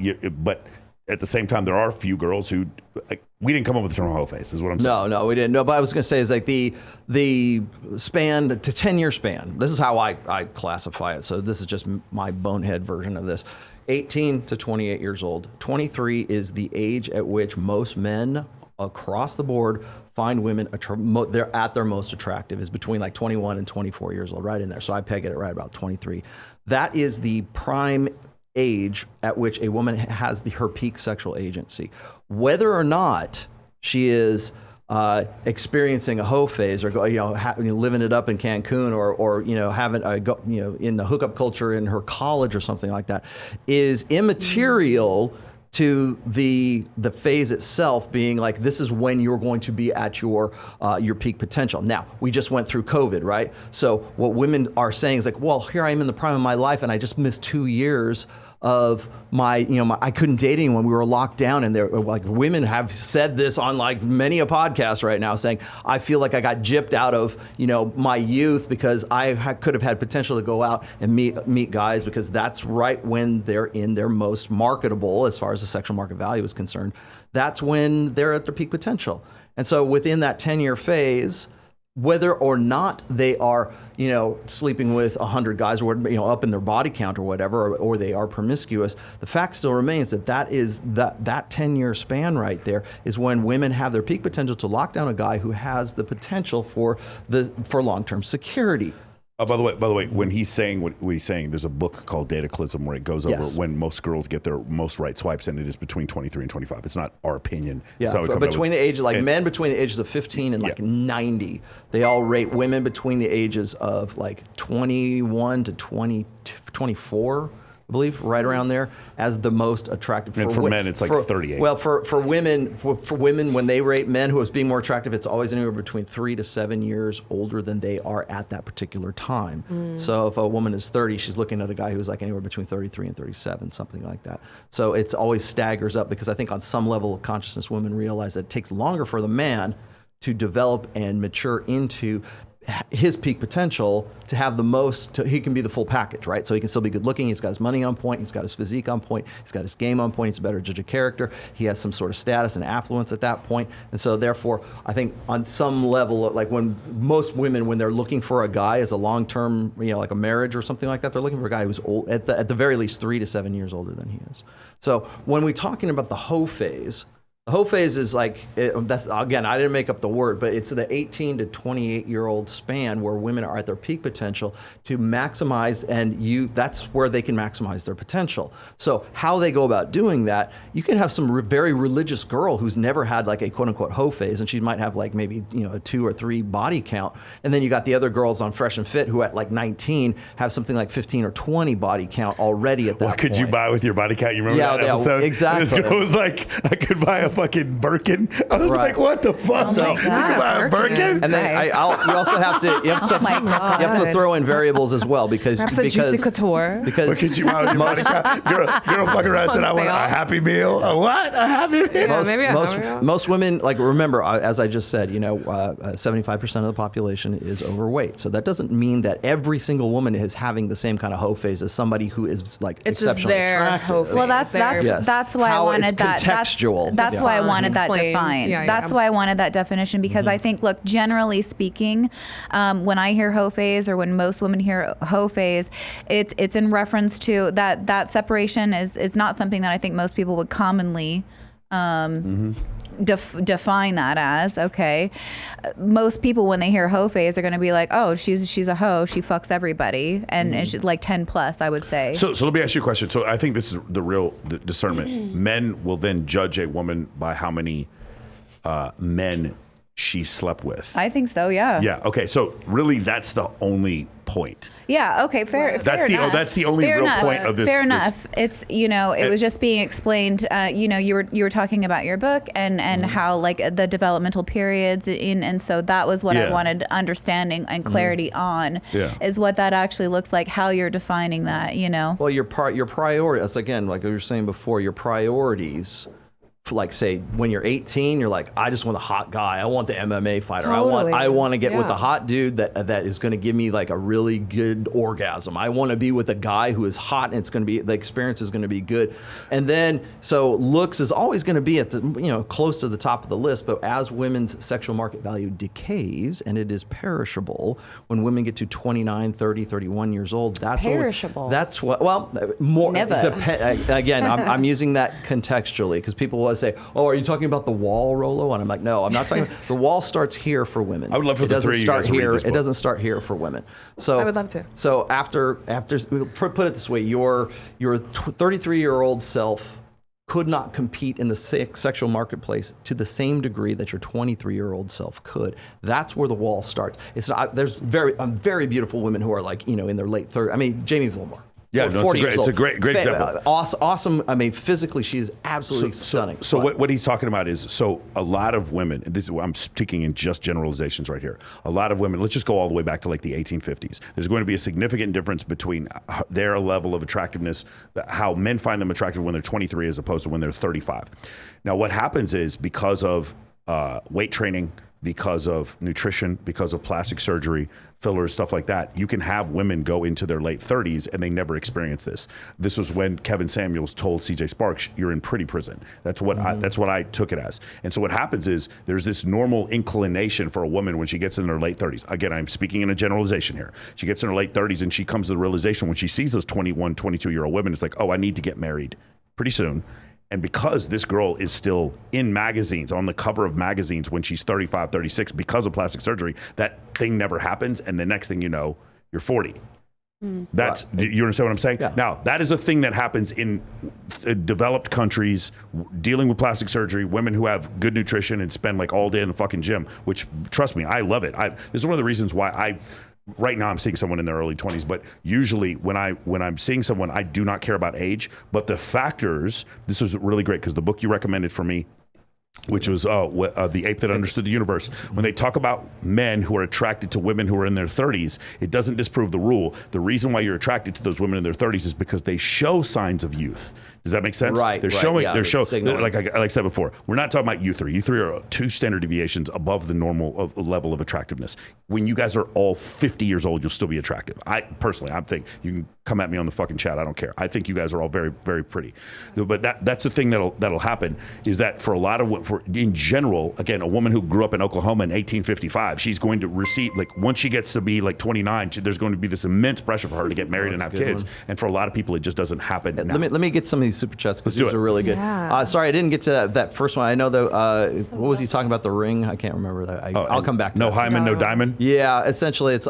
at the same time, there are a few girls who, like, we didn't come up with the term hoe phase, is what I'm saying. No, we didn't. No, but I was going to say is like the span to 10-year span. This is how I classify it. So this is just my bonehead version of this. 18 to 28 years old. 23 is the age at which most men across the board find women they're at their most attractive, is between like 21 and 24 years old, right in there. So I peg it at right about 23. That is the prime age at which a woman has her peak sexual agency. Whether or not she is experiencing a hoe phase or living it up in Cancun or having in the hookup culture in her college or something like that is immaterial to the phase itself being like, this is when you're going to be at your peak potential. Now, we just went through COVID, right? So what women are saying is like, well, here I am in the prime of my life and I just missed 2 years of I couldn't date anyone. We were locked down, and there, like, women have said this on like many a podcast right now, saying, I feel like I got gypped out of my youth because I could have had potential to go out and meet guys, because that's right when they're in their most marketable as far as the sexual market value is concerned. That's when they're at their peak potential. And so within that 10-year phase, whether or not they are, sleeping with 100 guys or, up in their body count or whatever, or they are promiscuous, the fact still remains that that 10-year span right there is when women have their peak potential to lock down a guy who has the potential for long-term security. By the way, when he's saying what he's saying, there's a book called Dataclysm where it goes over when most girls get their most right swipes, and it is between 23 and 25. It's not our opinion. Yeah, between the ages, men between the ages of 15 and 90, they all rate women between the ages of like 21 to 24. I believe, right around there, as the most attractive. And for men, it's like 38. Well, for women, when they rate men who as being more attractive, it's always anywhere between 3 to 7 years older than they are at that particular time. So if a woman is 30, she's looking at a guy who's like anywhere between 33 and 37, something like that. So it's always staggers up, because I think on some level of consciousness, women realize that it takes longer for the man to develop and mature into his peak potential to have the most. He can be the full package, right? So he can still be good looking. He's got his money on point. He's got his physique on point. He's got his game on point. He's a better judge of character. He has some sort of status and affluence at that point. And so therefore, I think on some level, like when most women, when they're looking for a guy as a long-term, like a marriage or something like that, they're looking for a guy who's old, at the very least 3 to 7 years older than he is. So when we're talking about the hoe phase, the hoe phase is like, that's, again, I didn't make up the word, but it's the 18 to 28-year-old span where women are at their peak potential to maximize, and that's where they can maximize their potential. So how they go about doing that, you can have some very religious girl who's never had like a quote-unquote hoe phase, and she might have like maybe a 2 or 3 body count, and then you got the other girls on Fresh and Fit who at like 19 have something like 15 or 20 body count already at that point. What could you buy with your body count? You remember that episode? Exactly. And this girl was like, I could buy a fucking Birkin. I was like, what the fuck? Oh You could buy a Birkin? And then you also have to throw in variables as well, because perhaps a juicy couture. Because what could you buy with your body count? Girl fucking around said, I want a Happy Meal. A what? A Happy Meal? Most women, like, remember, as I just said, 75% of the population is overweight. So that doesn't mean that every single woman is having the same kind of hoe phase as somebody who is like exceptionally attractive. Hoe phase. Well, that's why I wanted that. Contextual. That's why I wanted that defined. That's why I wanted that definition, because I think, look, generally speaking, when I hear hoe phase, or when most women hear hoe phase, it's in reference to that separation is not something that I think most people would commonly define that as. Okay, most people, when they hear hoe phase, are going to be like, oh, she's a hoe, she fucks everybody, and it's like 10 plus, I would say. So let me ask you a question. So I think this is the real discernment. Men will then judge a woman by how many men she slept with. I think so, yeah. Yeah. Okay. So really, that's the only point. Yeah. Okay. Fair. That's fair the enough. that's the only Fair real enough. point of this. Fair enough. It's it was just being explained. You were talking about your book and how like the developmental periods and so that was what I wanted understanding and clarity on. Is what that actually looks like. How you're defining that. Well, your priority. That's again like we were saying before. Your priorities. Like say when you're 18, you're like, I just want a hot guy. I want the MMA fighter. Totally. I want to get with the hot dude that is going to give me like a really good orgasm. I want to be with a guy who is hot and it's going to be the experience is going to be good. And then so looks is always going to be at the close to the top of the list. But as women's sexual market value decays and it is perishable, when women get to 29, 30, 31 years old, that's perishable. That's what. Well, more. Never. Again, I'm using that contextually because people will say, "Oh, are you talking about the wall, Rollo?" And I'm like, "No, I'm not talking." The wall starts here for women. I would love for the three of you guys to read this book. It doesn't start here for women. So I would love to. So after put it this way, your 33-year-old self could not compete in the sexual marketplace to the same degree that your 23-year-old self could. That's where the wall starts. It's not. There's very beautiful women who are like in their late 30s. I mean, Jamie Villamore. Yeah, no, it's a great example. Awesome. I mean, physically, she's absolutely stunning. So what he's talking about is, so a lot of women, and this is, I'm speaking in just generalizations right here. A lot of women, let's just go all the way back to like the 1850s. There's going to be a significant difference between their level of attractiveness, how men find them attractive when they're 23 as opposed to when they're 35. Now, what happens is because of weight training, because of nutrition, because of plastic surgery, fillers, stuff like that, you can have women go into their late 30s and they never experience this. This was when Kevin Samuels told CJ Sparks, "You're in pretty prison." That's what I took it as. And so what happens is there's this normal inclination for a woman when she gets in her late 30s. Again, I'm speaking in a generalization here. She gets in her late 30s and she comes to the realization when she sees those 21, 22-year-old women, it's like, oh, I need to get married pretty soon. And because this girl is still in magazines, on the cover of magazines when she's 35, 36, because of plastic surgery, that thing never happens. And the next thing you know, you're 40. That's, you understand what I'm saying? Yeah. Now, that is a thing that happens in developed countries dealing with plastic surgery, women who have good nutrition and spend like all day in the fucking gym, which, trust me, I love it. This is one of the reasons why right now I'm seeing someone in their early 20s, but usually when I'm seeing someone, I do not care about age, but the factors, this was really great because the book you recommended for me, which was The Ape That Understood the Universe. When they talk about men who are attracted to women who are in their 30s, it doesn't disprove the rule. The reason why you're attracted to those women in their 30s is because they show signs of youth. Does that make sense? Right. They're right, showing. yeah, they're showing. signaling. Like I said before, we're not talking about U3. U3 are 2 standard deviations above the normal level of attractiveness. When you guys are all 50 years old, you'll still be attractive. I think you can come at me on the fucking chat. I don't care. I think you guys are all very, very pretty. But that's the thing that'll happen is that for a lot of in general, again, a woman who grew up in Oklahoma in 1855, she's going to receive, like, once she gets to be like 29, there's going to be this immense pressure for her to get married and have kids. And for a lot of people, it just doesn't happen. Now. Let me get some of these super chats because these are really good. Yeah. Sorry, I didn't get to that first one. I know what was he talking about, the ring? I can't remember that. I'll come back to no that. hymen, no diamond. Yeah, essentially, it's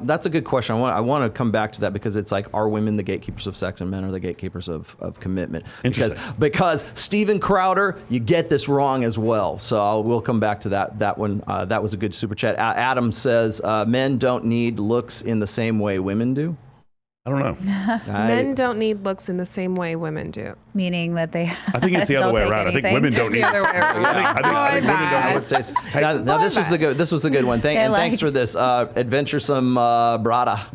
that's a good question. I want to come back to that because it's like, are women the gatekeepers of sex and men are the gatekeepers of commitment? Because Steven Crowder, you get this wrong as well. So we'll come back to that one. That was a good super chat. Adam says men don't need looks in the same way women do. I don't know. Men don't need looks in the same way women do. Meaning that they. I think it's the other way around. I think women don't need. the other way around. I think women don't. I would say it's, now this was the good. This was a good one. Thanks for this. Adventuresome Brada.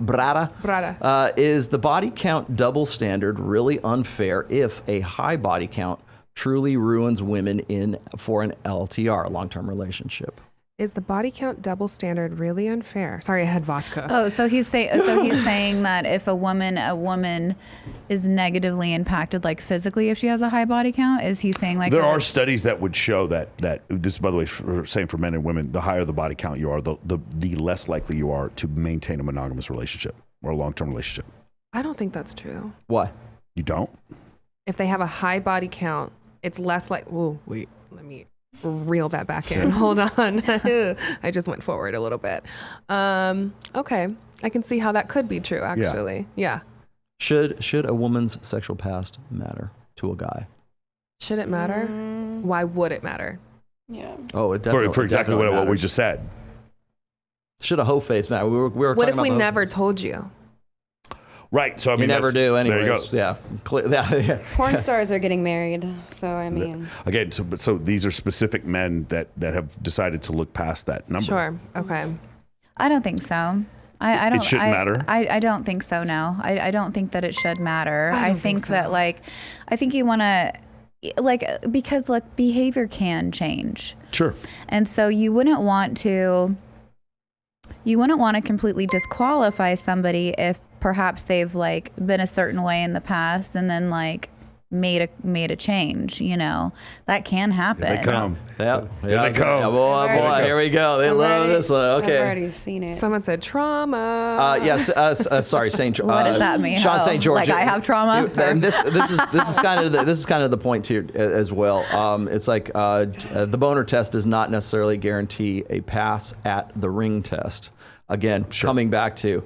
Is the body count double standard really unfair if a high body count truly ruins women for an LTR, a long-term relationship? Is the body count double standard really unfair? Sorry, I had vodka. Oh, so he's saying that if a woman is negatively impacted, like physically, if she has a high body count, is he saying like there are studies that would show that this is, by the way, same for men and women. The higher the body count you are, the less likely you are to maintain a monogamous relationship or a long-term relationship. I don't think that's true. Why? You don't? If they have a high body count, it's less like. Whoa, wait, let me reel that back in. Hold on. I just went forward a little bit. Okay. I can see how that could be true, actually. Yeah. Should a woman's sexual past matter to a guy? Should it matter? Why would it matter? Yeah. Oh, it definitely For exactly definitely what we matters. just said. Should a hoe face matter? We were What talking if about we the hoe never face. told you? Right. So I mean, You never do, There you anyways. go. Yeah. Yeah. Porn stars are getting married, so I mean. Again, so these are specific men that have decided to look past that number. Sure. Okay. I don't think so. I don't. shouldn't matter? I don't think so. No, I don't think that it should matter. I think so. that I think you want to, because look, behavior can change. Sure. And so you wouldn't want to completely disqualify somebody if perhaps they've been a certain way in the past and then made a change, that can happen. Here they come. Yeah. Here they come. Yeah, boy, here we go. They love this one. Okay. I've already seen it. Someone said trauma. Yes. Sorry, Saint George. What does that mean? Sean St. George. I have trauma? And this is kind of the point here as well. It's the boner test does not necessarily guarantee a pass at the ring test. Again, coming back to.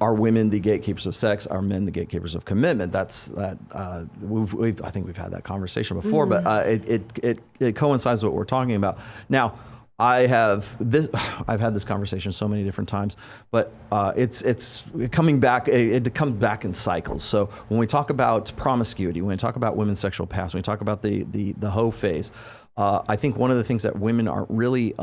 Are women the gatekeepers of sex? Are men the gatekeepers of commitment? I think we've had that conversation before, but it coincides with what we're talking about. Now, I've had this conversation so many different times, but it's coming back. It comes back in cycles. So when we talk about promiscuity, when we talk about women's sexual past, when we talk about the hoe phase, I think one of the things that women aren't really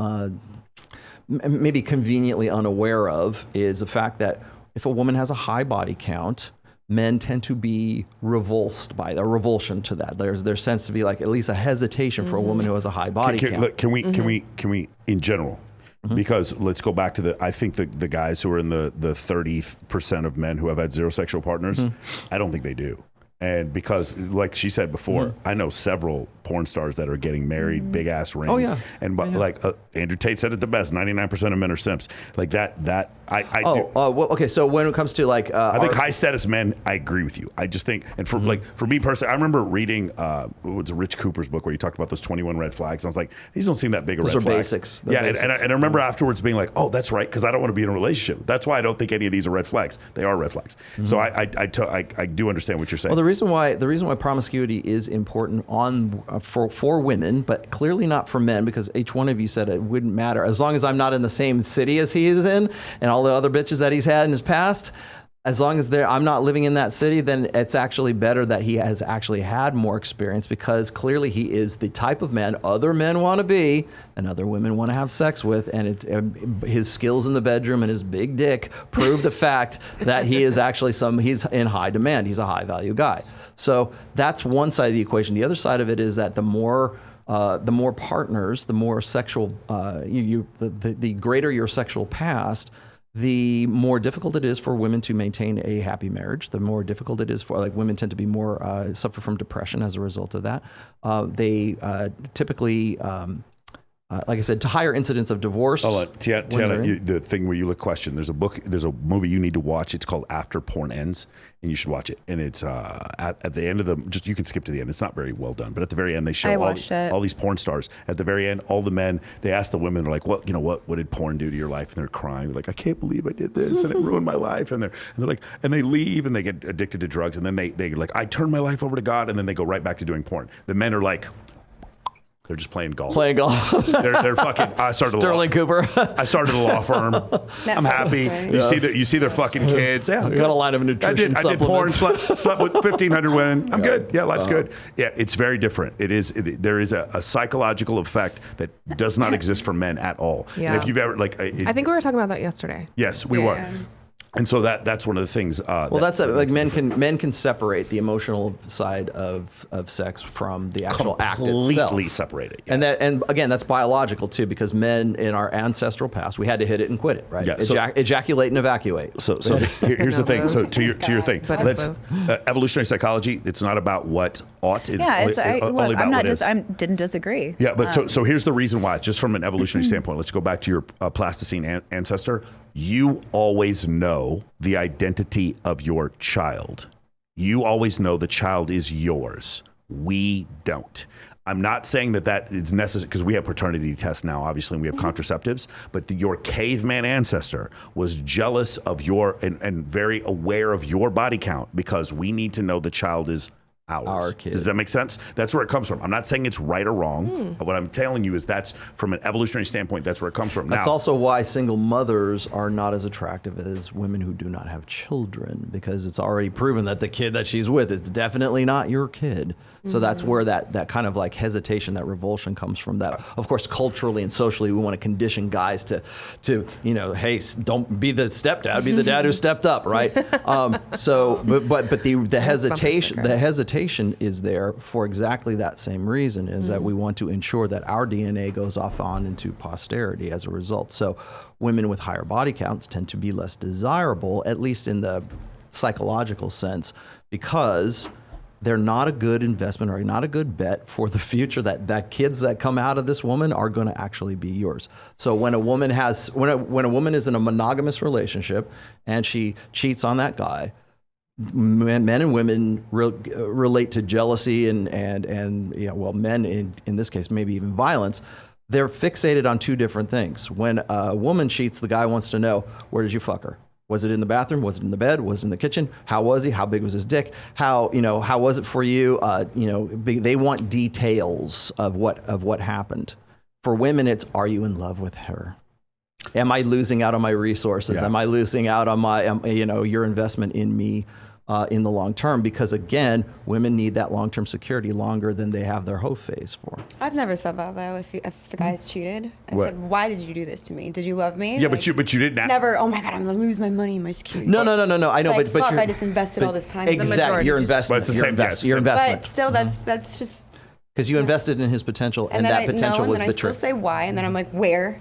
maybe conveniently unaware of is the fact that if a woman has a high body count, men tend to be revulsion to that. There tends to be at least a hesitation for a woman who has a high body count. Look, can we in general? Because let's go back to I think the guys who are in the 30% of men who have had zero sexual partners, I don't think they do. And because, like she said before, I know several porn stars that are getting married, big ass rings. Oh, yeah. And Andrew Tate said it the best: 99% of men are simps. Like that. Well, okay. So when it comes to I think high status men, I agree with you. I just think, and for me personally, I remember reading what's Rich Cooper's book where he talked about those 21 red flags. I was like, these don't seem that big of red flags. Those are basics. Yeah, and I remember afterwards being like, oh, that's right, because I don't want to be in a relationship. That's why I don't think any of these are red flags. They are red flags. So I do understand what you're saying. Well, the reason why promiscuity is important for women, but clearly not for men, because each one of you said it wouldn't matter as long as I'm not in the same city as he is in, and all the other bitches that he's had in his past. As long as I'm not living in that city, then it's actually better that he has actually had more experience, because clearly he is the type of man other men want to be and other women want to have sex with. And his skills in the bedroom and his big dick prove the fact that he is actually he's in high demand. He's a high value guy. So that's one side of the equation. The other side of it is that the more partners, the more sexual, the greater your sexual past, the more difficult it is for women to maintain a happy marriage. The more difficult it is for women tend to be more suffer from depression as a result of that. They typically, like I said, to higher incidence of divorce. Tiana, the thing where you look question. There's a movie you need to watch. It's called After Porn Ends, and you should watch it. And it's at the end of you can skip to the end. It's not very well done, but at the very end they show all these porn stars. At the very end, all the men, they ask the women, they're like, what did porn do to your life? And they're crying. They're like, I can't believe I did this, and it ruined my life. And they're like, and they leave and they get addicted to drugs, and then they're like, I turned my life over to God, and then they go right back to doing porn. The men are like, they're just playing golf. They're fucking. I started Sterling Cooper. I started a law firm. I'm happy. You see their fucking kids. Yeah, got a line of nutrition I did porn. Slept with 1,500 women. I'm good. Yeah, life's good. Yeah, it's very different. There is a psychological effect that does not exist for men at all. Yeah. And if you've ever I think we were talking about that yesterday. Yes, we were. And so that's one of the things. Men can separate the emotional side of sex from the actual act itself. Completely separate it. Yes. And again, that's biological too, because men in our ancestral past, we had to hit it and quit it, right? Yeah, ejaculate and evacuate. So here's the thing. So to your thing, let's evolutionary psychology. It's not about what ought. It's only about what is. I didn't disagree. Yeah, but so here's the reason why. Just from an evolutionary standpoint, let's go back to your Pleistocene ancestor. You always know the identity of your child. You always know the child is yours. We don't. I'm not saying that is necessary, because we have paternity tests now, obviously, and we have contraceptives, but your caveman ancestor was jealous of and very aware of your body count, because we need to know the child is ours. Our kid. Does that make sense? That's where it comes from. I'm not saying it's right or wrong. What I'm telling you is that's from an evolutionary standpoint, that's where it comes from. That's now, also why single mothers are not as attractive as women who do not have children, because it's already proven that the kid that she's with is definitely not your kid. So that's where that kind of like hesitation, that revulsion comes from. That, of course, culturally and socially, we want to condition guys to hey, don't be the stepdad, be the dad who stepped up, right? But the hesitation is there for exactly that same reason, is that we want to ensure that our DNA goes off on into posterity as a result. So women with higher body counts tend to be less desirable, at least in the psychological sense, because they're not a good investment or not a good bet for the future, that kids that come out of this woman are going to actually be yours. So when a woman is in a monogamous relationship and she cheats on that guy, men and women relate to jealousy and men in this case maybe even violence. They're fixated on two different things. When a woman cheats, the guy wants to know, where did you fuck her? Was it in the bathroom? Was it in the bed? Was it in the kitchen? How was he? How big was his dick? How was it for you? They want details of what happened. For women, it's, are you in love with her? Am I losing out on my resources? Yeah. Am I losing out on your investment in me in the long term? Because again, women need that long-term security longer than they have their hoe phase for. I've never said that though. If the guy's cheated, I What? said, "Why did you do this to me? Did you love me?" yeah, Like, but you didn't ask. never. Oh my God, I'm gonna lose my money and my security. No. I know, It's like, but fuck, you're, I just invested all this time. Exactly, majority your just- investment. But it's the your same, invest- yes. your investment. But still, that's just. Because you invested in his potential, and then that I potential know, was and then I still betrayed. say why, and then I'm like, where'd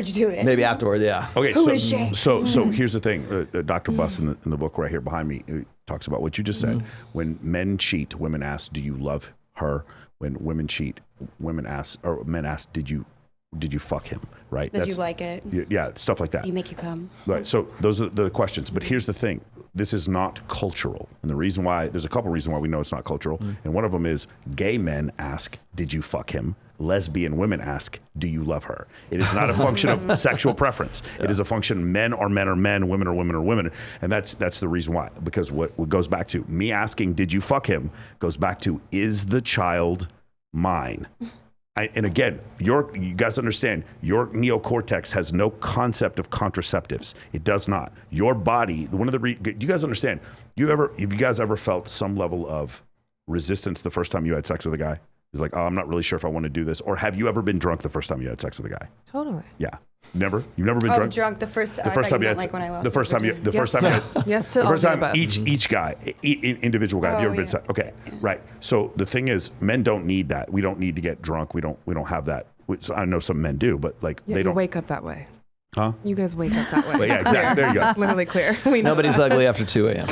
you do it? Maybe afterward, yeah. Okay, Who is she? so here's the thing. Dr. Buss in the book right here behind me talks about what you just said. When men cheat, women ask, "Do you love her?" When women cheat, men ask, "Did you fuck him?" Right? Did you like it? Yeah, stuff like that. Did he make you come? Right. So those are the questions. But here's the thing. This is not cultural. And the reason why, there's a couple reasons why we know it's not cultural. And one of them is gay men ask, "Did you fuck him?" Lesbian women ask, "Do you love her?" It is not a function of sexual preference. It is a function, men are men, women are women are women. And that's the reason why. Because what goes back to me asking, "Did you fuck him?" goes back to, is the child mine? And again, you guys understand, your neocortex has no concept of contraceptives. It does not. Your body, do you guys understand? Have you guys ever felt some level of resistance the first time you had sex with a guy? It's like, oh, I'm not really sure if I want to do this. Or have you ever been drunk the first time you had sex with a guy? Totally. Yeah. Never? You've never been Oh, drunk? drunk the first. The first time you had like when I lost. the first time you had Yes to the all first the time above. each guy, individual guy. Have you Oh, ever been? yeah. Okay, right. So the thing is, men don't need that. We don't need to get drunk. We don't have that. So I know some men do, but like Yeah, they you don't. wake up that way. Huh? You guys wake up that way. Well, yeah, exactly. There you go. It's literally clear. We know Nobody's that. ugly after 2 a.m.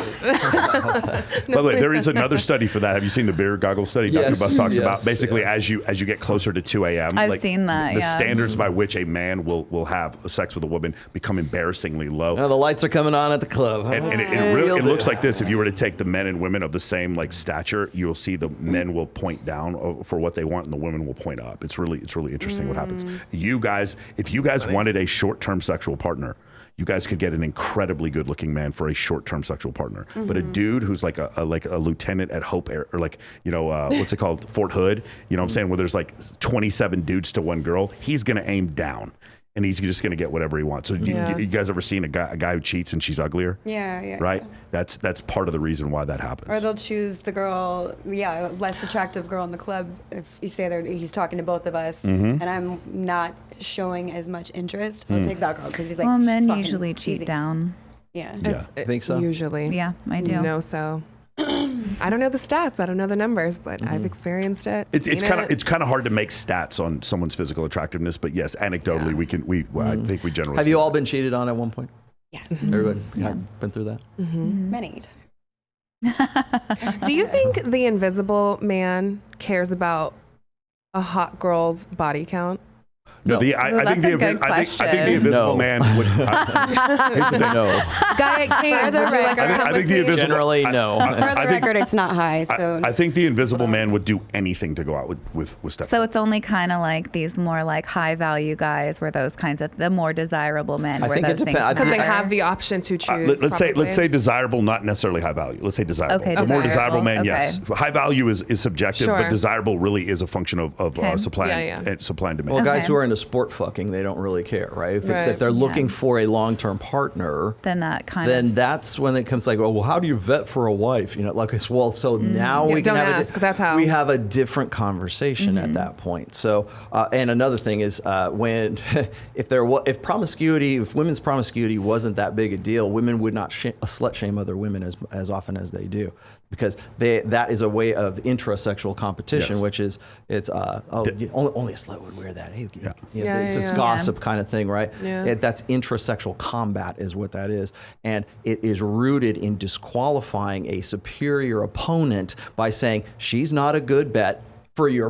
By the way, there is another study for that. Have you seen the beer goggle study? Dr. Yes, Buss talks yes, about basically yes. as you get closer to 2 a.m. I've seen that, The yeah. standards by which a man will have sex with a woman become embarrassingly low. Now the lights are coming on at the club. And it looks like this. If you were to take the men and women of the same like stature, you'll see the men will point down for what they want, and the women will point up. It's really interesting what happens. You guys, if you guys wanted a short-term sexual partner, you guys could get an incredibly good-looking man for a short-term sexual partner. But a dude who's like a lieutenant at Hope Air, or like what's it called, Fort Hood? You know what I'm saying? Where there's like 27 dudes to one girl. He's gonna aim down. And he's just going to get whatever he wants. So Yeah. you guys ever seen a guy who cheats and she's uglier? Yeah. Right? That's part of the reason why that happens. Or they'll choose the girl, less attractive girl in the club. If you say he's talking to both of us, and I'm not showing as much interest, I'll take that girl because he's like. Well, men "She's fucking usually cheat easy." down. Yeah. I think so. Usually. Yeah, I do. No, so. I don't know the stats. I don't know the numbers, but I've experienced it. It's seen kind of it. it's kind of hard to make stats on someone's physical attractiveness, but yes, anecdotally I think we generally. Have see you all that. been cheated on at one point? Yes. Everybody been through that? Many times. Do you think the invisible man cares about a hot girl's body count? No, I think the Invisible No. Man would. Here's the thing. No. Guy Kane, would you like to I come think with the me? Invisible. Generally, no. For the I think- record, it's not high. So I think the Invisible Man would do anything to go out with Steph. So it's only kind of like these more like high value guys, where those kinds of the more desirable men. I where think those it things depends. Because they matter. have the option to choose. let's say probably. desirable, not necessarily high value. Let's say desirable. Okay, the more desirable desirable. man, Okay. yes. High value is subjective, Sure. but desirable really is a function of Okay. supply Yeah, yeah. and supply and demand. Well, guys Okay. who are into sport fucking, they don't really care, right? Right. If they're looking for a long-term partner, Then that kind then of. that's when it comes like, oh, well, how do you vet for a wife? You know, like, well, so now we can don't have ask, that's how. we have a different conversation at that point. So, and another thing is when if women's promiscuity wasn't that big a deal, women would not slut shame other women as often as they do. Because that is a way of intrasexual competition, Yes. which is only a slut would wear that. Hey, Yeah, it's yeah, this yeah. gossip kind of thing, right? Yeah. That's intrasexual combat is what that is, and it is rooted in disqualifying a superior opponent by saying she's not a good bet for your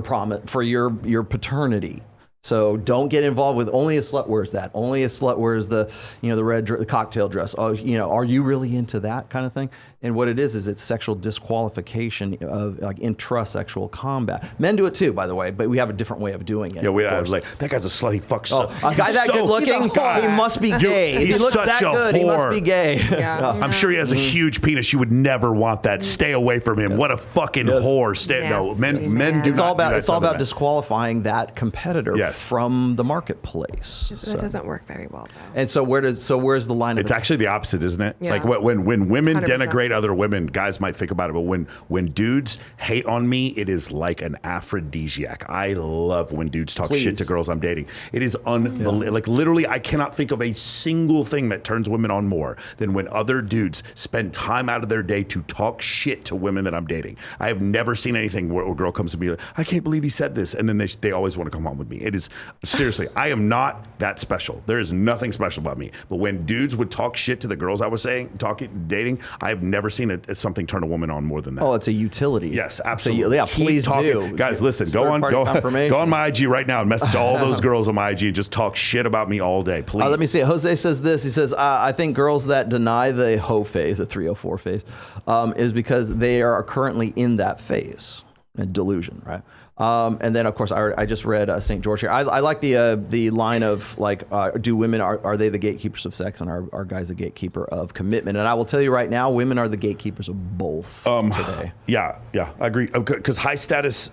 paternity. So don't get involved with only a slut wears that. Only a slut wears the the cocktail dress. Oh, are you really into that kind of thing? And what it is it's sexual disqualification of like intrasexual combat. Men do it too, by the way, but we have a different way of doing it. Yeah, we of course. like that guy's a slut. He fucks. Oh, a guy that good looking, he must be gay. If he He's looks such that a good, he must whore. be gay. Yeah. I'm sure he has a huge penis. You would never want that. Stay away from him. What a fucking Yes. whore. No, Nasty men do It's not all do about that it's all sort of about thing. disqualifying that competitor Yes. from the marketplace. That doesn't work very well, though. And so where's the line? It's actually the opposite, isn't it? Yeah. Like when women 100%. denigrate other women, guys might think about it, but when dudes hate on me, it is like an aphrodisiac. I love when dudes talk shit to Please. girls I'm dating. It is unbelievable. Like literally, I cannot think of a single thing that turns women on more than when other dudes spend time out of their day to talk shit to women that I'm dating. I have never seen anything where a girl comes to me like, I can't believe he said this, and then they always want to come home with me. It is seriously, I am not that special. There is nothing special about me. But when dudes would talk shit to the girls I was dating, I have never seen something turn a woman on more than that. Oh, it's a utility. Yes, So absolutely. yeah, Keep please talking. do. Guys, listen, It's go third-party on my IG right now and message all those girls on my IG and just talk shit about me all day, please. Let me see. Jose says this. He says, I think girls that deny the Hoe phase, the 304 phase, is because they are currently in that phase, a delusion, right? And then, of course, I just read St. George here. I like the line of like, do women are they the gatekeepers of sex, and are guys the gatekeeper of commitment? And I will tell you right now, women are the gatekeepers of both today. Yeah, I agree. Because high status,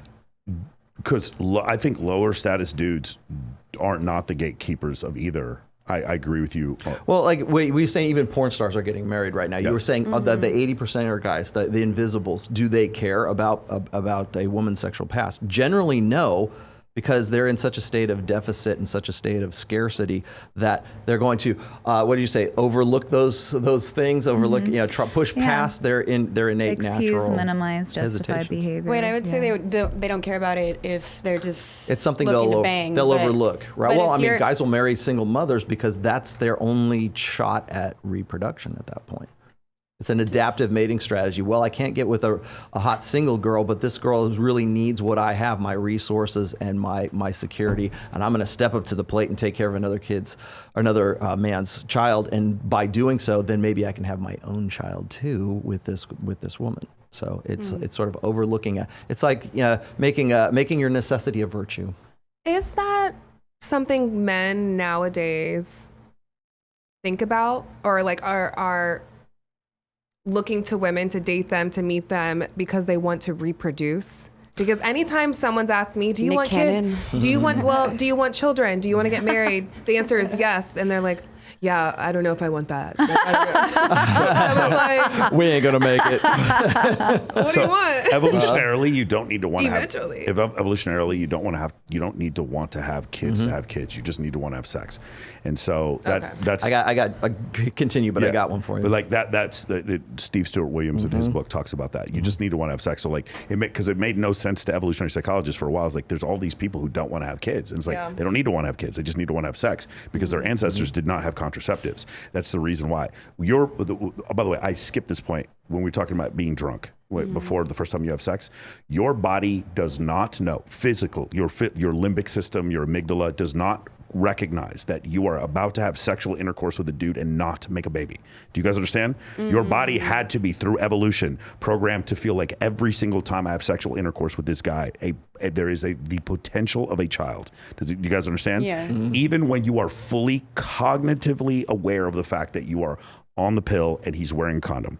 I think lower status dudes aren't not the gatekeepers of either. I agree with you. Well, like we were saying, even porn stars are getting married right now. You were saying the 80% are guys, the invisibles. Do they care about a woman's sexual past? Generally, no, because they're in such a state of deficit and such a state of scarcity that they're going to what do you say? Overlook those things. Overlook push past their innate Excuse, natural minimize, justify hesitations. behavior. wait, I would say Yeah. they don't care about it if they're just It's something looking they'll to bang, they'll but- overlook, right? but Well, if I mean, you're- guys will marry single mothers because that's their only shot at reproduction at that point. It's an adaptive mating strategy. Well, I can't get with a hot single girl, but this girl really needs what I have, my resources and my security, and I'm going to step up to the plate and take care of another man's child. And by doing so, then maybe I can have my own child too with this woman. So it's sort of overlooking it. It's like making your necessity a virtue. Is that something men nowadays think about, or like are looking to women to date them, to meet them because they want to reproduce? Because anytime someone's asked me, do you Nick want Cannon. kids? Do you want children? Do you want to get married? The answer is yes. And they're like, yeah, I don't know if I want that. Like, We ain't gonna make it. what do you want? Evolutionarily, you don't need to want to have. Eventually. Evolutionarily, you don't need to want to have kids to have kids. You just need to want to have sex, and so that's. I continue, but I Yeah. got one for you. But like that's Steve Stewart Williams in his book talks about that. You just need to want to have sex. So like because it made no sense to evolutionary psychologists for a while. It's like there's all these people who don't want to have kids, and it's like they don't need to want to have kids. They just need to want to have sex because their ancestors did not have contraception contraceptives. That's the reason why. By the way, I skipped this point when we're talking about being drunk before the first time you have sex. Your body does not know, your limbic system, your amygdala does not recognize that you are about to have sexual intercourse with a dude and not make a baby. Do you guys understand? Your body had to be, through evolution, programmed to feel like every single time I have sexual intercourse with this guy, there is the potential of a child. Do you guys understand? Yes. Even when you are fully cognitively aware of the fact that you are on the pill and he's wearing a condom,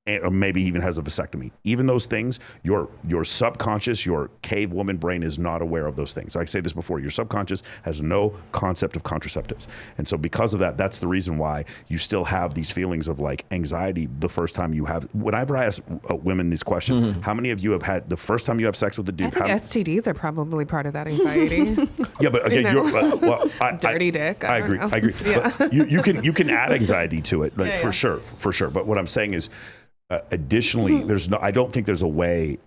or maybe even has a vasectomy. Even those things, your subconscious, your cave woman brain is not aware of those things. I say this before, your subconscious has no concept of contraceptives. And so because of that, that's the reason why you still have these feelings of like anxiety the first time you have. Whenever I ask women this question, how many of you have had the first time you have sex with a dude? I think STDs are probably part of that anxiety. Yeah, but again, Dirty dick. I agree. Know. I agree. Yeah. But you can add anxiety to it, like, Yeah, for sure. But what I'm saying is, additionally, I don't think there's a way.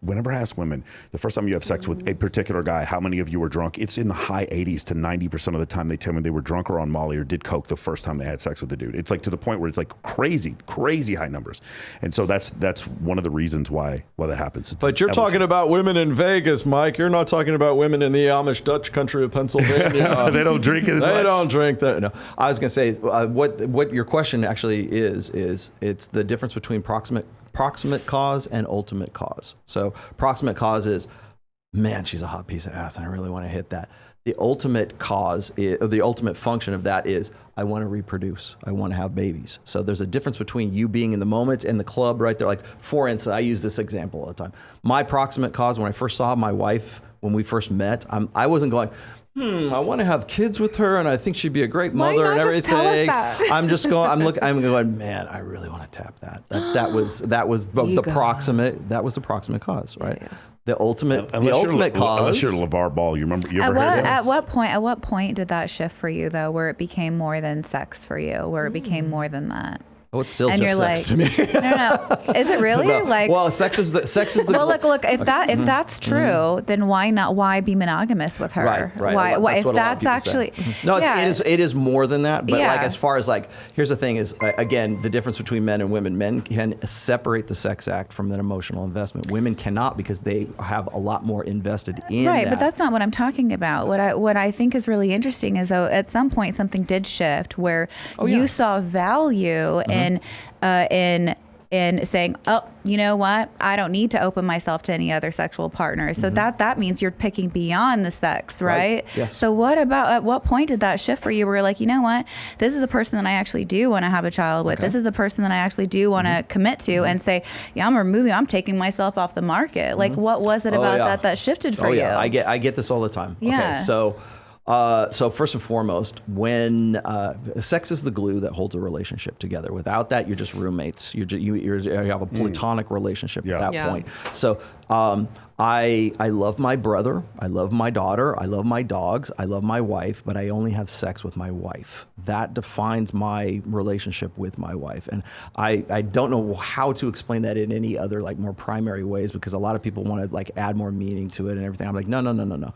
Whenever I ask women, the first time you have sex with a particular guy, how many of you were drunk? It's in the high 80s to 90% of the time they tell me they were drunk or on Molly or did coke the first time they had sex with the dude. It's like to the point where it's like crazy high numbers. And so that's one of the reasons why that happens. But you're talking about women in Vegas, Mike. You're not talking about women in the Amish Dutch country of Pennsylvania. They don't drink as much. They don't drink that. No. I was going to say, what your question actually is it's the difference between proximate cause and ultimate cause. So proximate cause is, man, she's a hot piece of ass and I really want to hit that. The ultimate cause, the ultimate function of that is, I want to reproduce. I want to have babies. So there's a difference between you being in the moment and the club right there. Like, for instance, I use this example all the time. My proximate cause, when I first saw my wife, when we first met, I wasn't going, I want to have kids with her, and I think she'd be a great mother and everything. Tell us that? I'm going, man, I really want to tap that. That was the proximate cause, right? Yeah. The ultimate cause. Unless you're LeVar Ball, you remember? You ever heard At what point did that shift for you though, where it became more than sex for you, where it became more than that? Oh, it's still and just you're sex like, to me. no. Is it really? No. Like, well, sex is the. Well, look. If that's true, then why not? Why be monogamous with her? Right. Why? That's If what a lot of that's people actually, say. No, it is more than that. But Yeah. like, as far as like, here's the thing: is again, the difference between men and women. Men can separate the sex act from that emotional investment. Women cannot, because they have a lot more invested in. right. that. But that's not what I'm talking about. What I think is really interesting is, though, at some point something did shift where you saw value in saying, oh, you know what? I don't need to open myself to any other sexual partners. So that means you're picking beyond the sex, right? Yes. So at what point did that shift for you? Where you're like, you know what? This is a person that I actually do want to have a child with. This is a person that I actually do want to commit to and say, yeah, I'm taking myself off the market. Like, what was it about that shifted for you? I get this all the time. Yeah. Okay, so first and foremost, when sex is the glue that holds a relationship together. Without that, you're just roommates. You have a platonic relationship at that point. So I love my brother. I love my daughter. I love my dogs. I love my wife. But I only have sex with my wife. That defines my relationship with my wife. And I don't know how to explain that in any other like more primary ways, because a lot of people want to like add more meaning to it and everything. I'm like, no.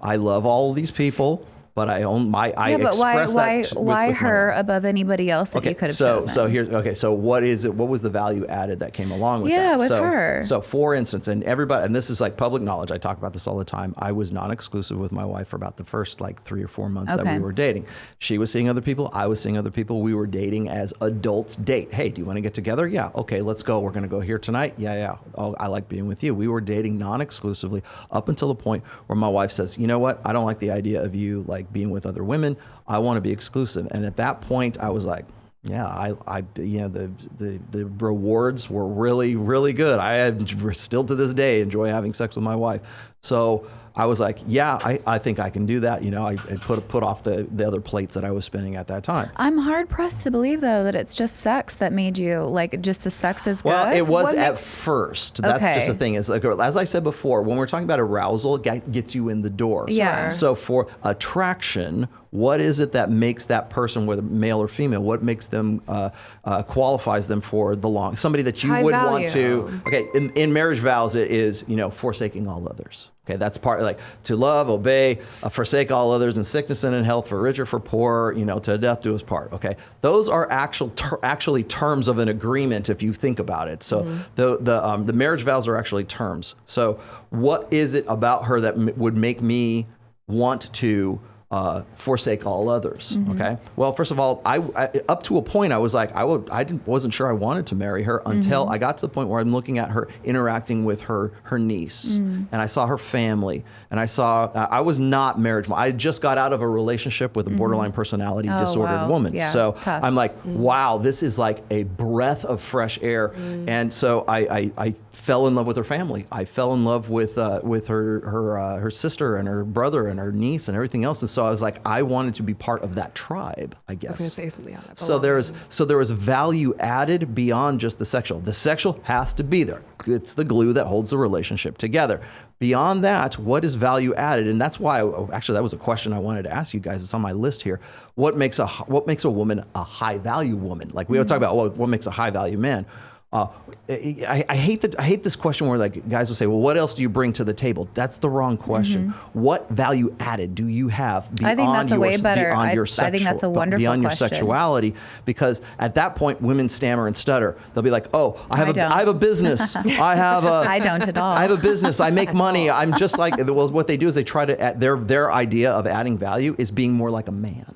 I love all these people, but I express that. Why her above anybody else that you could have chosen? So what is it? What was the value added that came along with that? Yeah, with her. So for instance, and this is like public knowledge. I talk about this all the time. I was non-exclusive with my wife for about the first like 3 or 4 months that we were dating. She was seeing other people. I was seeing other people. We were dating as adults date. Hey, do you want to get together? Yeah. Okay, let's go. We're going to go here tonight. Yeah. Oh, I like being with you. We were dating non-exclusively up until the point where my wife says, you know what? I don't like the idea of you like being with other women. I want to be exclusive. And at that point I was like, yeah, the rewards were really, really good. I still to this day enjoy having sex with my wife. So I was like, yeah, I think I can do that. You know, I put off the other plates that I was spinning at that time. I'm hard pressed to believe though that it's just sex that made you like just the sex is good. Well, it was at first. That's just the thing. Is like, as I said before, when we're talking about arousal, it gets you in the door. Yeah. So for attraction, what is it that makes that person, whether male or female, what makes them qualifies them for somebody that you would want to? Okay, in marriage vows, it is forsaking all others. Okay, that's part like to love, obey, forsake all others in sickness and in health, for rich or for poor, to death do us part. Okay, those are actually terms of an agreement if you think about it. So the marriage vows are actually terms. So what is it about her that would make me want to forsake all others? Okay. Well, first of all, I up to a point I was like wasn't sure I wanted to marry her until I got to the point where I'm looking at her interacting with her niece, and I saw her family, and I was not marriage. I just got out of a relationship with a borderline personality disordered woman. Yeah, so tough. I'm like, wow, this is like a breath of fresh air. And so I fell in love with her family. I fell in love with her sister and her brother and her niece and everything else. And so I was like, I wanted to be part of that tribe, I guess. I was going to say something on that. So there was value added beyond just the sexual. The sexual has to be there. It's the glue that holds the relationship together. Beyond that, what is value added? And that's why, actually, that was a question I wanted to ask you guys. It's on my list here. What makes a woman a high value woman? Like we would talk about what makes a high value man. I hate this question where like guys will say, well, what else do you bring to the table? That's the wrong question. What value added do you have beyond I think that's a way better. I think that's a wonderful beyond your question. sexuality? Because at that point, women stammer and stutter. They'll be like, oh, I have a business. I don't at all. I have a business. I make money. I'm just like, well, what they do is they try to their idea of adding value is being more like a man.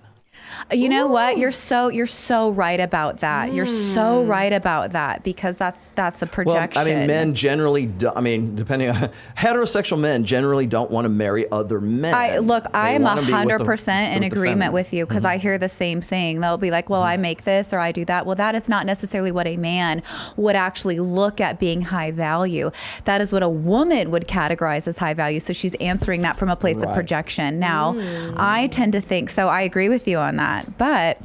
You know what? You're so right about that. You're so right about that because that's a projection. Well, I mean, men generally depending on heterosexual men generally don't want to marry other men. I am 100% in agreement with you because I hear the same thing. They'll be like, well, I make this or I do that. Well, that is not necessarily what a man would actually look at being high value. That is what a woman would categorize as high value. So she's answering that from a place of projection. Now, I tend to think, so I agree with you on that. But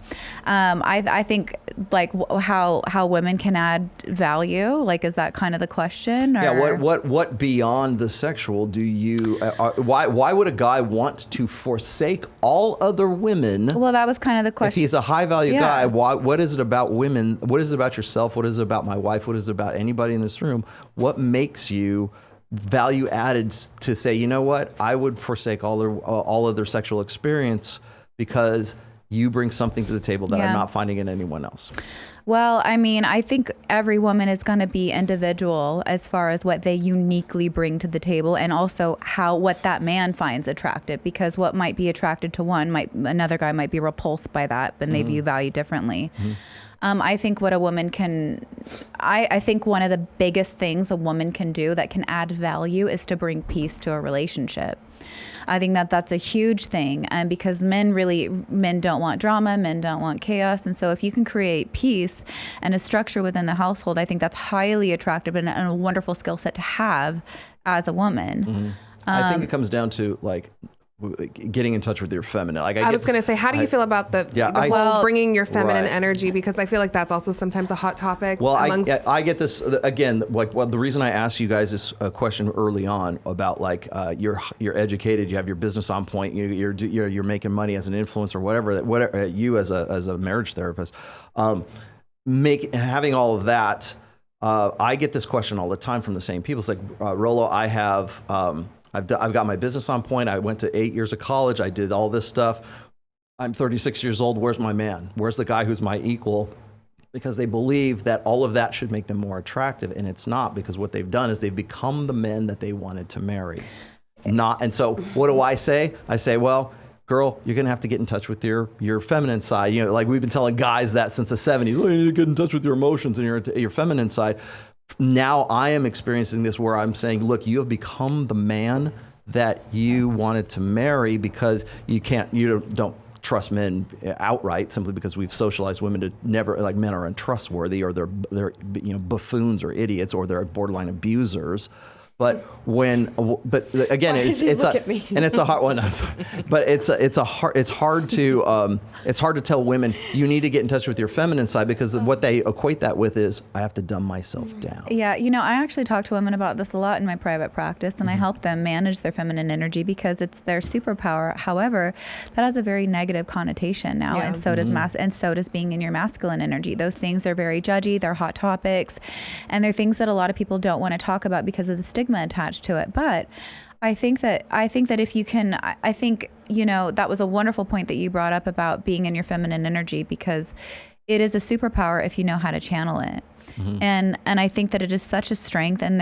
I think like how women can add value, like, is that kind of the question? Or? Yeah. What beyond the sexual do you? Why would a guy want to forsake all other women? Well, that was kind of the question. If he's a high value guy, what is it about women? What is it about yourself? What is it about my wife? What is it about anybody in this room? What makes you value added to say, you know what? I would forsake all other sexual experience because you bring something to the table that I'm not finding in anyone else. Well, I mean, I think every woman is going to be individual as far as what they uniquely bring to the table and also what that man finds attractive, because what might be attracted to another guy might be repulsed by that, but they view value differently. I think what a woman I think one of the biggest things a woman can do that can add value is to bring peace to a relationship. I think that's a huge thing, and because men don't want drama, men don't want chaos, and so if you can create peace and a structure within the household, I think that's highly attractive and a wonderful skill set to have as a woman. I think it comes down to like getting in touch with your feminine. Like I was going to say, how do you feel about the whole bringing your feminine energy? Because I feel like that's also sometimes a hot topic. Well, I get this again. Like, the reason I asked you guys this question early on about like you're educated, you have your business on point, you're making money as an influencer, whatever. You as a marriage therapist, having all of that. I get this question all the time from the same people. It's like, Rollo, I've got my business on point. I went to 8 years of college. I did all this stuff. I'm 36 years old. Where's my man? Where's the guy who's my equal? Because they believe that all of that should make them more attractive, and it's not, because what they've done is they've become the men that they wanted to marry. And so what do I say? I say, well, girl, you're going to have to get in touch with your feminine side. Like we've been telling guys that since the 70s. Oh, you need to get in touch with your emotions and your feminine side. Now I am experiencing this where I'm saying, look, you have become the man that you wanted to marry because you don't trust men outright simply because we've socialized women to never, like, men are untrustworthy or they're buffoons or idiots or they're borderline abusers. But again, it's a hard one. But it's hard to tell women you need to get in touch with your feminine side, because what they equate that with is I have to dumb myself down. Yeah, I actually talk to women about this a lot in my private practice, and I help them manage their feminine energy because it's their superpower. However, that has a very negative connotation now, and so does being in your masculine energy. Those things are very judgy. They're hot topics, and they're things that a lot of people don't want to talk about because of the stigma attached to it. But I think that if you can, I think, that was a wonderful point that you brought up about being in your feminine energy, because it is a superpower if you know how to channel it. And I think that it is such a strength, and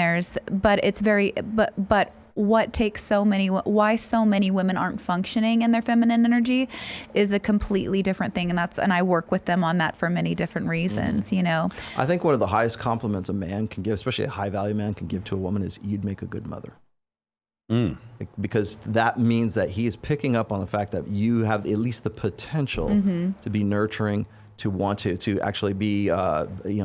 but why so many women aren't functioning in their feminine energy is a completely different thing. And I work with them on that for many different reasons, I think one of the highest compliments a man can give, especially a high value man can give to a woman, is you'd make a good mother. Because that means that he is picking up on the fact that you have at least the potential to be nurturing, to want to actually be,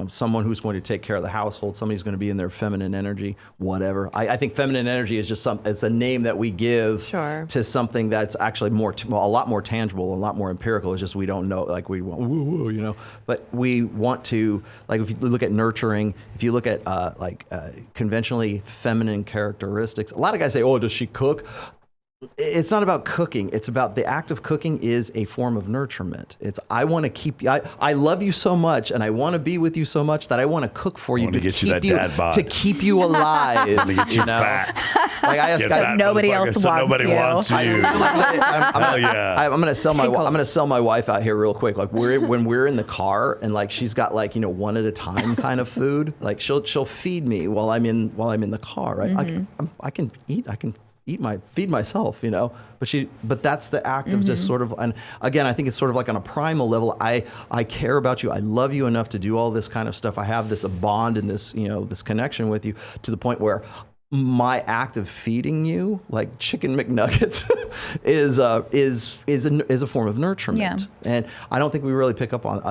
someone who's going to take care of the household, somebody who's going to be in their feminine energy, whatever. I think feminine energy is just it's a name that we give to something that's actually a lot more tangible, a lot more empirical. It's just we don't know, like we want, woo, but we want to, like if you look at nurturing, if you look at conventionally feminine characteristics, a lot of guys say, oh, does she cook? It's not about cooking. It's about the act of cooking is a form of nurturement. It's, I want to keep you, I love you so much, and I want to be with you so much that I want to cook for you to keep you alive. To get you fat. Like I ask guys, nobody else wants you. I'm gonna sell my wife out here real quick. Like when we're in the car and like she's got like one at a time kind of food. Like she'll feed me while I'm in the car. Right? I can feed myself, but that's the act of just sort of, and again, I think it's sort of like on a primal level. I care about you. I love you enough to do all this kind of stuff. I have this bond and this, this connection with you to the point where my act of feeding you, like chicken McNuggets, is a form of nurturement. Yeah. And I don't think we really pick up on,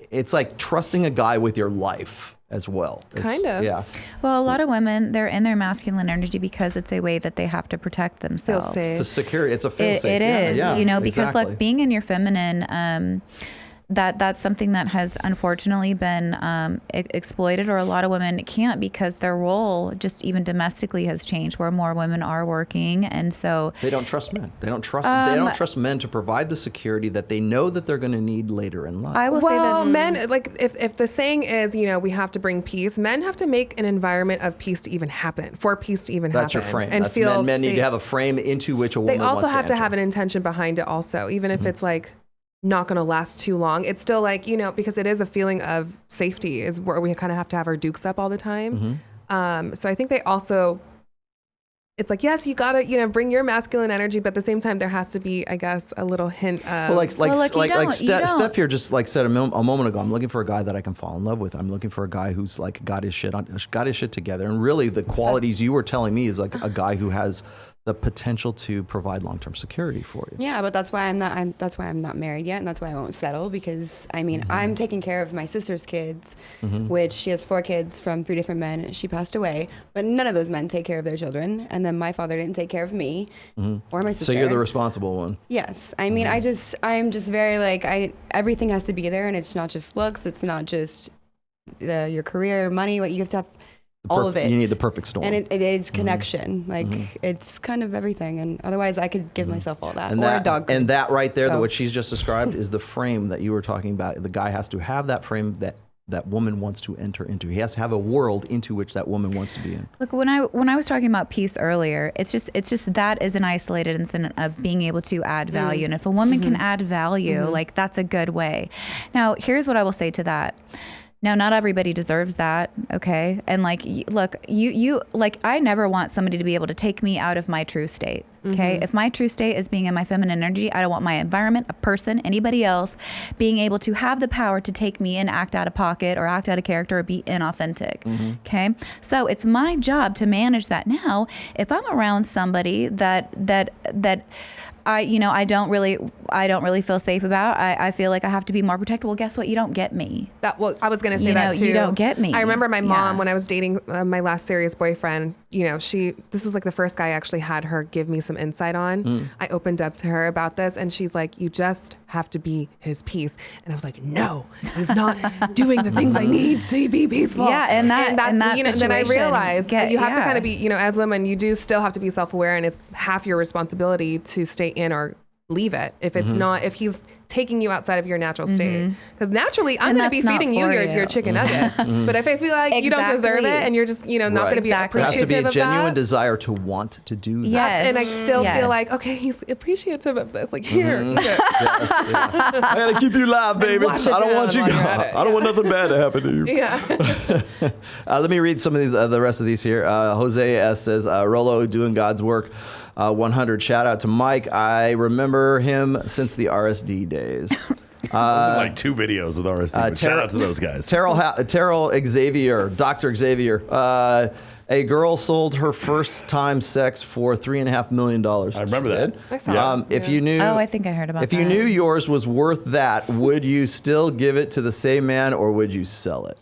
it's like trusting a guy with your life as well. Kind of. Yeah. Well, a lot of women, they're in their masculine energy because it's a way that they have to protect themselves. Feel safe. It's a security. It's a feel safe. It is, because exactly. look, being in your feminine, that's something that has unfortunately been exploited, or a lot of women can't because their role just even domestically has changed, where more women are working, and so they don't trust men. They don't trust men to provide the security that they know that they're going to need later in life. I will say that men, like if the saying is, we have to bring peace, men have to make an environment of peace to even happen, for peace to even happen. That's your frame. And men need to have a frame into which a woman wants to enter. They also have to have an intention behind it also, even if it's like not going to last too long. It's still like, because it is a feeling of safety is where we kind of have to have our dukes up all the time. So I think they also, it's like, yes, you got to, bring your masculine energy, but at the same time, there has to be, I guess, a little hint of... Steph here just like said a moment ago, I'm looking for a guy that I can fall in love with. I'm looking for a guy who's like got his shit together. And really the qualities you were telling me is like a guy who has the potential to provide long-term security for you. Yeah, but that's why I'm not married yet, and that's why I won't settle, because I'm taking care of my sister's kids, which she has 4 kids from 3 different men. She passed away, but none of those men take care of their children, and then my father didn't take care of me or my sister. So you're the responsible one. Yes, I'm just very like everything has to be there, and it's not just looks, it's not just your career, money. What you have to have. All of it. You need the perfect storm. And it is connection. Like, it's kind of everything. And otherwise, I could give myself all that. And or a dog. And that right there, what she's just described, is the frame that you were talking about. The guy has to have that frame that woman wants to enter into. He has to have a world into which that woman wants to be in. Look, when I was talking about peace earlier, it's just that is an isolated incident of being able to add value. And if a woman can add value, like, that's a good way. Now, here's what I will say to that. Now, not everybody deserves that, okay? And like, look, you like, I never want somebody to be able to take me out of my true state, okay? If my true state is being in my feminine energy, I don't want my environment, a person, anybody else being able to have the power to take me and act out of pocket or act out of character or be inauthentic, okay? So it's my job to manage that. Now, if I'm around somebody that I don't really feel safe about. I feel like I have to be more protected. Well, guess what? You don't get me. I was going to say that too. You don't get me. I remember my mom, when I was dating my last serious boyfriend, this was like the first guy I actually had her give me some insight on. I opened up to her about this, and she's like, you just have to be his peace. And I was like, no, he's not doing the things I need to be peaceful. Yeah, and that's then I realized that you have to kind of be, as women, you do still have to be self-aware, and it's half your responsibility to stay in or leave it. If it's not, if he's taking you outside of your natural state. Because naturally, I'm And going to be that's not feeding you for your you. chicken nuggets. But if I feel like you don't deserve it and you're just, you know, not going to be There has to be appreciative a of genuine that. desire to want to do that. Yes. And I still Yes. feel like, okay, he's appreciative of this. Like, here, eat it. Yes, yeah. I gotta keep you alive, baby. I wash it don't want you. down while you're at it. I don't want nothing bad to happen to you. Yeah. Let me read some of these, the rest of these here. Jose S says, Rollo doing God's work. 100. Shout out to Mike. I remember him since the RSD days. Like 2 videos with RSD. But shout out to those guys. Terrell Xavier, Dr. Xavier. A girl sold her first time sex for $3.5 million. I remember that. I saw that. If you knew, Oh, I think I heard about if that. you knew yours was worth that, would you still give it to the same man or would you sell it?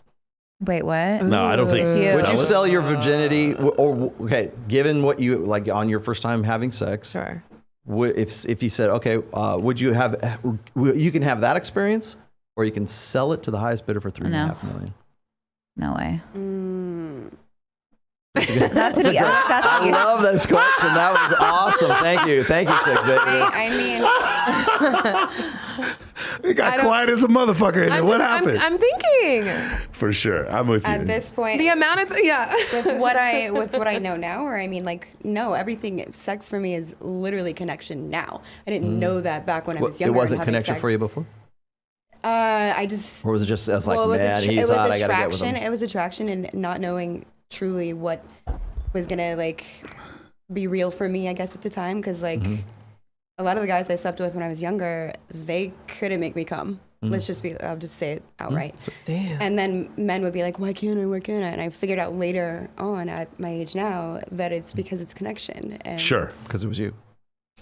Wait, what? No, I don't think. Cute. Would you it? sell your virginity, or okay, given what you like on your first time having sex? Sure. If you said, okay, would you have? You can have that experience, or you can sell it to the highest bidder for $3.5 million. No way. That's a good. That's a I love this question. That was awesome. Thank you, Xavier. I mean, It got quiet as a motherfucker in there. What happened? I'm thinking For sure. I'm with you. at this point, the amount of with what I know now, or I mean, like, no, everything. Sex for me is literally connection now. I didn't know that back when I was It younger. wasn't and having connection sex. for you before, I just. or was it just as like, Well, it was, man, it he's was hot, I gotta get with attraction. him? It was attraction and not knowing truly what was gonna like be real for me, I guess, at the time, because like a lot of the guys I slept with when I was younger, they couldn't make me come. I'll just say it outright. Damn. And then men would be like, why can't I? And I figured out later on at my age now that it's because it's connection. And Sure. it's Because it was you.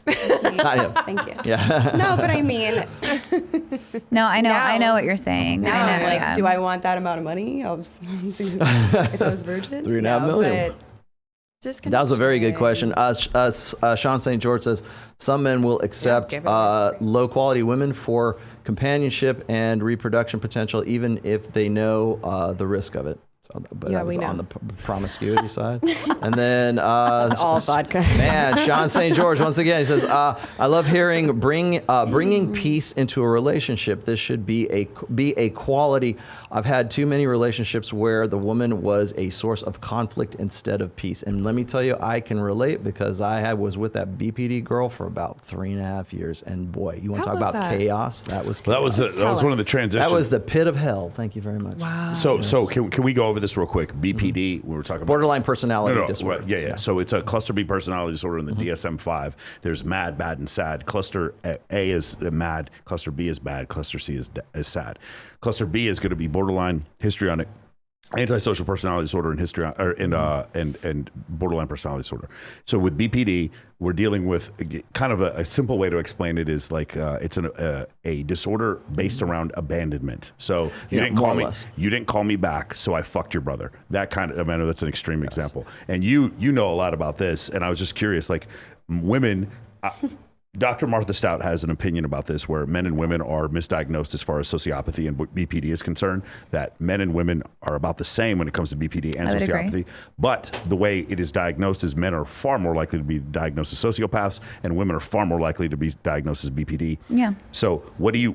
me. Not him. Thank you. Yeah. No, but I mean, No, I know. I Now- know what you're saying. now I I'm know. like, yeah. do I want that amount of money? If I was virgin? $3.5 No, million. but just That was a very good connection. question. Sean St. George says, some men will accept give it away. low-quality women for companionship and reproduction potential, even if they know the risk of it. So, but Yeah, that was we on know. the promiscuity side. And then... all vodka. Man, Sean St. George, once again, he says, I love hearing bringing peace into a relationship. This should be a quality. I've had too many relationships where the woman was a source of conflict instead of peace. And let me tell you, I can relate because I was with that BPD girl for about 3.5 years. And boy, you want to How talk was about that? chaos? That was Well, chaos. that was one of the transitions. That was the pit of hell. Thank you very much. Wow. So can we go over this real quick? BPD, we were talking about. Borderline personality No, disorder. right, yeah. So it's a cluster B personality disorder in the DSM-5. There's mad, bad, and sad. Cluster A is mad. Cluster B is bad. Cluster C is sad. Cluster B is going to be borderline, histrionic, antisocial personality disorder, and borderline personality disorder. So with BPD, we're dealing with kind of a simple way to explain it is like it's a disorder based around abandonment. So you didn't more call or me, less. you didn't call me back, so I fucked your brother. That kind of, I know that's an extreme example, and you know a lot about this, and I was just curious, like women. Dr. Martha Stout has an opinion about this where men and women are misdiagnosed as far as sociopathy and BPD is concerned, that men and women are about the same when it comes to BPD and I would sociopathy. agree. But the way it is diagnosed is men are far more likely to be diagnosed as sociopaths and women are far more likely to be diagnosed as BPD. Yeah. So what do you,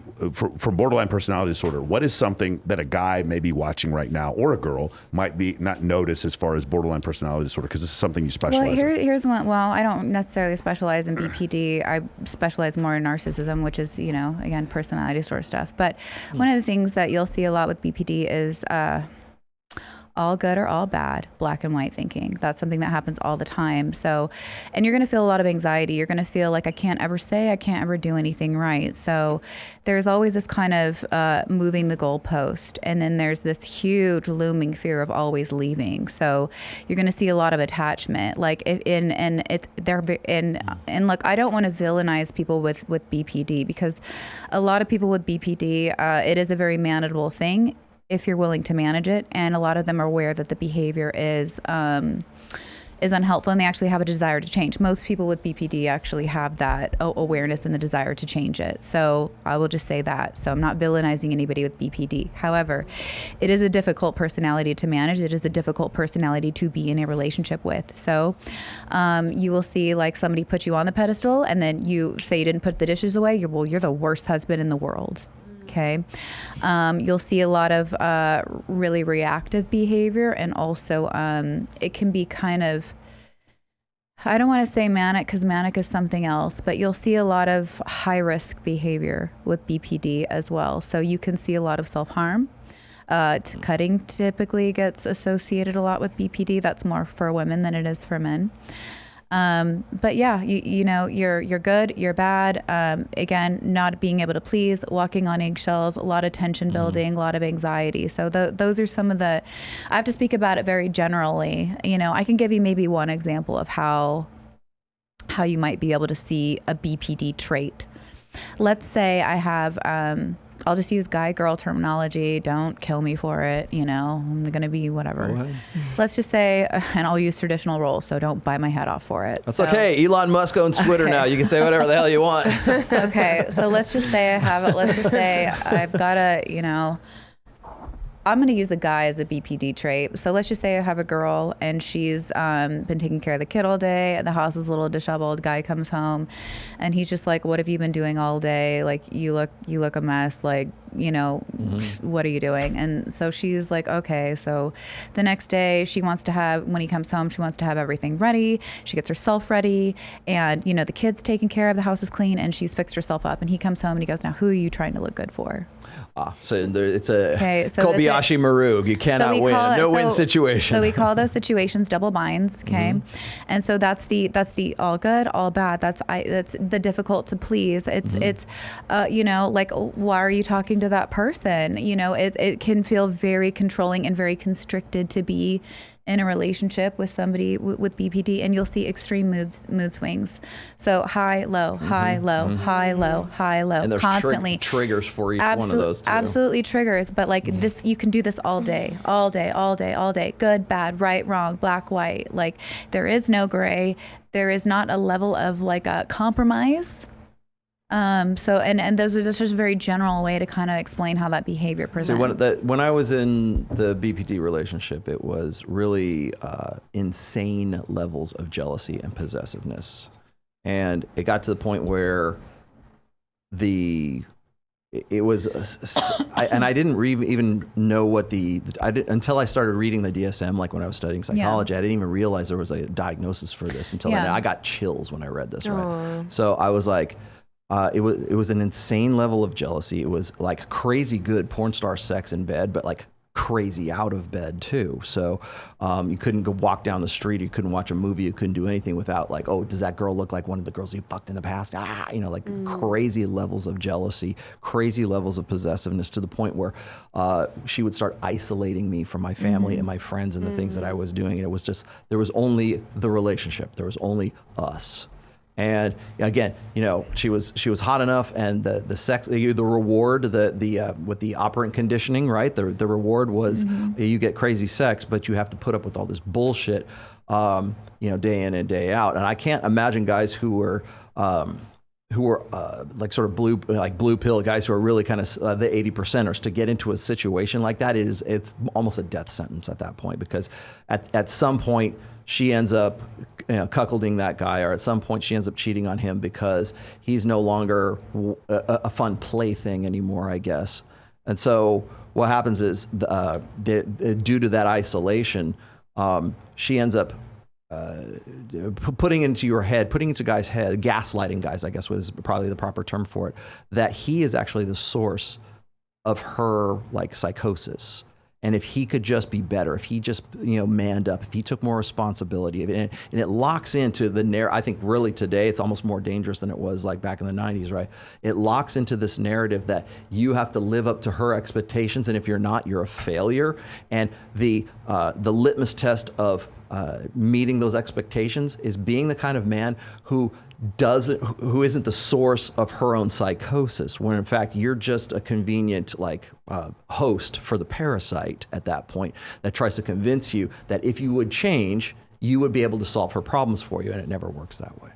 from borderline personality disorder, what is something that a guy may be watching right now or a girl might be not notice as far as borderline personality disorder? Because this is something you specialize Well, in. here's one. Well, I don't necessarily specialize in BPD. I specialize more in narcissism, which is, again, personality disorder stuff. But one of the things that you'll see a lot with BPD is all good or all bad, black and white thinking. That's something that happens all the time. So, and you're going to feel a lot of anxiety. You're going to feel like I can't ever do anything right. So there's always this kind of moving the goalpost. And then there's this huge looming fear of always leaving. So you're going to see a lot of attachment. Like look, I don't want to villainize people with BPD because a lot of people with BPD, it is a very manageable thing if you're willing to manage it, and a lot of them are aware that the behavior is is unhelpful and they actually have a desire to change. Most people with BPD actually have that awareness and the desire to change it. So I will just say that. So I'm not villainizing anybody with BPD. However, it is a difficult personality to manage. It is a difficult personality to be in a relationship with. So you will see like somebody put you on the pedestal and then you say you didn't put the dishes away. You're the worst husband in the world. Okay. You'll see a lot of really reactive behavior, and also it can be kind of, I don't want to say manic because manic is something else, but you'll see a lot of high risk behavior with BPD as well. So you can see a lot of self-harm. Cutting typically gets associated a lot with BPD. That's more for women than it is for men. But yeah, you know, you're good, you're bad. Again, not being able to please, walking on eggshells, a lot of tension building, a lot of anxiety. So those are some of the, I have to speak about it very generally. You know, I can give you maybe one example of how you might be able to see a BPD trait. Let's say I have, I'll just use guy-girl terminology. Don't kill me for it. You know, I'm going to be whatever. Let's just say, and I'll use traditional roles, so don't bite my head off for it. That's okay. Elon Musk owns Twitter now. You can say whatever the hell you want. Okay, so let's just say I've got a, you know, I'm going to use the guy as a BPD trait. So let's just say I have a girl and she's been taking care of the kid all day. The house is a little disheveled. Guy comes home and he's just like, what have you been doing all day? Like, you look a mess. Like, you know, what are you doing? And so she's like, okay. So the next day she wants to have, when he comes home, she wants to have everything ready. She gets herself ready and, you know, the kid's taken care of, the house is clean, and she's fixed herself up. And he comes home and he goes, now who are you trying to look good for? So it's a Kobayashi Maru. You cannot win. No-win situation. So we call those situations double binds. Okay, and so that's the all good, all bad. That's the difficult to please. It's you know, like, why are you talking to that person? You know, it can feel very controlling and very constricted to be in a relationship with somebody with BPD, and you'll see extreme mood swings. So high, low, high, low, high, low, high, low, and there's constantly. Triggers for each one of those too. Absolutely triggers, but like this, you can do this all day, all day, all day, all day. Good, bad, right, wrong, black, white. Like, there is no gray. There is not a level of like a compromise. So, and those are just a very general way to kind of explain how that behavior presents. So when I was in the BPD relationship, it was really insane levels of jealousy and possessiveness. And it got to the point where it was, I didn't even know what until I started reading the DSM, like when I was studying psychology, I didn't even realize there was a diagnosis for this until I got chills when I read this, right? So I was like, it was an insane level of jealousy. It was like crazy good porn star sex in bed, but like crazy out of bed too. So you couldn't go walk down the street, you couldn't watch a movie, you couldn't do anything without like, oh, does that girl look like one of the girls you fucked in the past? You know, like crazy levels of jealousy, crazy levels of possessiveness, to the point where she would start isolating me from my family and my friends and the things that I was doing. And it was just, there was only the relationship, there was only us. And again, you know, she was hot enough, and the sex, the reward, with the operant conditioning, right? The reward was you get crazy sex, but you have to put up with all this bullshit, you know, day in and day out. And I can't imagine guys who were like sort of blue pill guys who are really kind of the 80%ers to get into a situation like that. It's almost a death sentence at that point, because at some point she ends up, you know, cuckolding that guy, or at some point she ends up cheating on him because he's no longer a fun plaything anymore, I guess. And so what happens is due to that isolation, she ends up putting into guys' head, gaslighting guys, I guess was probably the proper term for it, that he is actually the source of her like psychosis. And if he could just be better, if he just, you know, manned up, if he took more responsibility, and it locks into the narrative. I think really today it's almost more dangerous than it was like back in the 90s, right? It locks into this narrative that you have to live up to her expectations, and if you're not, you're a failure. And the litmus test of meeting those expectations is being the kind of man who isn't the source of her own psychosis, when in fact you're just a convenient like host for the parasite at that point, that tries to convince you that if you would change, you would be able to solve her problems for you, and it never works that way.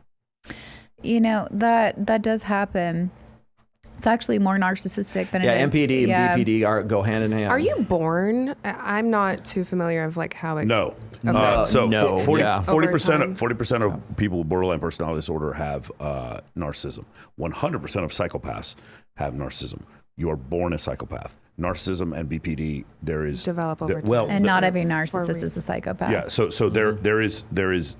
You know, that does happen. It's actually more narcissistic than it is. MPD and BPD go hand in hand. Are you born? I'm not too familiar of like how it. No. Okay. So No, 40% of people with borderline personality disorder have narcissism. 100% of psychopaths have narcissism. You are born a psychopath. Narcissism and BPD, there is develop over time. And not every narcissist is a psychopath. Yeah. So there is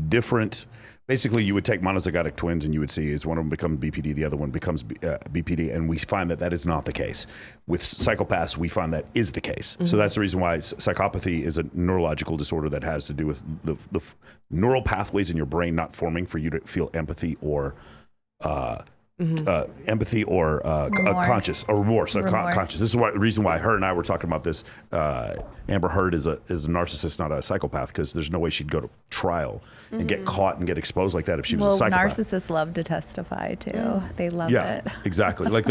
different. Basically, you would take monozygotic twins and you would see is one of them becomes BPD, the other one becomes BPD, and we find that is not the case. With psychopaths, we find that is the case. So that's the reason why psychopathy is a neurological disorder that has to do with the neural pathways in your brain not forming for you to feel empathy or conscious or remorse. Conscious. This is the reason why her and I were talking about this. Amber Heard is a narcissist, not a psychopath, because there's no way she'd go to trial and get caught and get exposed like that if she was a psychopath. Narcissists love to testify too. They love it. Exactly. Like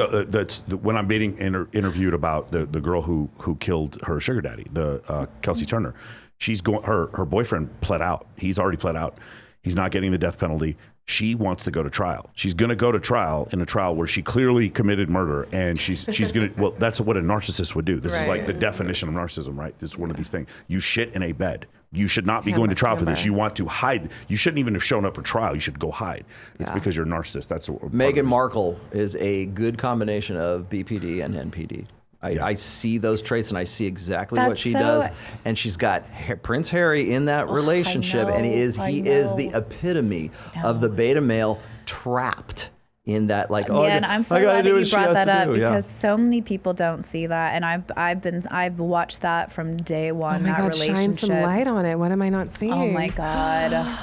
when I'm being interviewed about the girl who killed her sugar daddy, the Kelsey Turner. She's going. Her boyfriend pled out. He's already pled out. He's not getting the death penalty. She wants to go to trial. She's going to go to trial in a trial where she clearly committed murder, and she's going to. Well, that's what a narcissist would do. This is like the definition of narcissism, right? This is one of these things. You shit in a bed. You should not be going to trial for this. You want to hide. You shouldn't even have shown up for trial. You should go hide. It's because you're a narcissist. That's what Meghan Markle is a good combination of BPD and NPD. I see those traits and I see exactly what she does. And she's got Prince Harry in that relationship, and he is the epitome of the beta male trapped in that, like, and I'm so glad that you brought that up because so many people don't see that, and I've watched that from day one. Oh my God, shine some light on it. What am I not seeing? Oh my God.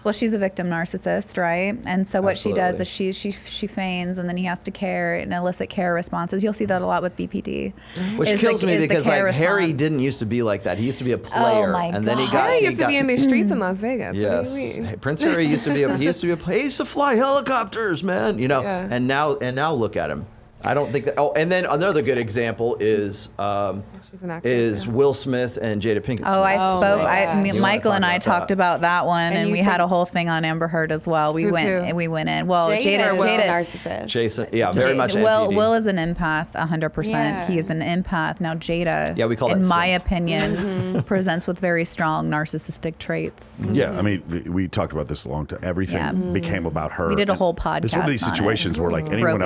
Well, she's a victim narcissist, right? And so what she does is she feigns, and then he has to care and elicit care responses. You'll see that a lot with BPD. Which kills me because like Harry didn't used to be like that. He used to be a player, and then Harry used to be in these streets in Las Vegas. Yes, what do you mean? Prince Harry used to be he used to fly helicopters, man. You know, and now look at him. I don't think that. Oh, and then another good example is Will Smith and Jada Pinkett Smith. Michael and I talked about that one, and we had a whole thing on Amber Heard as well. We went in. Well, Jada was a narcissist. Jason, very much. Will is an empath, 100%. Yeah. He is an empath. Now Jada, we call in my opinion, presents with very strong narcissistic traits. Yeah, I mean, we talked about this a long time. Everything became about her. We did a whole podcast. It's one of these situations where like anyone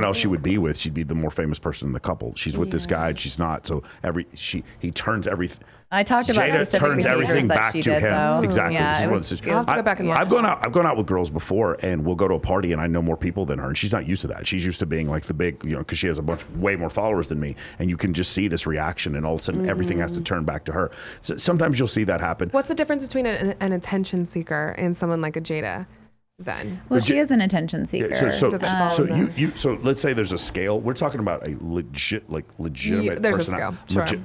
else she would be with, she'd be the more famous person in the couple. She's with this guy, and she's not. So he turns everything. I talked about Jada turns everything back to him. Though. Exactly. Yeah, I've gone out with girls before, and we'll go to a party, and I know more people than her, and she's not used to that. She's used to being like the big, because she has way more followers than me, and you can just see this reaction, and all of a sudden everything has to turn back to her. So sometimes you'll see that happen. What's the difference between an attention seeker and someone like a Jada? Then well, she is an attention seeker. So let's say there's a scale. We're talking about a legitimate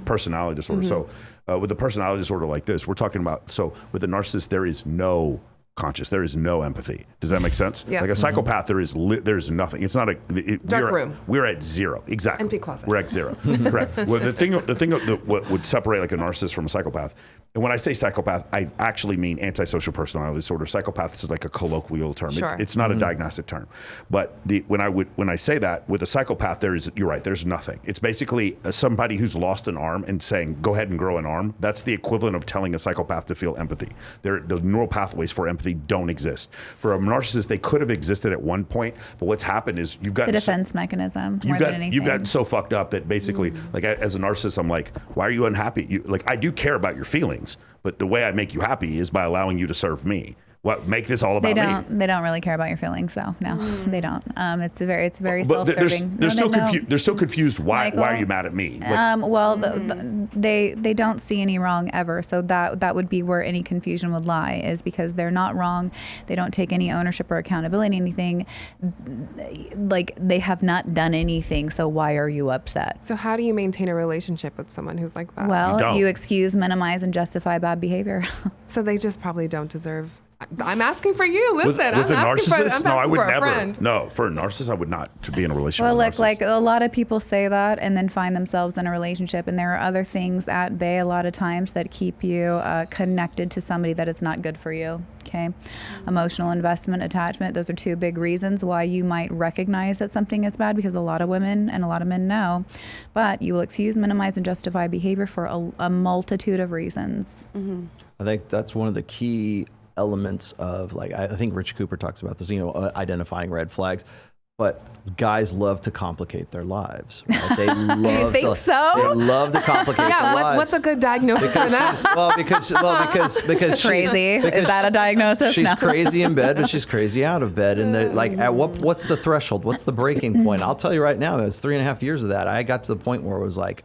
personality disorder. So with a personality disorder like this, we're talking about, so with a narcissist, there is no conscious, there is no empathy. Does that make sense? Yeah. Like a psychopath, there's nothing. It's not dark room. We're at zero. Exactly. Empty closet. We're at zero. Correct. Well, the thing what would separate like a narcissist from a psychopath, and when I say psychopath, I actually mean antisocial personality disorder. Psychopath is like a colloquial term. Sure. It's not a diagnostic term. But when I say that, with a psychopath, you're right, there's nothing. It's basically somebody who's lost an arm and saying, go ahead and grow an arm. That's the equivalent of telling a psychopath to feel empathy. The neural pathways for empathy don't exist. For a narcissist, they could have existed at one point, but what's happened is you've got a defense mechanism more than anything. You've gotten so fucked up that basically, like as a narcissist, I'm like, why are you unhappy? I do care about your feelings. But the way I make you happy is by allowing you to serve me. What make this all about me? They don't really care about your feelings, though. No, they don't. It's very self-serving. They're still confused. Why are you mad at me? They don't see any wrong ever. So that would be where any confusion would lie, is because they're not wrong. They don't take any ownership or accountability, anything. Like they have not done anything. So why are you upset? So how do you maintain a relationship with someone who's like that? Well, you excuse, minimize, and justify bad behavior. So they just probably don't deserve I'm asking for you. Listen, With a I'm asking narcissist? I'm No, I asking would for a never. friend. No, for a narcissist, I would not to be in a relationship Well, with a look, narcissist. like a lot of people say that and then find themselves in a relationship, and there are other things at bay a lot of times that keep you connected to somebody that is not good for you. Okay, emotional investment, attachment. Those are two big reasons why you might recognize that something is bad, because a lot of women and a lot of men know, but you will excuse, minimize, and justify behavior for a multitude of reasons. I think that's one of the key elements of, like, I think Rich Cooper talks about this, identifying red flags. But guys love to complicate their lives. Right? They love think so? They love to complicate their lives. What's a good diagnosis for that? Because Crazy. Is that a diagnosis? She's No. crazy in bed, but she's crazy out of bed. And like, what's the threshold? What's the breaking point? I'll tell you right now, it was 3.5 years of that. I got to the point where it was like,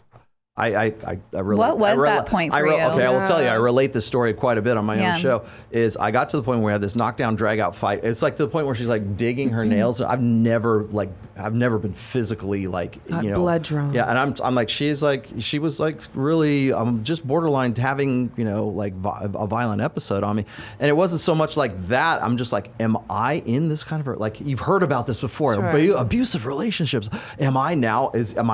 I relate. What was that point for you? Okay, I will tell you. I relate this story quite a bit on my Yeah. own show. Is I got to the point where we had this knockdown, drag out fight. It's like to the point where she's like digging her nails. I've never been physically like, blood drawn. Yeah, and I'm like, she was like really just borderline having like a violent episode on me, and it wasn't so much like that. I'm just like, am I in this kind of like, you've heard about this before, Sure. abusive relationships? Am I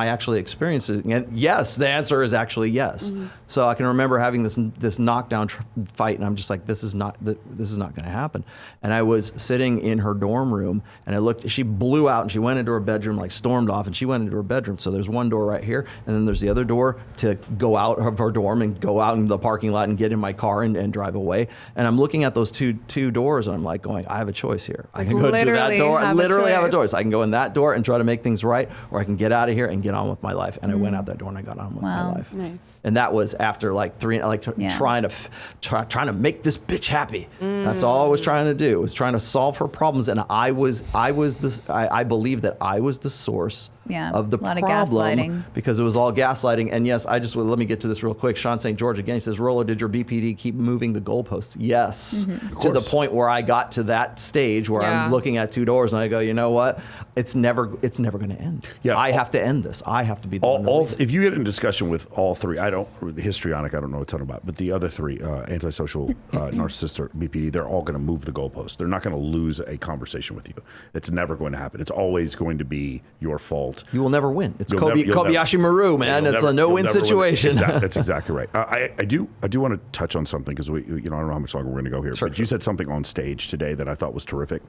actually experiencing it? Yes, the answer is actually yes. So I can remember having this knockdown fight, and I'm just like, this is not going to happen. And I was sitting in her dorm room, and I looked. She blew out, and she went into her bedroom, like stormed off, and she went into her bedroom. So there's one door right here, and then there's the other door to go out of her dorm and go out into the parking lot and get in my car and drive away. And I'm looking at those two doors, and I'm like going, I have a choice here. I can go to that door. I literally have a choice. I can go in that door and try to make things right, or I can get out of here and get on with my life. And I went out that door and I got on with my life. Nice. And that was after like trying to make this bitch happy. That's all I was trying to do, was trying to solve her problems. And I believe that I was the source of the a lot problem, of gaslighting. because it was all gaslighting. And yes, let me get to this real quick. Sean St. George again, he says, Rollo, did your BPD keep moving the goalposts? Yes. To the point where I got to that stage where I'm looking at two doors and I go, you know what? It's never going to end. Yeah, I have to end this. I have to be the one to lead it. If you get in discussion with all three, the histrionic, I don't know a ton about, but the other three, antisocial, narcissist, or BPD, they're all going to move the goalpost. They're not going to lose a conversation with you. It's never going to happen. It's always going to be your fault. You will never win. It's You'll Kobayashi Maru, man. It's a no-win situation. That's exactly right. I do want to touch on something, because I don't know how much longer we're going to go here. But you said something on stage today that I thought was terrific.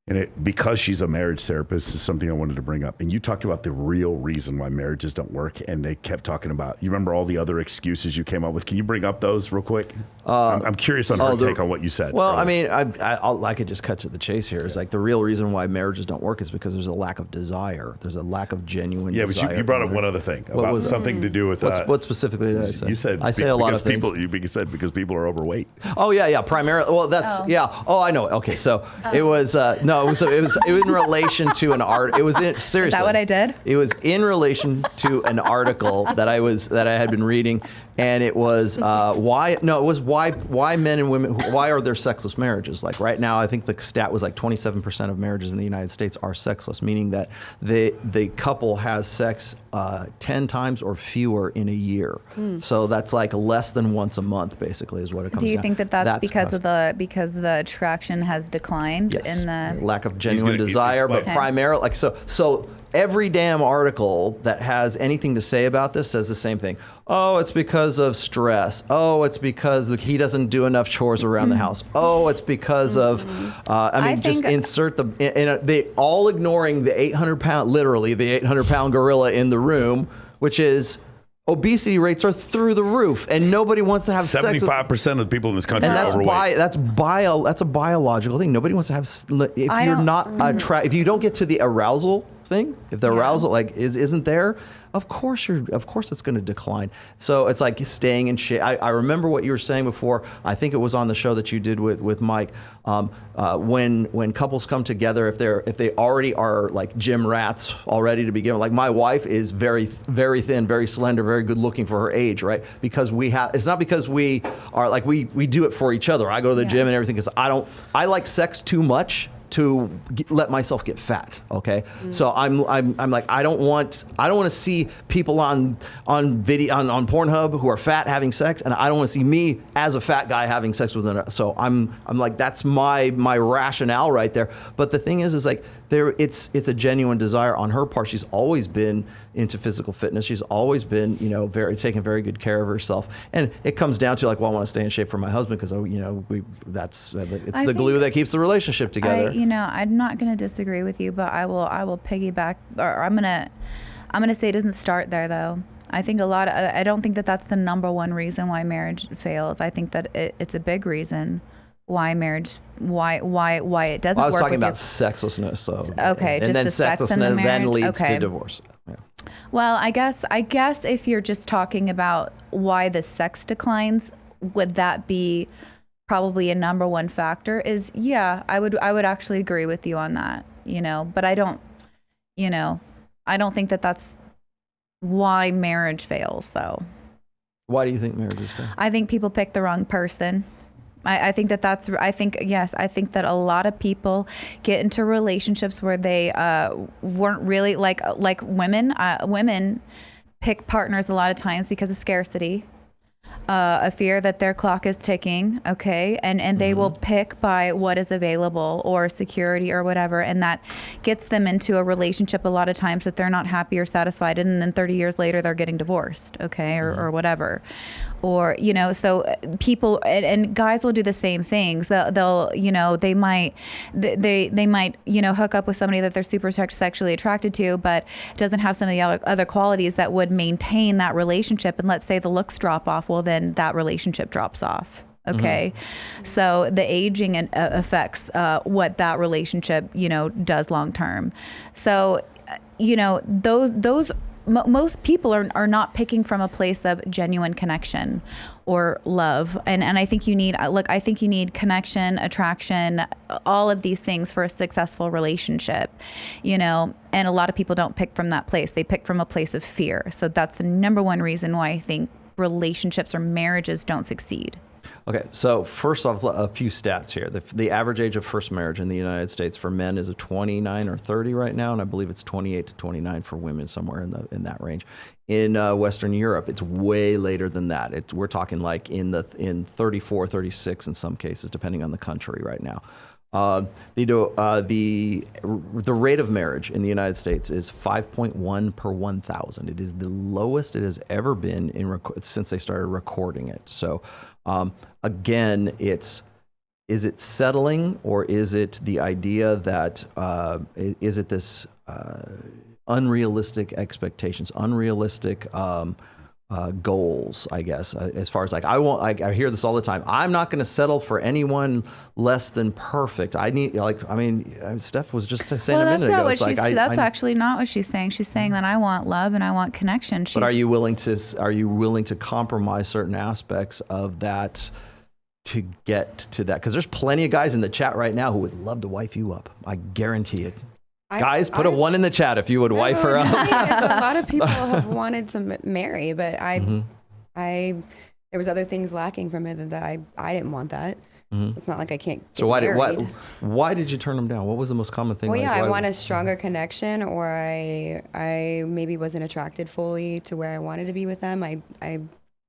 And because she's a marriage therapist, is something I wanted to bring up. And you talked about the real reason why marriages don't work. And they kept talking about, you remember all the other excuses you came up with? Can you bring up those real quick? I'm curious on her take on what you said. Well, I mean, I could just cut to the chase here. It's like the real reason why marriages don't work is because there's a lack of desire. There's a lack of genuine desire. But you brought up one other thing about something to do with what specifically did I say? You said I say a lot of things. You said because people are overweight. Oh yeah, primarily. Well, that's Oh, I know. Okay, so it was it was in relation to an art. It was seriously. Is that what I did? It was in relation to an article that I had been reading, and it was why men and women, why are there sexless marriages? Like right now, I think the stat was like 27% of marriages in the United States are sexless, meaning that the couple has sex 10 times or fewer in a year. So that's like less than once a month, basically, is what it comes down. Do you think that's because the attraction has declined in the lack of genuine desire, but primarily so every damn article that has anything to say about this says the same thing. Oh, it's because of stress. Oh, it's because he doesn't do enough chores around the house. Oh, it's because of, just insert they all ignoring the 800-pound gorilla in the room, which is obesity rates are through the roof, and nobody wants to have 75% of the people in this country and are overweight. That's a biological thing. Nobody wants to have if you don't get to the arousal thing, if the arousal isn't there, of course it's going to decline. So it's like staying in shape. I remember what you were saying before. I think it was on the show that you did with Mike. When couples come together, if they already are like gym rats already to begin with, like my wife is very, very thin, very slender, very good looking for her age, right? Because it's not because we are like, we do it for each other. I go to the gym and everything, because I like sex too much let myself get fat. Okay, so I'm like I don't want to see people on video on Pornhub who are fat having sex, and I don't want to see me as a fat guy having sex with another. So I'm like, that's my rationale right there. But the thing is like it's a genuine desire on her part. She's always been into physical fitness. She's always been, taking very good care of herself. And it comes down to like, well, I want to stay in shape for my husband because, it's the glue that keeps the relationship together. I'm not going to disagree with you, but I will piggyback, or I'm going to say it doesn't start there though. I think I don't think that that's the number one reason why marriage fails. I think that it's a big reason why marriage, why it doesn't work. I was talking about sexlessness, so okay, and just then the sex in the sexlessness marriage? then leads Okay. to divorce. Yeah. Well, I guess if you're just talking about why the sex declines, would that be probably a number one factor? I would actually agree with you on that, but I don't think that that's why marriage fails though. Why do you think marriages fail? I think people pick the wrong person. I think that a lot of people get into relationships where they weren't really like women pick partners a lot of times because of scarcity, a fear that their clock is ticking, okay, and they will pick by what is available or security or whatever, and that gets them into a relationship a lot of times that they're not happy or satisfied in, and then 30 years later they're getting divorced, okay, or whatever. Or, so people and guys will do the same things. They'll they might hook up with somebody that they're super sexually attracted to, but doesn't have some of the other qualities that would maintain that relationship. And let's say the looks drop off, well, then that relationship drops off. Okay. So the aging affects what that relationship, does long term. So, those most people are not picking from a place of genuine connection or love, and I think you need connection, attraction, all of these things for a successful relationship, and a lot of people don't pick from that place. They pick from a place of fear. So that's the number one reason why I think relationships or marriages don't succeed. Okay, so first off, a few stats here. The average age of first marriage in the United States for men is 29 or 30 right now, and I believe it's 28 to 29 for women, somewhere in that range. In Western Europe, it's way later than that. We're talking like in 34, 36 in some cases, depending on the country right now. The rate of marriage in the United States is 5.1 per 1,000. It is the lowest it has ever been since they started recording it. So again, is it settling, or is it the idea that is it this unrealistic expectations, unrealistic goals, I guess, as far as like, I hear this all the time. I'm not going to settle for anyone less than perfect. Steph was just saying a minute ago. That's actually not what she's saying. She's saying that I want love and I want connection. But are you willing to compromise certain aspects of that to get to that? Because there's plenty of guys in the chat right now who would love to wife you up. I guarantee it. Guys, put a 1 in the chat if you would wife her up. A lot of people have wanted to marry, but there was other things lacking from it that I didn't want that. So it's not like I can't get married. Why did you turn them down? What was the most common thing? Well, I want a stronger connection, or I maybe wasn't attracted fully to where I wanted to be with them. I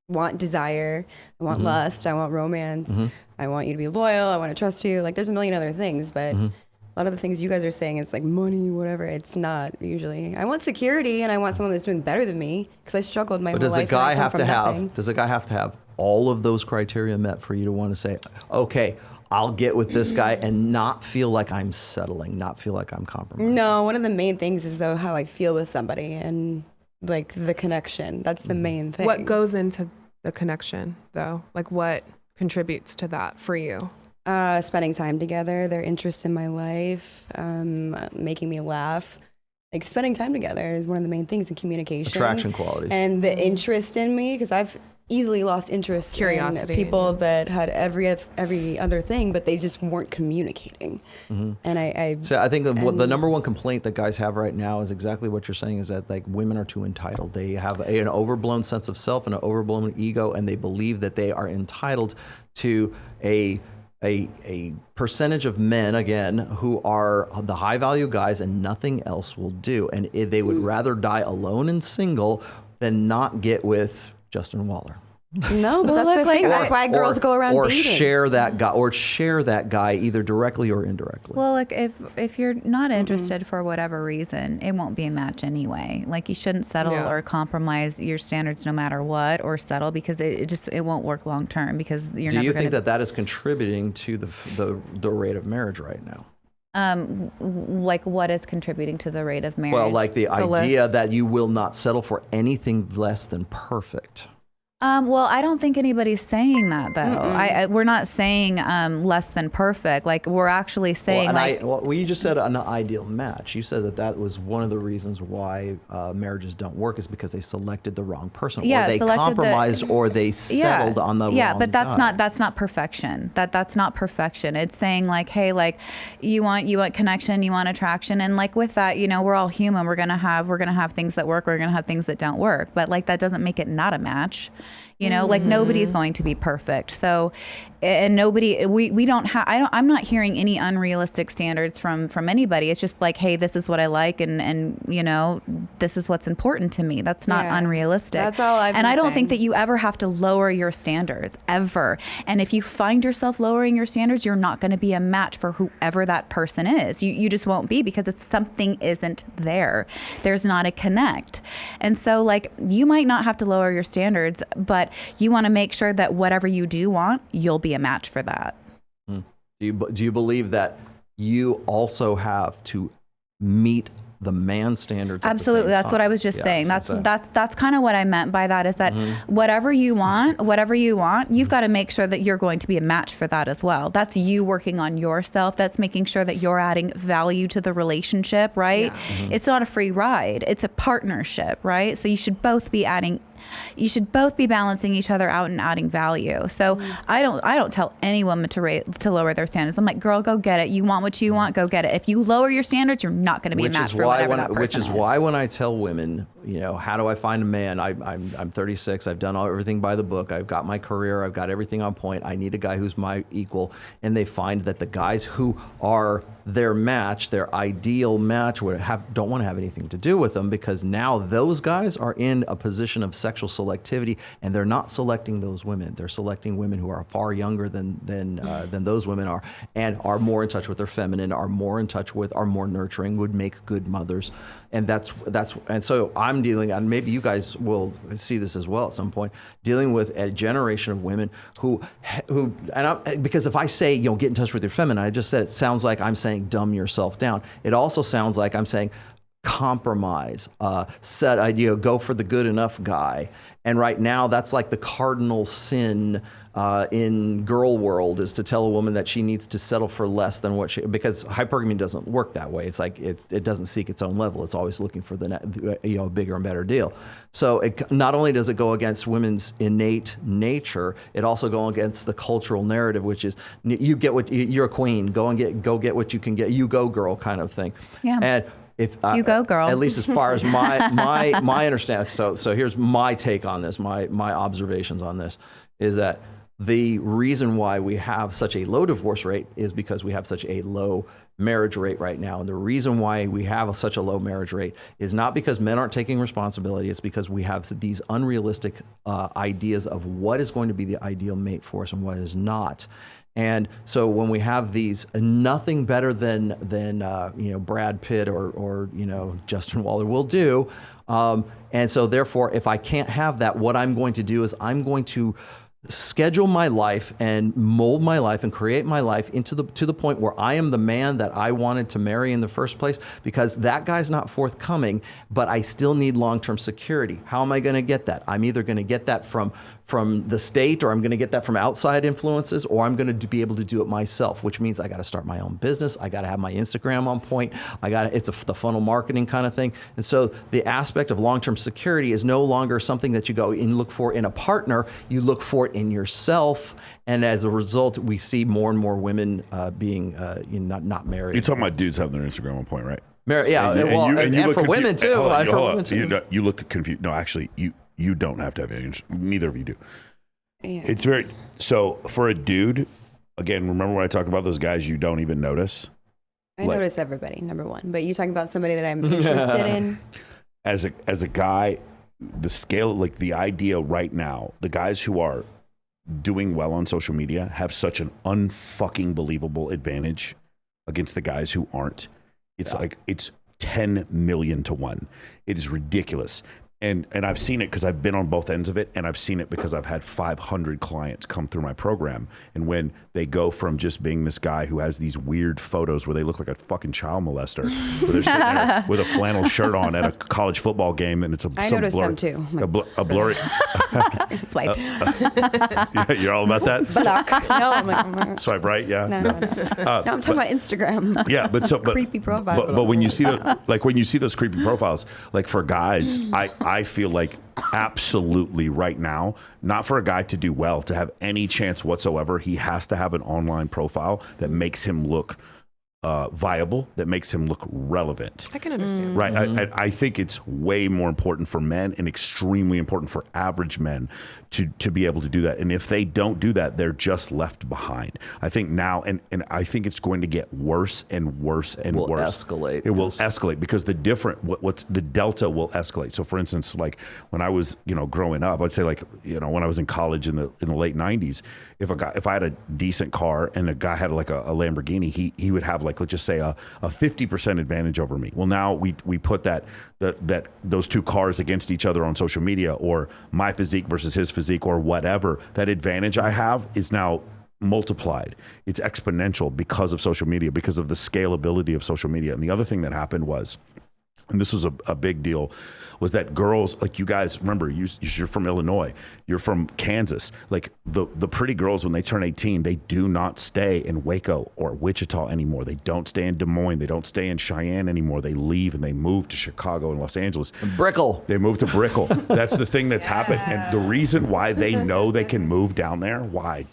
want desire, I want lust, I want romance, I want you to be loyal, I want to trust you. Like, there's a million other things, but a lot of the things you guys are saying, it's like money, whatever. It's not usually. I want security, and I want someone that's doing better than me, because I struggled my whole life. Does a guy have to have all of those criteria met for you to want to say, okay, I'll get with this guy and not feel like I'm settling, not feel like I'm compromising? No, one of the main things is though how I feel with somebody and like the connection. That's the main thing. What goes into the connection though? Like what contributes to that for you? Spending time together, their interest in my life, making me laugh. Like spending time together is one of the main things in communication. Attraction qualities. And the interest in me, because I've easily lost interest in people that had every other thing, but they just weren't communicating. And So I think the number one complaint that guys have right now is exactly what you're saying, is that like women are too entitled. They have an overblown sense of self and an overblown ego, and they believe that they are entitled to a a percentage of men, again, who are the high value guys and nothing else will do. And they would rather die alone and single than not get with Justin Waller. No, but that's the thing. That's why girls go around or dating. share that guy either directly or indirectly. Well, like if you're not interested for whatever reason, it won't be a match anyway. Like you shouldn't settle or compromise your standards no matter what, or settle because it won't work long term because you're. Do you think that is contributing to the rate of marriage right now? Like what is contributing to the rate of marriage? Well, like the idea that you will not settle for anything less than perfect. Well, I don't think anybody's saying that though. We're not saying less than perfect. Like we're actually saying you just said an ideal match. You said that was one of the reasons why marriages don't work is because they selected the wrong person, or they compromised, or they settled on the wrong but that's guy. that's not perfection. That's not perfection. It's saying like, hey, like you want connection, you want attraction, and like with that, we're all human. We're gonna have things that work. We're gonna have things that don't work. But like that doesn't make it not a match. Like nobody's going to be perfect. So, and we don't have, I'm not hearing any unrealistic standards from anybody. It's just like, hey, this is what I like. And this is what's important to me. That's not unrealistic. That's all I've been And I don't saying. think that you ever have to lower your standards ever. And if you find yourself lowering your standards, you're not going to be a match for whoever that person is. You just won't be because something isn't there. There's not a connect. And so like, you might not have to lower your standards, but you want to make sure that whatever you do want, you'll be a match for that. Do you believe that you also have to meet the man standards? Absolutely. That's what I was just saying. That's kind of what I meant by that is that whatever you want, you've got to make sure that you're going to be a match for that as well. That's you working on yourself. That's making sure that you're adding value to the relationship, right? Yeah. It's not a free ride. It's a partnership, right? So you should both be balancing each other out and adding value. So I don't tell any woman to lower their standards. I'm like, girl, go get it. You want what you want, go get it. If you lower your standards, you're not going to be a match for whatever that person Which is is. why when I tell women, how do I find a man? I'm 36. I've done everything by the book. I've got my career. I've got everything on point. I need a guy who's my equal. And they find that the guys who are their match, their ideal match, don't want to have anything to do with them because now those guys are in a position of sexual selectivity, and they're not selecting those women. They're selecting women who are far younger than those women are, and are more in touch with their feminine, are more nurturing, would make good mothers, and so I'm dealing, and maybe you guys will see this as well at some point, dealing with a generation of women because if I say get in touch with your feminine, I just said it sounds like I'm saying dumb yourself down. It also sounds like I'm saying compromise, go for the good enough guy. And right now, that's like the cardinal sin in girl world is to tell a woman that she needs to settle for less than because hypergamy doesn't work that way. It's like it doesn't seek its own level. It's always looking for the bigger and better deal. So not only does it go against women's innate nature, it also goes against the cultural narrative, which is you're a queen. Go get what you can get. You go, girl, kind of thing. Yeah. And if you go, girl. At least as far as my understanding. So here's my take on this. My observations on this is that the reason why we have such a low divorce rate is because we have such a low marriage rate right now. And the reason why we have such a low marriage rate is not because men aren't taking responsibility. It's because we have these unrealistic ideas of what is going to be the ideal mate for us and what is not. And so when we have these, nothing better than Brad Pitt or Justin Waller will do. And so therefore, if I can't have that, what I'm going to do is I'm going to schedule my life and mold my life and create my life to the point where I am the man that I wanted to marry in the first place, because that guy's not forthcoming, but I still need long-term security. How am I going to get that? I'm either going to get that from the state, or I'm going to get that from outside influences, or I'm going to be able to do it myself, which means I got to start my own business. I got to have my Instagram on point. It's the funnel marketing kind of thing. And so the aspect of long-term security is no longer something that you go and look for in a partner. You look for it in yourself. And as a result, we see more and more women being not married. You're talking about dudes having their Instagram on point, right? And for women too. You look confused. No, actually, you don't have to have any. Neither of you do. Yeah. It's so for a dude, again, remember when I talked about those guys you don't even notice? I notice everybody, number one. But you talking about somebody that I'm interested in? As a guy, the scale, like the idea right now, the guys who are doing well on social media have such an unfucking believable advantage against the guys who aren't. It's like, it's 10 million to 1. It is ridiculous. And I've seen it because I've been on both ends of it, and I've seen it because I've had 500 clients come through my program. And when they go from just being this guy who has these weird photos where they look like a fucking child molester, where they're sitting there with a flannel shirt on at a college football game, and it's I noticed them too. a blurry. Swipe. You're all about that. Block. No, I'm like, Swipe right, yeah. no. No, I'm talking about Instagram. Yeah, but creepy profile. But when you see when you see those creepy profiles, like for guys, I feel like absolutely right now, not for a guy to do well, to have any chance whatsoever, he has to have an online profile that makes him look viable, that makes him look relevant. I can understand. Right. I think it's way more important for men and extremely important for average men to be able to do that. And if they don't do that, they're just left behind. I think now, and I think it's going to get worse and worse and worse. Will escalate. It will escalate because what's the delta will escalate. So for instance, like when I was, growing up, I'd say like, when I was in college in the late 90s, if I had a decent car and a guy had like a Lamborghini, he would have like, let's just say a 50% advantage over me. Well, now we put that those two cars against each other on social media, or my physique versus his physique or whatever. That advantage I have is now multiplied. It's exponential because of social media, because of the scalability of social media. And the other thing that happened was, and this was a big deal, was that girls, like you guys, remember, you're from Illinois, you're from Kansas, like the pretty girls, when they turn 18, they do not stay in Waco or Wichita anymore. They don't stay in Des Moines. They don't stay in Cheyenne anymore. They leave and they move to Chicago and Los Angeles. Brickell. They move to Brickell. That's the thing that's happened. And the reason why they know they can move down there, why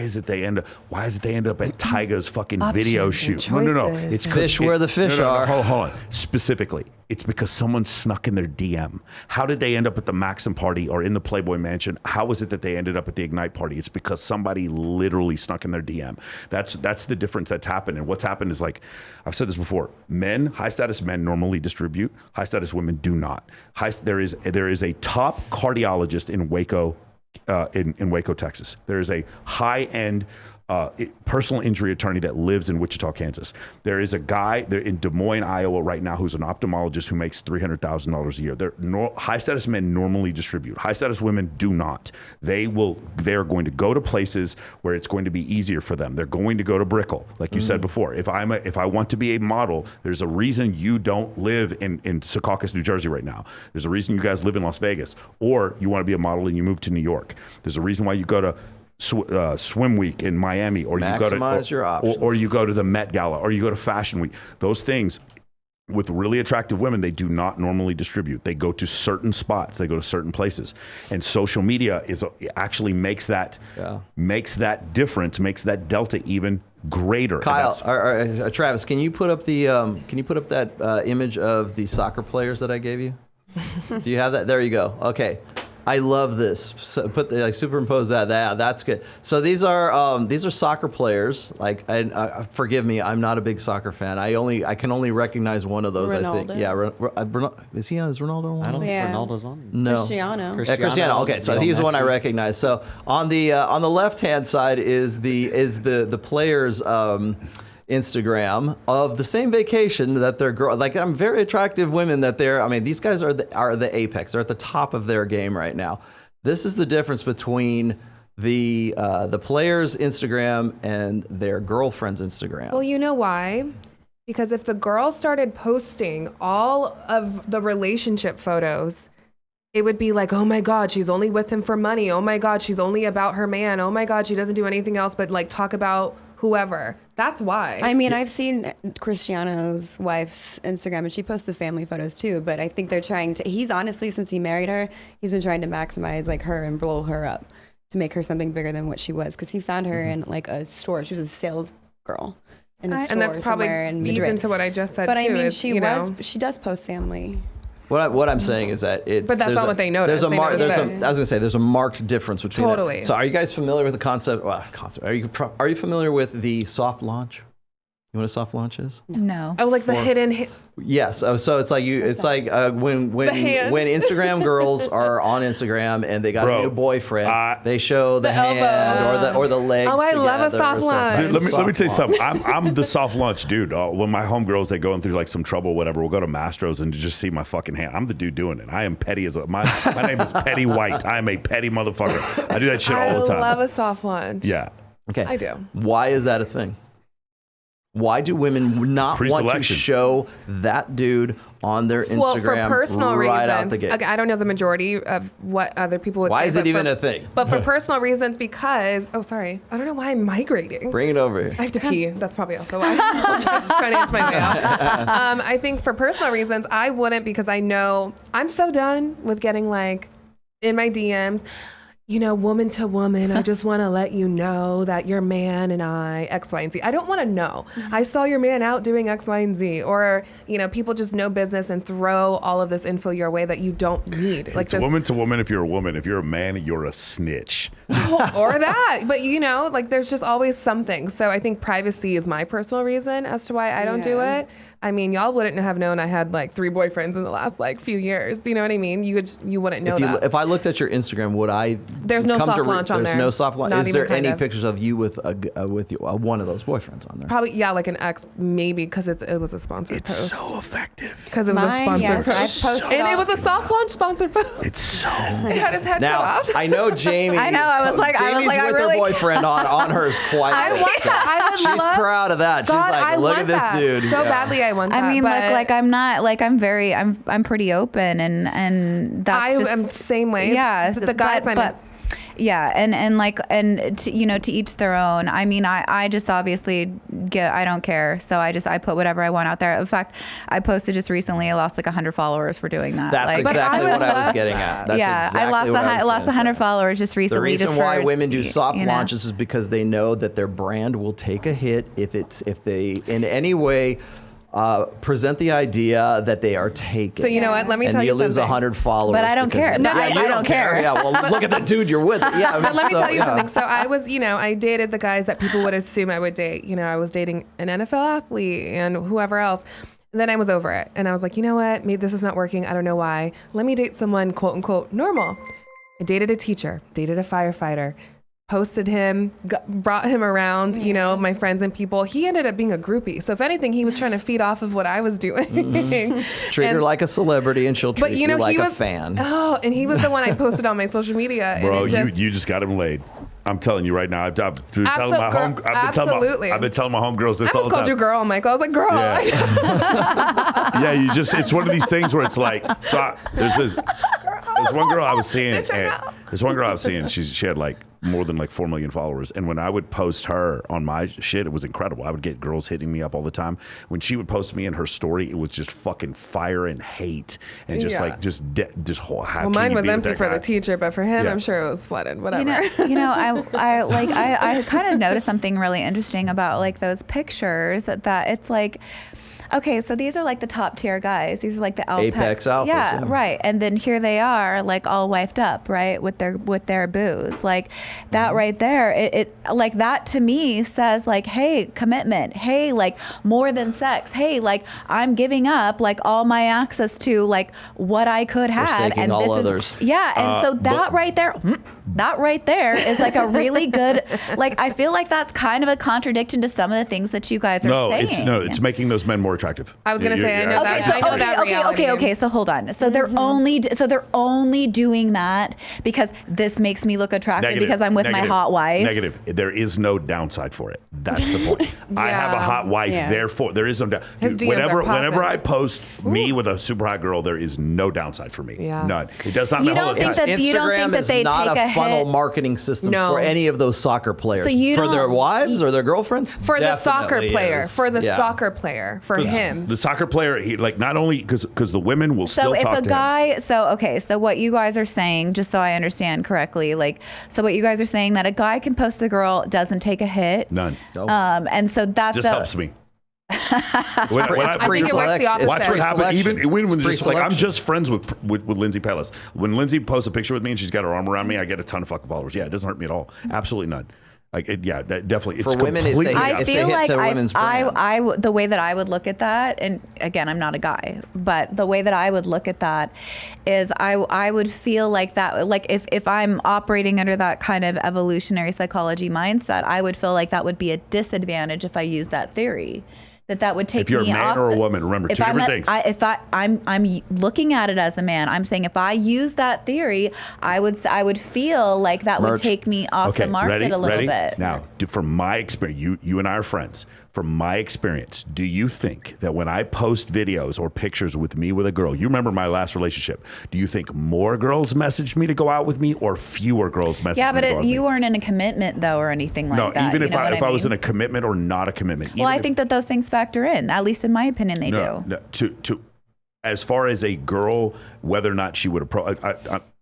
is it they end up at Tyga's fucking video shoot? No. It's fish where the fish are. Hold on. Specifically, it's because someone snuck in their DM. How did they end up at the Maxim party or in the Playboy Mansion? How was it that they ended up at the Ignite party? It's because somebody literally snuck in their DM. That's the difference that's happened. And what's happened is, like I've said this before, high status men normally distribute, high status women do not. There is a top cardiologist in Waco, in Waco, Texas. There is a high-end personal injury attorney that lives in Wichita, Kansas. There is a guy there in Des Moines, Iowa right now who's an ophthalmologist who makes $300,000 a year. High status men normally distribute. High status women do not. They're going to go to places where it's going to be easier for them. They're going to go to Brickell, like you said before. If I want to be a model, there's a reason you don't live in Secaucus, New Jersey right now. There's a reason you guys live in Las Vegas, or you want to be a model and you move to New York. There's a reason why you go to Swim Week in Miami, or maximize your options. Or you go to the Met Gala, or you go to Fashion Week. Those things with really attractive women, they do not normally distribute. They go to certain spots, they go to certain places, and social media actually makes that difference, makes that delta even greater. Kyle, or Travis, can you put up that image of the soccer players that I gave you? Do you have that? There you go. Okay. I love this. So superimpose that. That's good. So these are soccer players. Like, forgive me, I'm not a big soccer fan. I can only recognize one of those. Ronaldo. I think. Yeah. Is he on? Is Ronaldo on? I don't think Ronaldo's on. No. Cristiano. Cristiano. Okay, so he's the one I recognize. So on the left hand side is the players. Instagram of the same vacation that they're very attractive women that these guys are the apex. They're at the top of their game right now. This is the difference between the players' Instagram and their girlfriend's Instagram. Well, you know why? Because if the girl started posting all of the relationship photos, it would be like, oh my God, she's only with him for money. Oh my God, she's only about her man. Oh my God, she doesn't do anything else but like talk about whoever. That's why. I mean, I've seen Cristiano's wife's Instagram, and she posts the family photos too, but I think they're he's honestly, since he married her, he's been trying to maximize like her and blow her up to make her something bigger than what she was, because he found her in like a store. She was a sales girl in a store, and that's probably somewhere in feeds Madrid. into what I just said but too. I mean, she does post family. What I'm saying is that it's. But that's not what they notice. I was gonna say there's a marked difference between. Totally. So are you guys familiar with the concept? Are you familiar with the soft launch? You know what a soft launch is? No. Oh, like the hidden. Yes. So it's like when Instagram girls are on Instagram and they got a new boyfriend, they show the hand or the legs. Oh, I love a soft launch. Dude, let me tell you something. I'm the soft launch dude. When my homegirls, they going through like some trouble or whatever, we'll go to Mastro's and just see my fucking hand. I'm the dude doing it. I am petty as my name is Petty White. I am a petty motherfucker. I do that shit all the time. I love a soft launch. Yeah. Okay. I do. Why is that a thing? Why do women not want to show that dude on their Instagram Well, for personal right reasons. out the gate? Okay, I don't know the majority of what other people would say. Why is it even a thing? But for personal reasons, because, I don't know why I'm migrating. Bring it over here. I have to pee. That's probably also why. I'm just trying to inch my way out. I think for personal reasons, I wouldn't, because I know I'm so done with getting like in my DMs, woman to woman, I just want to let you know that your man and I, X, Y, and Z. I don't want to know. I saw your man out doing X, Y, and Z. Or, people just know business and throw all of this info your way that you don't need. Like it's woman to woman if you're a woman. If you're a man, you're a snitch. Or that. But, there's just always something. So I think privacy is my personal reason as to why I don't do it. I mean, y'all wouldn't have known I had like 3 boyfriends in the last few years. You know what I mean? You wouldn't know that. If I looked at your Instagram, would I? There's no soft launch on there. There's no soft launch. Not Is there even any pictures of you with one of those boyfriends on there? Probably, yeah, like an ex, maybe, because it was a sponsored post. It's so effective. Because it was a sponsored post. I've posted and it was a soft launch sponsored post. It's so. He had his head cut Now, off. I know Jamie. I know, I was like, Jamie's with her boyfriend on hers quietly. I want that. I would She's love. proud of that. She's God, like, I look want at this that. dude. So badly, I want that. I mean, but I'm pretty open and that's I am the same way. Yeah. The guys yeah, and to each their own. I mean, I just obviously I don't care, so I put whatever I want out there. In fact, I posted just recently, I lost like 100 followers for doing that. That's exactly what I was getting at. That's I lost 100 followers just recently. The reason why women do soft launches is because they know that their brand will take a hit if they in any way present the idea that they are taken. So you know what? Let me tell you something. And you lose 100 followers. But I don't care. No, I don't care. Yeah, well, look at the dude you're with. Yeah, but let me tell you something. So I was, I dated the guys that people would assume I would date. I was dating an NFL athlete and whoever else. And then I was over it. And I was like, you know what? Maybe this is not working. I don't know why. Let me date someone, quote unquote, normal. I dated a teacher, dated a firefighter. Posted him, brought him around, my friends and people. He ended up being a groupie. So if anything, he was trying to feed off of what I was doing. Treat her like a celebrity and she'll treat you like a fan. Oh, and he was the one I posted on my social media. Bro, you just got him laid. I'm telling you right now. I've been telling my homegirls this all the time. I called you girl, Michael. I was like, girl. Yeah, yeah. It's one of these things where it's like, there's one girl I was seeing. She had like more than like 4 million followers. And when I would post her on my shit, it was incredible. I would get girls hitting me up all the time. When she would post me in her story, it was just fucking fire and hate and just whole. Well, mine was empty for the teacher, but for him, I'm sure it was flooded. Whatever. I kind of noticed something really interesting about like those pictures that it's like, okay, so these are like the top tier guys. These are like the Apex alphas. Yeah, right. And then here they are, like all wifed up, right, with their booze. Like that right there. It like that to me says like, hey, commitment. Hey, like more than sex. Hey, like I'm giving up like all my access to like what I could have, and all this others. is and so that right there. That right there is like a really good, like, I feel like that's kind of a contradiction to some of the things that you guys are saying. It's making those men more attractive. I was going to say, I know that reality. Okay, so hold on. So they're only doing that because this makes me look attractive because I'm with my hot wife. Negative. There is no downside for it. That's the point. I have a hot wife, therefore there is no downside. Whenever I post me with a super hot girl, there is no downside for me. Yeah. None. It does not. You don't think that they take a funnel hit? marketing system for any of those soccer players. So for their wives or their girlfriends? For the soccer player. Is. For the soccer player. For him. The soccer player, he like not only because the women will still talk to him. So if a guy, so what you guys are saying, just so I understand correctly, so what you guys are saying that a guy can post a girl, doesn't take a hit. None. And so that's just helps me. When I think it works the pre-select. opposite. Watch what happens. Pre-selection. Even when It's just like I'm pre-selection. just friends with Lindsay Pellis. When Lindsay posts a picture with me and she's got her arm around me, I get a ton of fucking followers. Yeah, it doesn't hurt me at all. Absolutely none. Like, definitely. It's For women, it's completely. a- I it's feel hit like to women's brand. the way that I would look at that, and again, I'm not a guy, but the way that I would look at that is I would feel like that, like if I'm operating under that kind of evolutionary psychology mindset, I would feel like that would be a disadvantage if I use that theory. That would take If you're me a man off or a the- woman, remember, if two I'm different a- things. I'm looking at it as a man. I'm saying if I use that theory, I would feel like that would Merch. take me off the market a little bit. Now, from my experience, you and I are friends. From my experience, do you think that when I post videos or pictures with me with a girl, you remember my last relationship, do you think more girls messaged me to go out with me or fewer girls messaged Yeah, me to go out but with me? you weren't in a commitment though, or anything like No, that. even you if know I was in mean? a commitment or not a commitment. Well, even I if- think that those things factor in. At least in my opinion, they do. No, to as far as a girl, whether or not she would approach,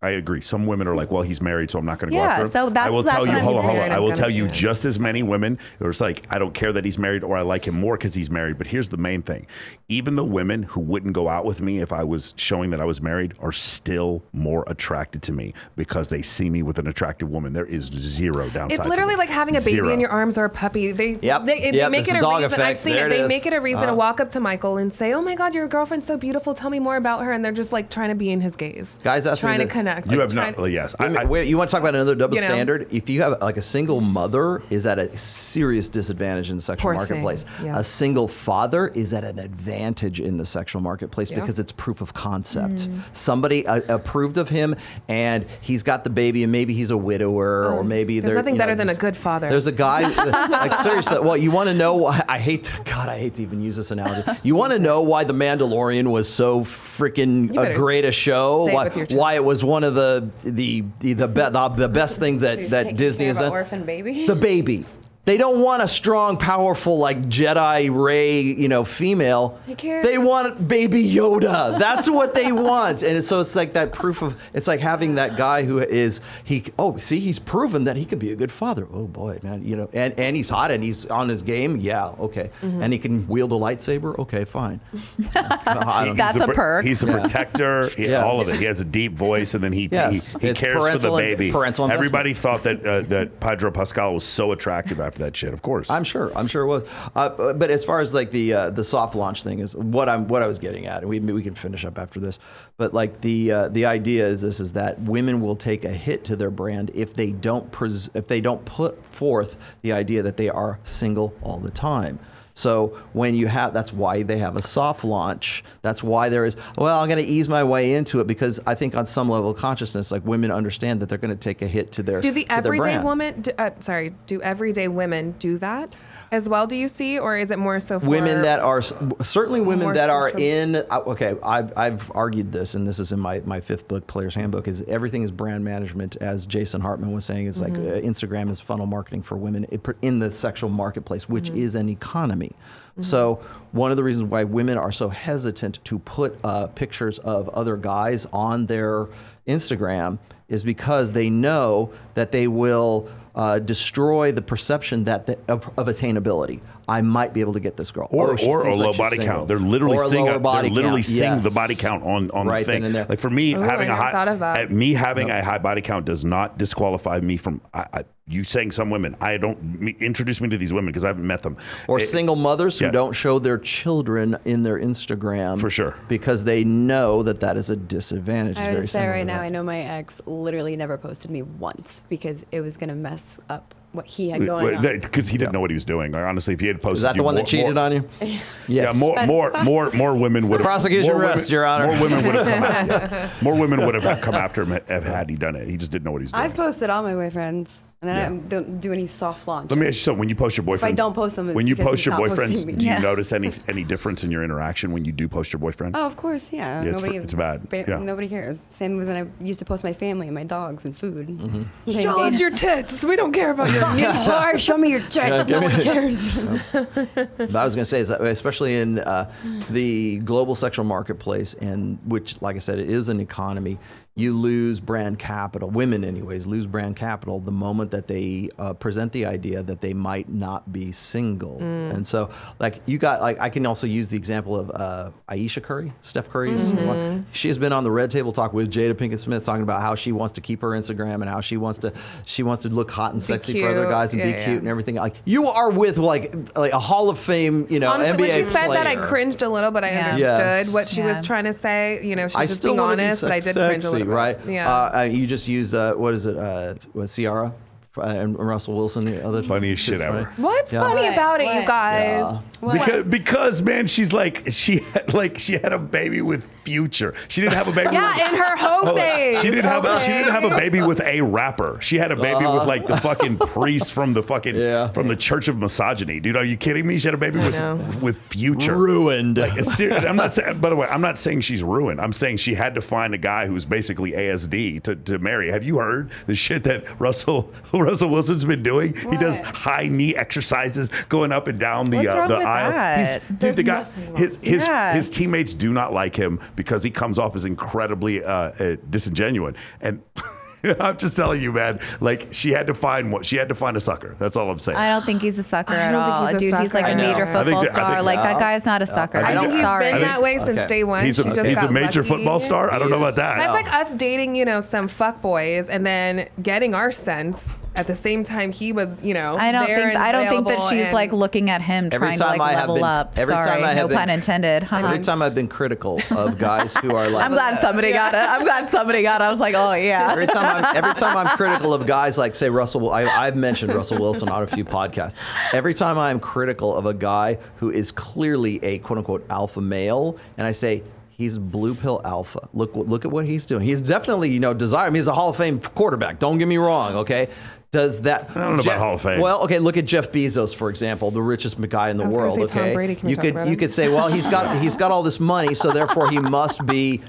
I agree. Some women are like, well, he's married, so I'm not going to go Yeah, after him. so that's- I will that's tell you, what I'm hold on. saying. I will I'm tell gonna you do it. just as many women who are like, I don't care that he's married or I like him more because he's married. But here's the main thing. Even the women who wouldn't go out with me if I was showing that I was married are still more attracted to me because they see me with an attractive woman. There is zero downside. It's to literally me. like having a baby Zero. in your arms or a puppy. They Yep. they Yep, make it's it the a dog reason. I've effect. seen There it. it They is. make it a reason to walk up to Michael and say, "Oh my God, your girlfriend's so beautiful. Tell me more about her." And they're just like trying to be in his gaze. Guys, ask me trying to that- connect. You like, have not. trying- Well, yes. Wait, you want to talk about another double You know? standard? If you have like a single mother is at a serious disadvantage in the sexual Poor thing. marketplace. Yeah. A single father is at an advantage in the sexual marketplace Yeah. because it's proof of concept. Somebody approved of him and he's got the baby and maybe he's a widower or maybe There's nothing better than a good father. There's a guy like seriously. Well, you want to know why I hate to even use this analogy. You want to know why The Mandalorian was so freaking better great a show? say it Why, with your chest. why it was one of the best things that, He's that taking Disney care has of an done. orphan baby. The baby. They don't want a strong, powerful, like Jedi Rey, female. Who cares? They want baby Yoda. That's what they want. And so it's like that proof of, it's like having that guy who is, he's proven that he can be a good father. Oh boy, man, and he's hot and he's on his game. Yeah, okay. And he can wield a lightsaber. Okay, fine. I don't- That's a perk. He's a protector. Yeah. All of it. He has a deep voice, and then he Yes. he It's cares for the parental baby. investment. Everybody thought that Pedro Pascal was so attractive after that shit. Of course. I'm sure it was. But as far as like the soft launch thing is what I was getting at, and we can finish up after this. But like the idea is that women will take a hit to their brand if they don't put forth the idea that they are single all the time. So when you have, that's why they have a soft launch. That's why there is, I'm going to ease my way into it because I think on some level of consciousness, like women understand that they're going to take a hit to their Do the to their everyday brand. woman? Do everyday women do that as well? Do you see, or is it more so for Women that are certainly women more that are social- in okay, I've argued this, and this is in my fifth book, Player's Handbook, is everything is brand management. As Jason Hartman was saying, it's like Instagram is funnel marketing for women in the sexual marketplace, which is an economy. So one of the reasons why women are so hesitant to put pictures of other guys on their Instagram is because they know that they will destroy the perception of attainability. I might be able to get this girl, or she a seems low like she's body single. count. They're literally Or a seeing lower body count. seeing the Yes. body count on Right the then thing. and there. Like for me, Ooh, having I a never thought of high that. me having a high body count does not disqualify me from you saying some women. I don't introduce me to these women because I haven't met them. Or single mothers who yeah. don't show their children in their Instagram. For sure. Because they know that is a disadvantage. I It's would very just say similar right to now, that. I know my ex literally never posted me once because it was going to mess up what he had going on. Because he didn't know what he was doing. Like, honestly, if he had posted, Is that the one that cheated on you? Yeah, Yes. more women would have. Prosecution rests, Your Honor. More women would have come after. More women would have come after him had he done it. He just didn't know what he was doing. I've posted all my boyfriends, and then I don't do any soft launch. Let me ask you something. When you post your boyfriend, I don't post them, it's when you because post he's your not posting me. boyfriends, do you Yeah. notice any difference in your interaction when you do post your boyfriend? Oh, of course, yeah. Yeah, Nobody, it's bad. Yeah. Nobody cares. Same as when I used to post my family and my dogs and food. Mm-hmm. Show us your tits. We don't care about your Why? Show me your checks. No one cares. But I was going to say, is that especially in the global sexual marketplace, and which, like I said, it is an economy. you lose brand capital. Women, anyways, lose brand capital the moment that they present the idea that they might not be single. And so, like, you got, like, I can also use the example of Ayesha Curry, Steph Curry's wife. She has been on the Red Table Talk with Jada Pinkett Smith talking about how she wants to keep her Instagram and how she wants to look hot and sexy for other guys and be cute and everything. Like, you are with like a Hall of Fame, you know, Honestly, NBA when she said player. that, I cringed a little, but I understood what she was trying to say. You know, she's just being honest, but I did cringe a little bit. Right? Yeah. You just used what is it? Ciara and Russell Wilson. The other Funniest shit ever. What's funny about it, you guys? Because man, she's like she had a baby with Future. She didn't have a baby. Yeah, in her Hoe Phase. She didn't have a baby with a rapper. She had a baby with like the fucking priest from the fucking from the Church of Misogyny. Dude, are you kidding me? She had a baby with Future. Ruined. Like, I'm not saying. By the way, I'm not saying she's ruined. I'm saying she had to find a guy who's basically ASD to marry. Have you heard the shit that Russell Wilson's been doing? What? He does high knee exercises, going up and down the aisle. Dude, the guy, his teammates do not like him because he comes off as incredibly disingenuous. And I'm just telling you, man. Like, she had to find a sucker. That's all I'm saying. I don't think he's a sucker at all. He's He's like a major football star. Like, that guy's not a sucker. I think he's been that way since day one. He's a major football star. I don't know about that. That's like us dating, some fuckboys and then getting our sense at the same time he was, I don't think that she's like looking at him trying to like level up. Sorry, no pun intended. Every time I've been critical of guys who are like, I'm glad somebody got it. I was like, oh yeah. Every time I'm critical of guys like, say, Russell, I've mentioned Russell Wilson on a few podcasts. Every time I'm critical of a guy who is clearly a quote unquote alpha male, and I say, he's blue pill alpha. Look at what he's doing. He's definitely, desire. I mean, he's a Hall of Fame quarterback. Don't get me wrong, okay? Does that? I don't know about Hall of Fame. Well, okay. Look at Jeff Bezos, for example, the richest guy in the world. Say okay, Tom Brady. Can you could say, well, he's got all this money, so therefore he must be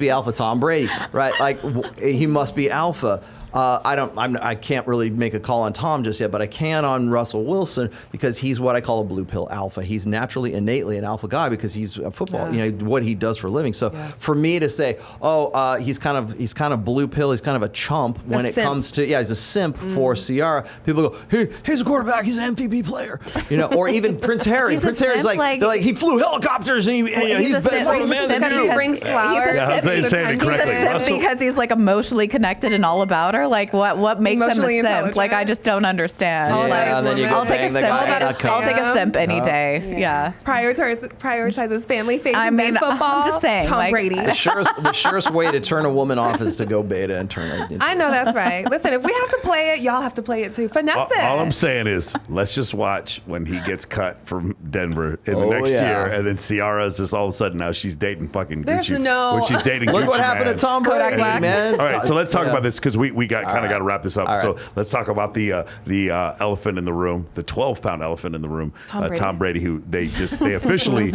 alpha. Tom Brady, right? Like he must be alpha. I can't really make a call on Tom just yet, but I can on Russell Wilson because he's what I call a blue pill alpha. He's naturally, innately an alpha guy because he's a football, what he does for a living. So for me to say, he's kind of blue pill, he's kind of a chump when it comes to, he's a simp for Ciara. People go, hey, he's a quarterback, he's an MVP player, or even Prince Harry. Prince Harry's like, they're like, he flew helicopters and he's been from the man because he brings flowers. He's a simp because he's like emotionally connected and all about her. Like, what makes him a simp? Like, I just don't understand. I'll take a simp any day. Yeah. Prioritizes family, faith, and football. I'm just saying. Tom Brady. The surest way to turn a woman off is to go beta and turn her into I know that's right. Listen, if we have to play it, y'all have to play it too. Finesse it. All I'm saying is, let's just watch when he gets cut from Denver in the next year, and then Ciara's just all of a sudden now she's dating fucking Gucci. When she's dating Look Gucci what happened to Tom Brady, man. All right, so let's talk about this because we kind of got to wrap this up. Right. So let's talk about the elephant in the room, the 12-pound elephant in the room, Tom Brady, who they officially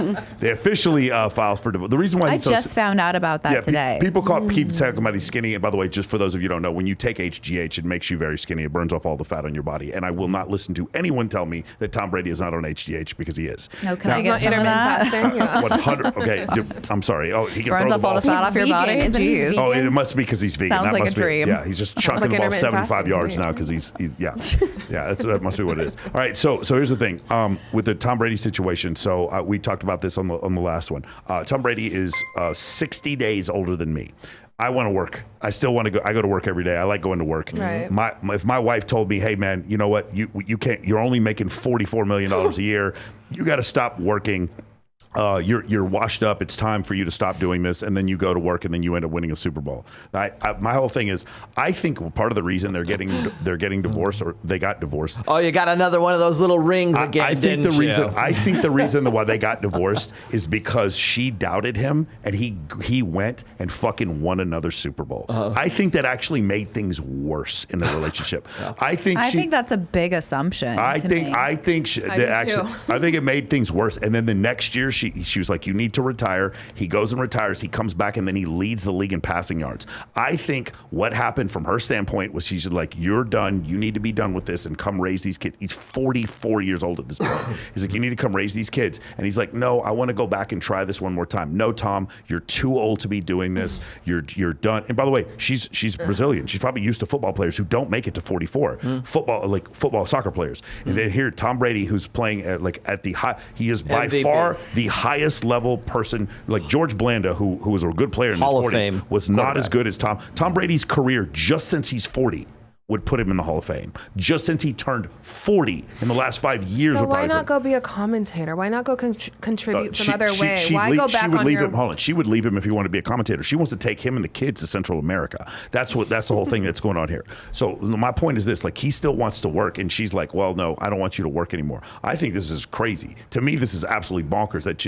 filed for divorce. The reason why I just found out about that today. People keep talking about he's skinny. And by the way, just for those of you who don't know, when you take HGH, it makes you very skinny. It burns off all the fat on your body. And I will not listen to anyone tell me that Tom Brady is not on HGH because he is. No, can I get some of that? 100. Okay, I'm sorry. Oh, he can burns throw off all the fat off your body. Oh, it must be because he's vegan. Sounds like a dream. Yeah, he's just chucking the ball 75 yards now because he's that must be what it is. All right, so here's the thing with the Tom Brady situation. So we talked about this on the last one. Tom Brady is 60 days older than me. I want to work. I still want to go. I go to work every day. I like going to work. Right. If my wife told me, hey man, you know what? You can't. You're only making $44 million a year. You got to stop working. You're washed up. It's time for you to stop doing this. And then you go to work and then you end up winning a Super Bowl. My whole thing is, I think part of the reason they're getting divorced or they got divorced. Oh, you got another one of those little rings again. I think the reason why they got divorced is because she doubted him and he went and fucking won another Super Bowl. I think that actually made things worse in the relationship. I think that's a big assumption. I think it made things worse. And then the next year she she was like, you need to retire. He goes and retires. He comes back and then he leads the league in passing yards. I think what happened from her standpoint was she's like, you're done. You need to be done with this and come raise these kids. He's 44 years old at this point. He's like, you need to come raise these kids. And he's like, no, I want to go back and try this one more time. No, Tom, you're too old to be doing this. You're done. And by the way, she's Brazilian. She's probably used to football players who don't make it to 44. Football, soccer players. And then here, Tom Brady, who's playing at the high, he is by MVP. far the highest level person. Like George Blanda, who was a good player in Hall his of 40s, Fame was not as good as Tom. Tom Brady's career, just since he's 40, would put him in the Hall of Fame. Just since he turned 40 in the last 5 years. So why not go be a commentator? Why not go contribute some other way? Why go back on your... Hold on. She would leave him if he wanted to be a commentator. She wants to take him and the kids to Central America. That's the whole thing that's going on here. So my point is this, like, he still wants to work, and she's like, well, no, I don't want you to work anymore. I think this is crazy. To me, this is absolutely bonkers that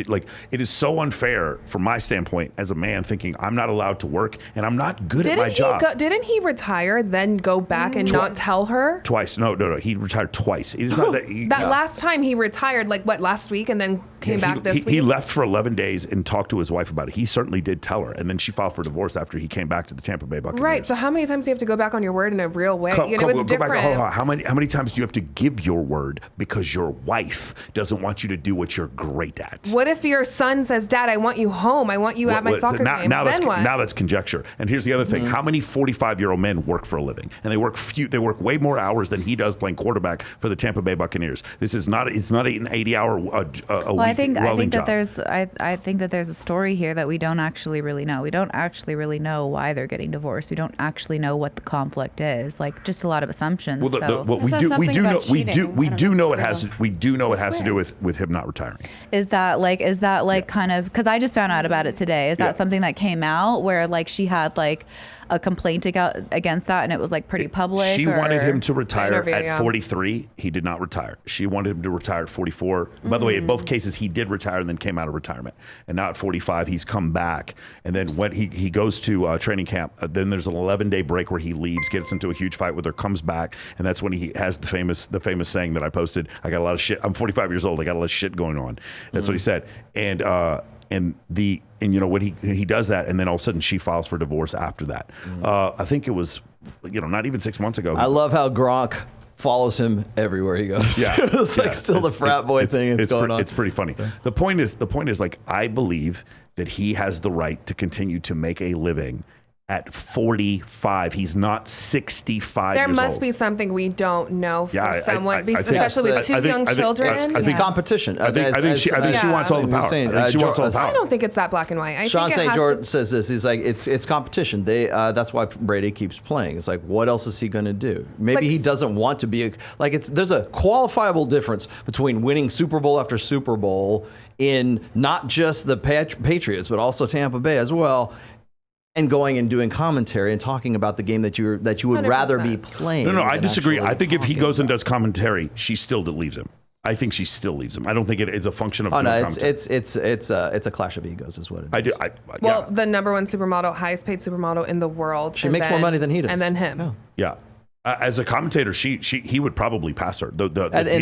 it is so unfair from my standpoint as a man, thinking I'm not allowed to work and I'm not good at my job. Didn't he retire, then go back and not tell her? Twice. No. He retired twice. It is not that last time he retired, last week, and then came back this week? He left for 11 days and talked to his wife about it. He certainly did tell her, and then she filed for divorce after he came back to the Tampa Bay Buccaneers. Right. So how many times do you have to go back on your word in a real way? It's different. How many times do you have to give your word because your wife doesn't want you to do what you're great at? What if your son says, Dad, I want you home. I want you at my soccer game. Now that's conjecture. And here's the other thing. How many 45-year-old men work for a living? And they work way more hours than he does playing quarterback for the Tampa Bay Buccaneers. It's not an 80-hour a week I think job. that there's a story here that we don't actually really know. We don't actually really know why they're getting divorced. We don't actually know what the conflict is. Like, just a lot of assumptions. Well, we do know it has to do with him not retiring. Is that kind of, because I just found out about it today. Is that something that came out where like she had like a complaint against that, and it was like pretty public? She wanted him to retire at 43. He did not retire. She wanted him to retire at 44. By the way, in both cases, he did retire and then came out of retirement. And now at 45, he's come back. And then when he goes to training camp, then there's an 11-day break where he leaves, gets into a huge fight with her, comes back, and that's when he has the famous saying that I posted. I got a lot of shit. I'm 45 years old. I got a lot of shit going on. That's what he said. And when he does that, and then all of a sudden she files for divorce after that. I think it was, not even 6 months ago. I love how Gronk follows him everywhere he goes. Yeah, it's the frat boy thing is going on. It's pretty funny. The point is like, I believe that he has the right to continue to make a living at 45. He's not 65 there years old. Must be something we don't know for someone, I especially with two young children. I think competition. I think she wants all the power. I don't think it's that black and white. Sean St. George says this. He's like, it's competition. That's why Brady keeps playing. It's like, what else is he going to do? Maybe he doesn't want to be there's a qualifiable difference between winning Super Bowl after Super Bowl in not just the Patriots, but also Tampa Bay as well, and going and doing commentary and talking about the game that you would 100%. Rather be playing. No, I disagree. I think if he goes and does commentary, she still leaves him. I think she still leaves him. I don't think it's a function of. Oh no, it's a clash of egos, is what it is. The number one supermodel, highest paid supermodel in the world. She makes more money than he does, and then him. Yeah. As a commentator, he would probably pass her. In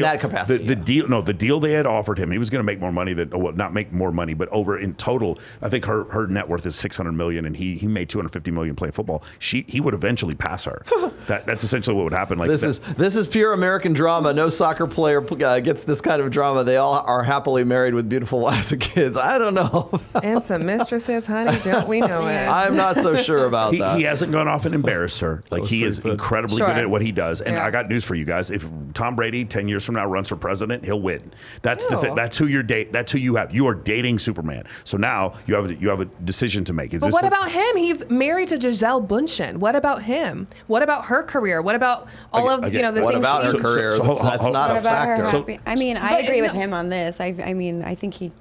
that capacity. The deal they had offered him, he was going to make more money not make more money, but over in total, I think her net worth is $600 million, and he made $250 million playing football. He would eventually pass her. That's essentially what would happen. Like this is pure American drama. No soccer player gets this kind of drama. They all are happily married with beautiful wives and kids. I don't know. And some mistresses, honey, don't we know it? I'm not so sure about that. He hasn't gone off and embarrassed her. Like, he is incredibly good at what he does. And I got news for you guys. If Tom Brady 10 years from now runs for president, he'll win. That's the thing. That's who you're dating. That's who you have. You are dating Superman. So now you have a decision to make. But what about him? He's married to Gisele Bundchen. What about him? What about her career? What about all of the things? What about her career? That's not a factor. I agree with him on this. I think he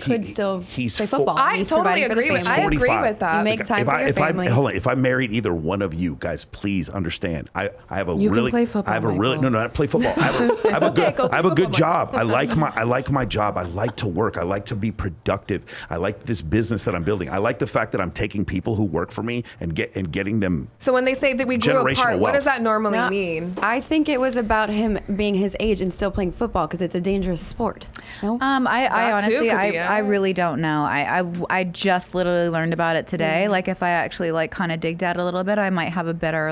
could still play football. I totally agree with. I agree with that. You make time for your family. Hold on. If I married either one of you guys, please understand. I have a you really. Can play football, I have a really. No, not play football. I have a good job. I like my job. I like to work. I like to be productive. I like this business that I'm building. I like the fact that I'm taking people who work for me and getting them. So when they say that we grew apart, what does that normally mean? I think it was about him being his age and still playing football because it's a dangerous sport. No. I That too honestly, could be I it. really don't know. I just literally learned about it today. Like if I actually like kind of digged at it a little bit, I might have a better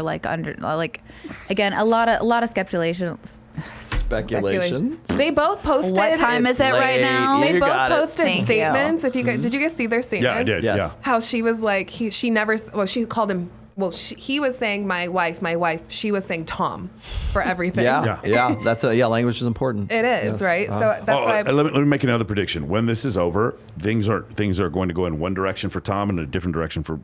again, a lot of speculation. Speculation. They both posted. What time is it right late. now? They You both got it. posted Thank you. statements. If you guys, did you guys see their statements? Yeah, I did. Yes. Yeah. How she was like, she never. Well, she called him. Well, he was saying my wife. She was saying Tom for everything. Yeah. That's language is important. It is, Yes. right? So that's why. Let me make another prediction. When this is over, things are going to go in one direction for Tom and a different direction for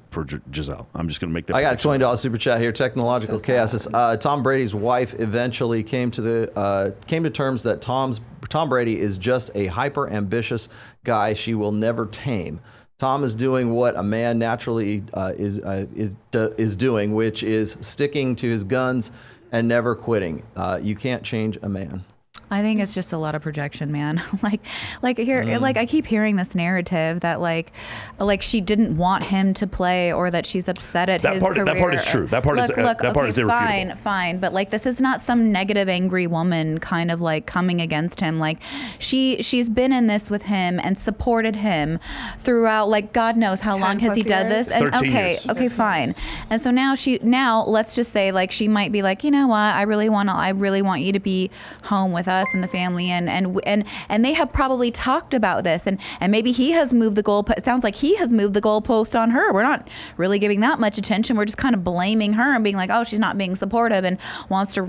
Giselle. I'm just going to make that. I got a prediction. $20 super chat here. Technological chaos. It's, Tom Brady's wife eventually came to terms that Tom Brady is just a hyper ambitious guy she will never tame. Tom is doing what a man naturally is doing, which is sticking to his guns and never quitting. You can't change a man. I think it's just a lot of projection, man. like I keep hearing this narrative that like she didn't want him to play or that she's upset at his career. That part is true. That part is irrefutable. Fine. But like, this is not some negative, angry woman kind of like coming against him. Like she's been in this with him and supported him throughout, like, God knows how long has he done this. And 13 years. Okay, fine. And so now let's just say like she might be like, you know what, I really want you to be home with us and the family, and they have probably talked about this, and maybe he has moved the goalpost. It sounds like he has moved the goalpost on her. We're not really giving that much attention. We're just kind of blaming her and being like, oh, she's not being supportive and wants to,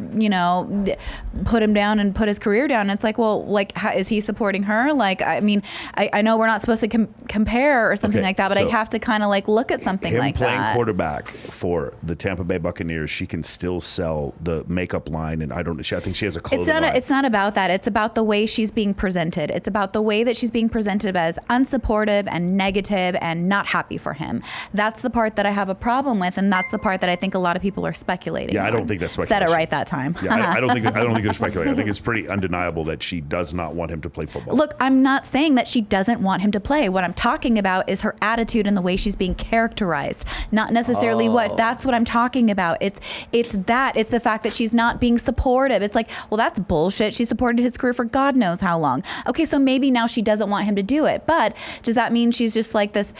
put him down and put his career down. And it's like, well, like, how, is he supporting her? Like, I mean, I know we're not supposed to compare or something like that, but I have to kind of like look at something like that. Him playing quarterback for the Tampa Bay Buccaneers, she can still sell the makeup line, and I think she has a clothing line. It's not about that. It's about the way she's being presented. It's about the way that she's being presented as unsupportive and negative and not happy for him. That's the part that I have a problem with, and that's the part that I think a lot of people are speculating. Yeah, I don't on. think that's speculation. Said it right that time. Yeah, I don't think they're speculating. I think it's pretty undeniable that she does not want him to play football. Look, I'm not saying that she doesn't want him to play. What I'm talking about is her attitude and the way she's being characterized. Not necessarily that's what I'm talking about. It's the fact that she's not being supportive. It's like, well, that's bullshit. She supported his career for God knows how long. Okay, so maybe now she doesn't want him to do it. But does that mean she's just like this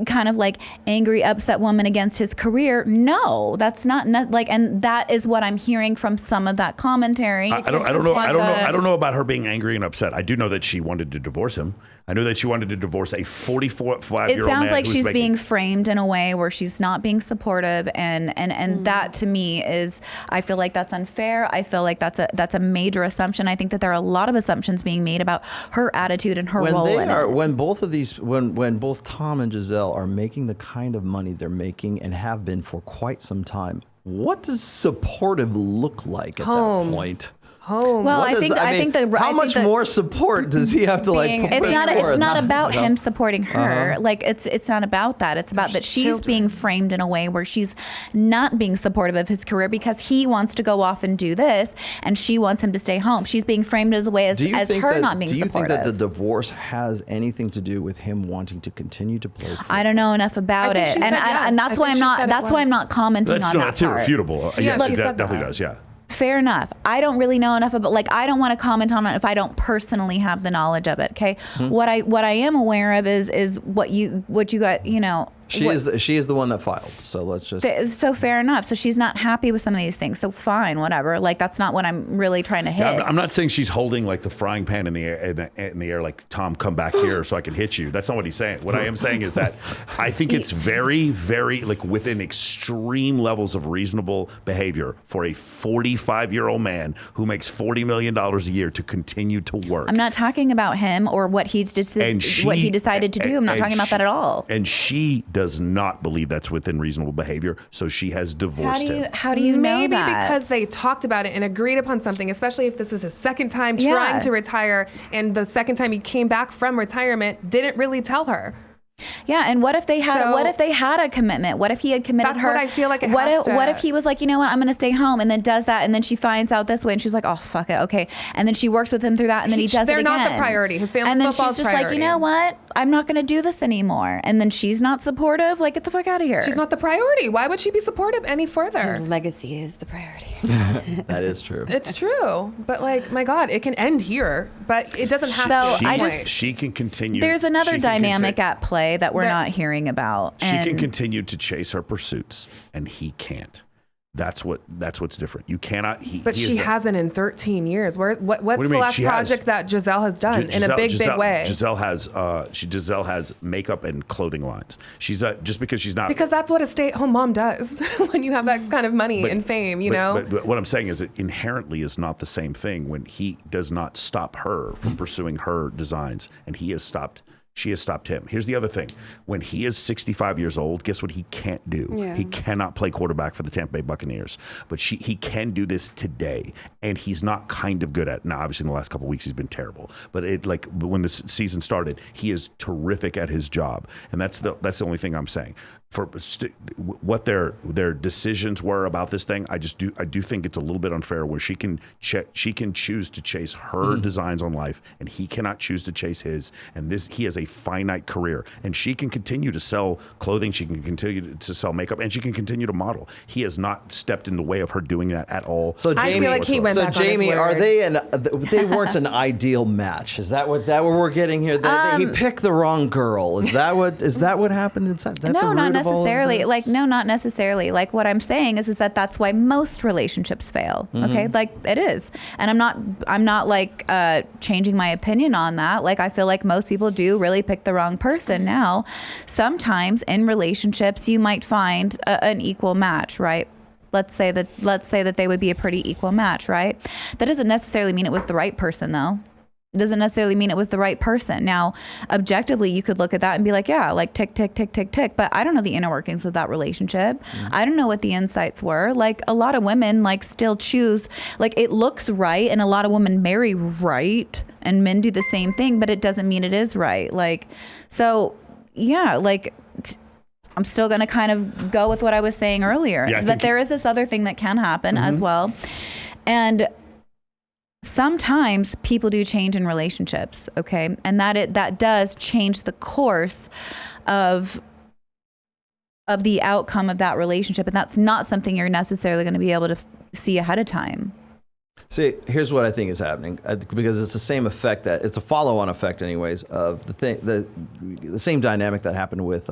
kind of like angry, upset woman against his career? No, that's not like, and that is what I'm hearing from some of that commentary. I don't know about her being angry and upset. I do know that she wanted to divorce him. I know that she wanted to divorce a 45-year-old man. It sounds like she's being framed in a way where she's not being supportive, and that to me is, I feel like that's unfair. I feel like that's a major assumption. I think that there are a lot of assumptions being made about her attitude and her role in it. When both Tom and Giselle are making the kind of money they're making and have been for quite some time, what does supportive look like at that point? Home. Well, How much more support does he have to like? It's not about him supporting her. Like it's not about that. It's about that she's being framed in a way where she's not being supportive of his career because he wants to go off and do this, and she wants him to stay home. She's being framed as a way as her not being supportive. Do you think that the divorce has anything to do with him wanting to continue to play football? I don't know enough about it, and that's why I'm not. That's why I'm not commenting on that part. That's irrefutable. Yeah, yes, she it said definitely that. does. Yeah. Fair enough. I don't really know enough about, like, I don't want to comment on it if I don't personally have the knowledge of it. Okay. What I am aware of is what you got, She is the one that filed. So let's just. So fair enough. So she's not happy with some of these things. So fine, whatever. Like, that's not what I'm really trying to hit. Yeah, I'm not saying she's holding like the frying pan in the air, like, Tom, come back here so I can hit you. That's not what he's saying. What I am saying is that I think it's very, very, like, within extreme levels of reasonable behavior for a 45-year-old man who makes $40 million a year to continue to work. I'm not talking about him or what he decided to do. I'm not talking about that at all. And she does not believe that's within reasonable behavior, so she has divorced him. How do you know that? Maybe because they talked about it and agreed upon something, especially if this is his second time trying to retire, and the second time he came back from retirement, didn't really tell her. Yeah, and what if they had a commitment? What if he had committed her? That's what I feel like it what has if to. If he was like, you know what, I'm going to stay home, and then does that, and then she finds out this way, and she's like, oh, fuck it, okay. And then she works with him through that, and then he does it again. They're not the priority. His family and then football's she's just priority. like, you know what? I'm not going to do this anymore. And then she's not supportive. Like, get the fuck out of here. She's not the priority. Why would she be supportive any further? His legacy is the priority. That is true. It's true. But like, my God, it can end here, but it doesn't have to. She can continue. There's another dynamic at play that we're not hearing about. She can continue to chase her pursuits, and he can't. That's what's different. You cannot. But she hasn't in 13 years. What's the last project that Giselle has done in a big way? Giselle has makeup and clothing lines. She's just because she's not. Because that's what a stay-at-home mom does when you have that kind of money and fame, you know. But what I'm saying is, it inherently is not the same thing when he does not stop her from pursuing her designs, and she has stopped him. Here's the other thing. When he is 65 years old, guess what he can't do? Yeah. He cannot play quarterback for the Tampa Bay Buccaneers. But he can do this today. And he's not kind of good at it. Now, obviously, in the last couple of weeks, he's been terrible. But when the season started, he is terrific at his job. And that's the only thing I'm saying. For what their decisions were about this thing, I do think it's a little bit unfair where she can choose to chase her designs on life, and he cannot choose to chase his. And he has a finite career, and she can continue to sell clothing, she can continue to sell makeup, and she can continue to model. He has not stepped in the way of her doing that at all. So Jamie, I feel like he went back on his word. Are they weren't an ideal match? Is that what we're getting here? He picked the wrong girl. Is that what happened inside? No, not necessarily. Like, no, not necessarily. Like, what I'm saying is that that's why most relationships fail. Okay, like it is, and I'm not like changing my opinion on that. Like, I feel like most people do really pick the wrong person. Now, sometimes in relationships you might find an equal match, right? Let's say that they would be a pretty equal match, right? That doesn't necessarily mean it was the right person, though. It doesn't necessarily mean it was the right person. Now, objectively, you could look at that and be like, yeah, like tick, tick, tick, tick, tick. But I don't know the inner workings of that relationship. I don't know what the insights were. Like, a lot of women like still choose, like, it looks right, and a lot of women marry right, and men do the same thing, but it doesn't mean it is right. Like, so yeah, like, I'm still going to kind of go with what I was saying earlier. Yeah, but there is this other thing that can happen as well. And sometimes people do change in relationships, okay? And that does change the course of the outcome of that relationship. And that's not something you're necessarily going to be able to see ahead of time. See, here's what I think is happening, because it's the same effect it's a follow-on effect, anyways, of the same dynamic that happened with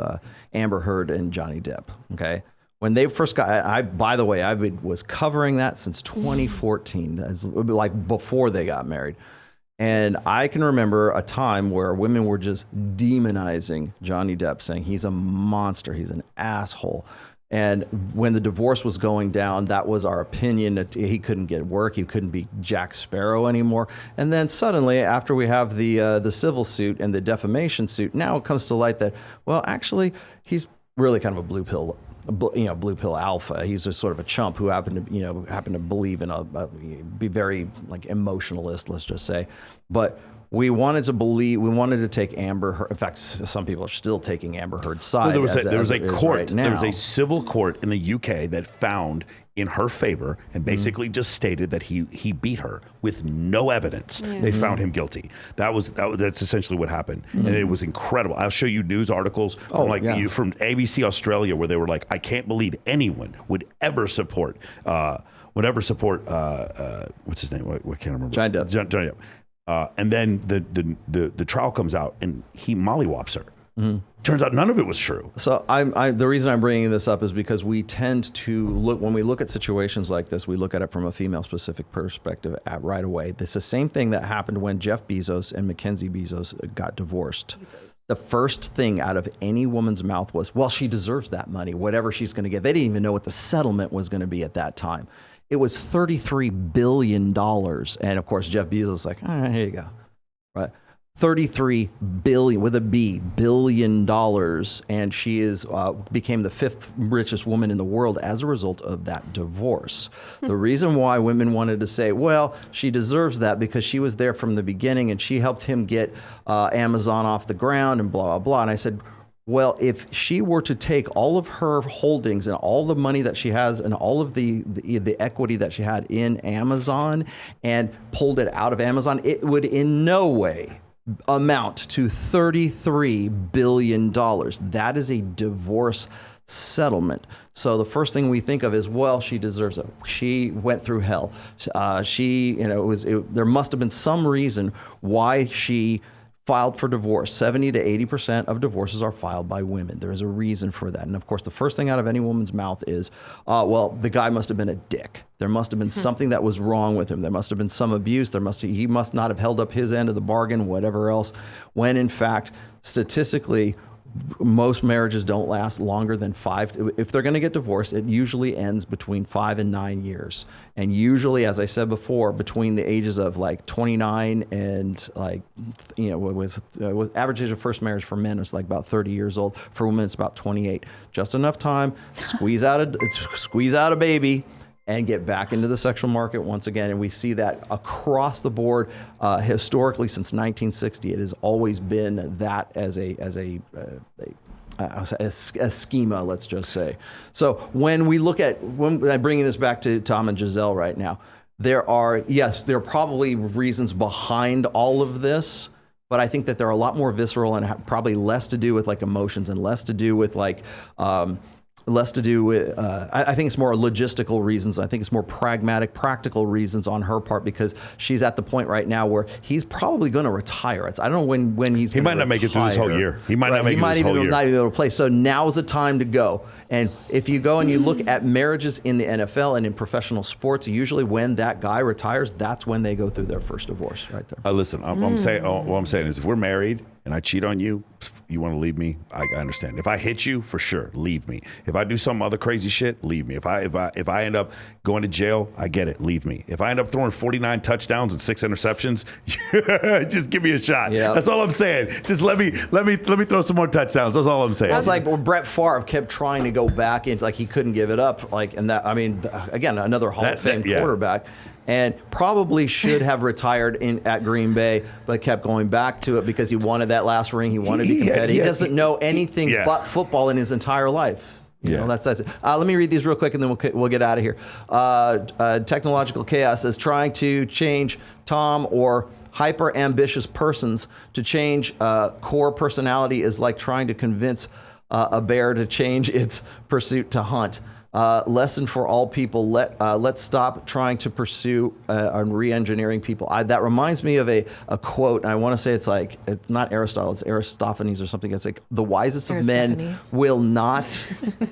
Amber Heard and Johnny Depp. Okay, when they first got, by the way, I was covering that since 2014, like before they got married, and I can remember a time where women were just demonizing Johnny Depp, saying he's a monster, he's an asshole. And when the divorce was going down, that was our opinion, that he couldn't get work, he couldn't be Jack Sparrow anymore. And then suddenly, after we have the civil suit and the defamation suit, now it comes to light that, well, actually, he's really kind of a blue pill alpha. He's just sort of a chump who happened to believe in be very like emotionalist, let's just say. But we wanted to take Amber Heard. In fact, some people are still taking Amber Heard's side. Well, there was a civil court in the UK that found in her favor and basically just stated that he beat her with no evidence. They found him guilty. That's essentially what happened, and it was incredible. I'll show you news articles from ABC Australia where they were like, I can't believe anyone would ever support what's his name? What can't I remember? Johnny Depp. Johnny Depp. And then the trial comes out and he mollywops her. Turns out none of it was true. So the reason I'm bringing this up is because we tend to when we look at situations like this, we look at it from a female specific perspective right away. It's the same thing that happened when Jeff Bezos and Mackenzie Bezos got divorced. The first thing out of any woman's mouth was, well, she deserves that money, whatever she's going to get. They didn't even know what the settlement was going to be at that time. It was $33 billion. And of course, Jeff Bezos was like, all right, here you go. Right. 33 billion with a B, billion dollars. And she became the 5th richest woman in the world as a result of that divorce. The reason why women wanted to say, well, she deserves that because she was there from the beginning and she helped him get Amazon off the ground and blah, blah, blah. And I said, well, if she were to take all of her holdings and all the money that she has and all of the equity that she had in Amazon and pulled it out of Amazon, it would in no way amount to $33 billion. That is a divorce settlement. So the first thing we think of is, well, she deserves it. She went through hell. There must have been some reason why she filed for divorce. 70 to 80% of divorces are filed by women. There is a reason for that. And of course, the first thing out of any woman's mouth is, well, the guy must have been a dick. There must have been something that was wrong with him. There must have been some abuse. He must not have held up his end of the bargain, whatever else, when in fact, statistically, most marriages don't last longer than 5. If they're going to get divorced, it usually ends between 5 and 9 years. And usually, as I said before, between the ages of like 29 and with average age of first marriage for men is like about 30 years old. For women, it's about 28. Just enough time, squeeze out a baby, and get back into the sexual market once again. And we see that across the board, historically since 1960. It has always been that as a schema, let's just say. So when I'm bringing this back to Tom and Giselle right now, there are probably reasons behind all of this, but I think that they're a lot more visceral and probably less to do with like emotions and less to do with like, I think it's more logistical reasons. I think it's more pragmatic, practical reasons on her part, because she's at the point right now where he's probably going to retire. I don't know when he's going to retire. He might not make it through this whole year. He might not make it through this whole year. Not even able to play. So now's the time to go. And if you go and you look at marriages in the NFL and in professional sports, usually when that guy retires, that's when they go through their first divorce right there. Listen, I'm saying, what I'm saying is if we're married and I cheat on you, you want to leave me, I understand. If I hit you, for sure, leave me. If I do some other crazy shit, leave me. If I end up going to jail, I get it, leave me. If I end up throwing 49 touchdowns and 6 interceptions, just give me a shot. Yep. That's all I'm saying. Just let me throw some more touchdowns. That's all I'm saying. That's like Brett Favre kept trying to go back into, like, he couldn't give it up. Like, and that, I mean, again, another Hall of Fame quarterback. And probably should have retired at Green Bay, but kept going back to it because he wanted that last ring. He wanted to be competitive. He doesn't know anything but football in his entire life. You know, that's it. Let me read these real quick, and then we'll get out of here. Technological Chaos is trying to change Tom or hyper-ambitious persons to change core personality is like trying to convince a bear to change its pursuit to hunt. Lesson for all people, let's stop trying to pursue re-engineering people. That reminds me of a quote, and I want to say it's not Aristotle, it's Aristophanes or something. It's like, the wisest of men will not,